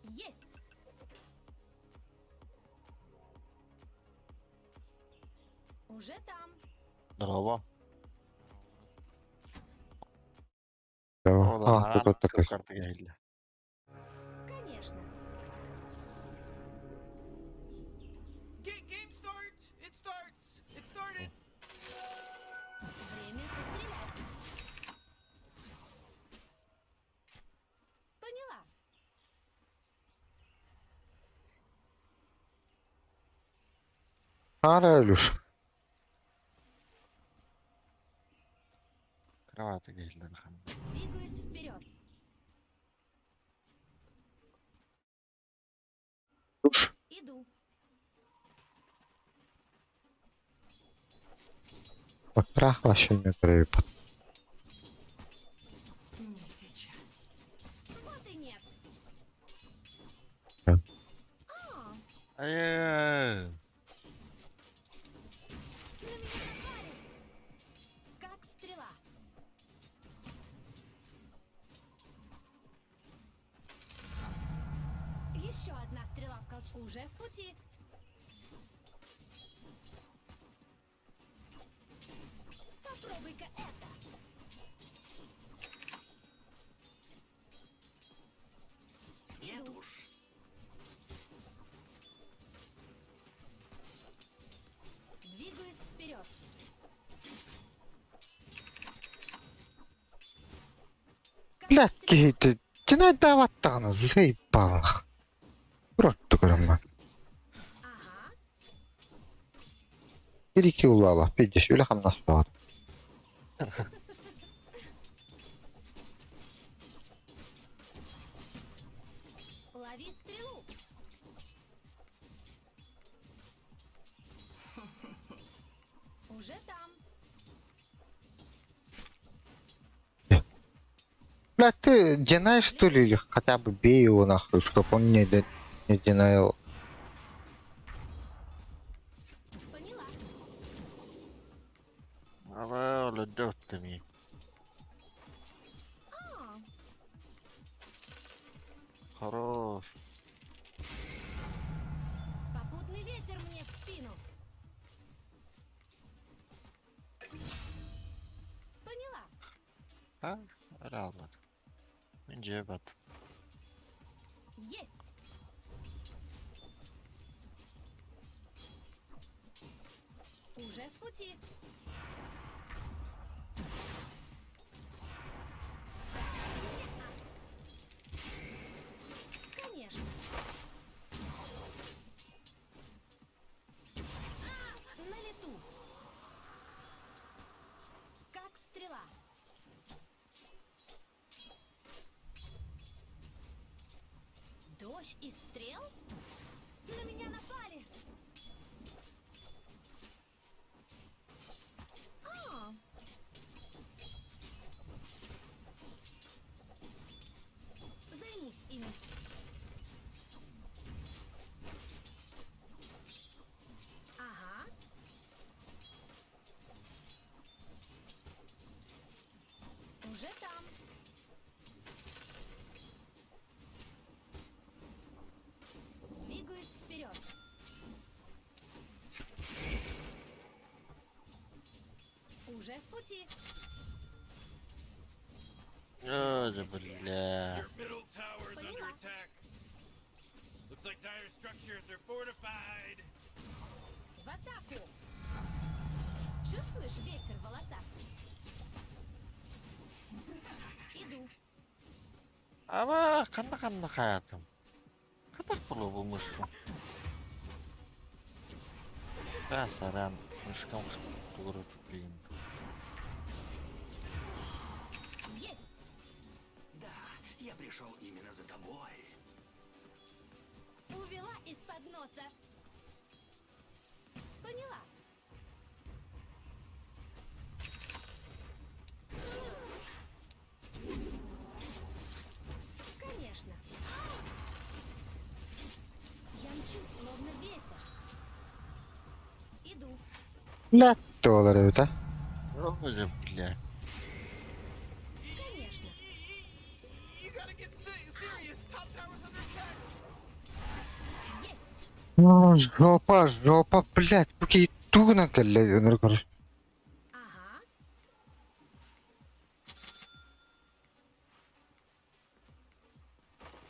Есть. Уже там. Здорово. А, тут такой. Карта geldi. Конечно. Game start. It starts. It started. Время пострелять. Поняла. Ара ölür. Kravata geldi. Двигаюсь вперед. Dur. Иду. Bak bırak la şimdi görevi pat. Не сейчас. Вот и нет. Да. А, Hayır. на меня напали. Как стрела. Еще одна стрела в колчан. Уже в пути. Попробуй-ка это. Нет Иду. уж. Двигаюсь вперед. Блядь, ты не даватана, заебал. Рот тукарım. Ага. 1-2 ulala. Bir de şöyle ham nasıl var. Лови стрелу. Уже там. Блядь, ты динаешь что ли? Или хотя бы бей его нахуй, чтоб он не динаил. Поняла. Ава, ледёт ты мне. А, Хорош. попутный ветер мне в спину. Поняла. Ha? Herhalde. Bence evet. Есть. Уже в пути. Конечно. На лету. Как стрела. Дождь из стрел? На меня напали! А. Займусь ими. Ага. Уже там. Двигаюсь вперед. Уже в пути. Ой, да бля. Your middle tower's under Поняла. attack. Looks like dire structures are fortified. В атаку. Чувствуешь ветер в волосах? Иду. Ama kandak hayatım. Kapak perlu bu musuh. Penasaran, musuhnya turun begini. Есть. Да, я пришел именно за тобой. Увела из-под носа. Поняла. Конечно. Я мчусь, словно ветер. Иду. Блядь, доллары это. Ой, да бля. Конечно. You gotta get serious. Top tower's under attack. Есть. Ну, жопа, блядь, поки тугна келле, нуркар. Ага.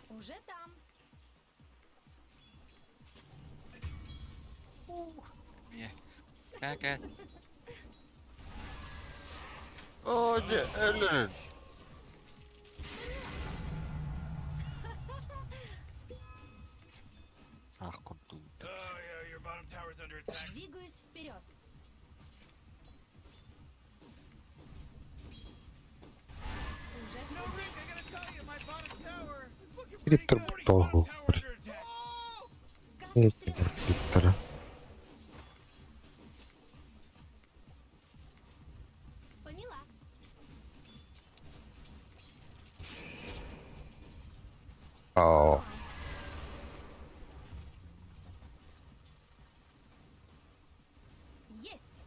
Уже там. Kanka. Hadi ölün. Ah kurtuldum. Oh yeah, your bottom tower's under attack. Двигаюсь вперед. Уже в пути. I gotta tell you, my bottom tower is looking Криптор Bottom долго. tower's under attack. Как Эти стрела. криптора. Поняла. Ау. Есть.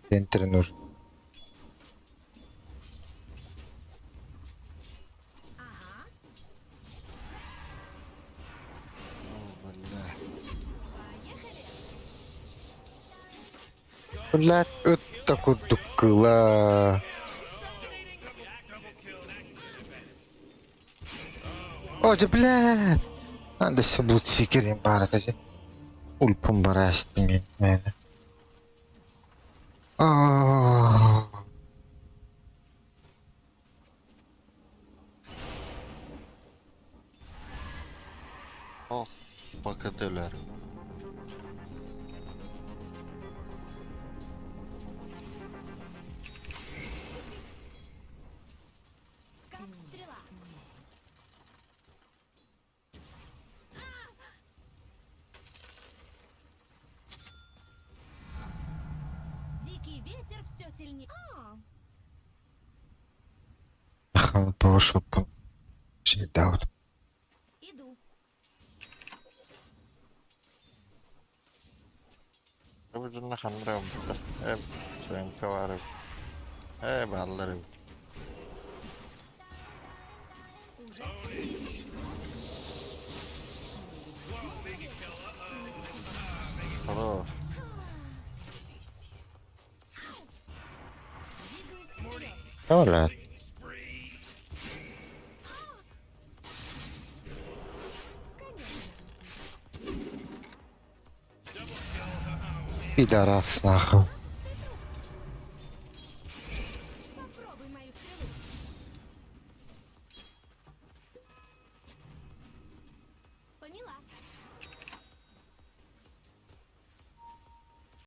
Центр нужен. Ага. Oh, bля. Поехали. Блядь, это кудукла. О, да блядь. Надо все будет сикерим баратаji. Ульпум барастимен мене. Oh, bakıdılar. Ветер все сильнее. Он пошел по... Съедал. Иду. Rövdün nahan rövdü. Sen kavarı. Balları. Уже в пути. Хорош. Двигаюсь вперед. Öyle. Пидорас нахуй.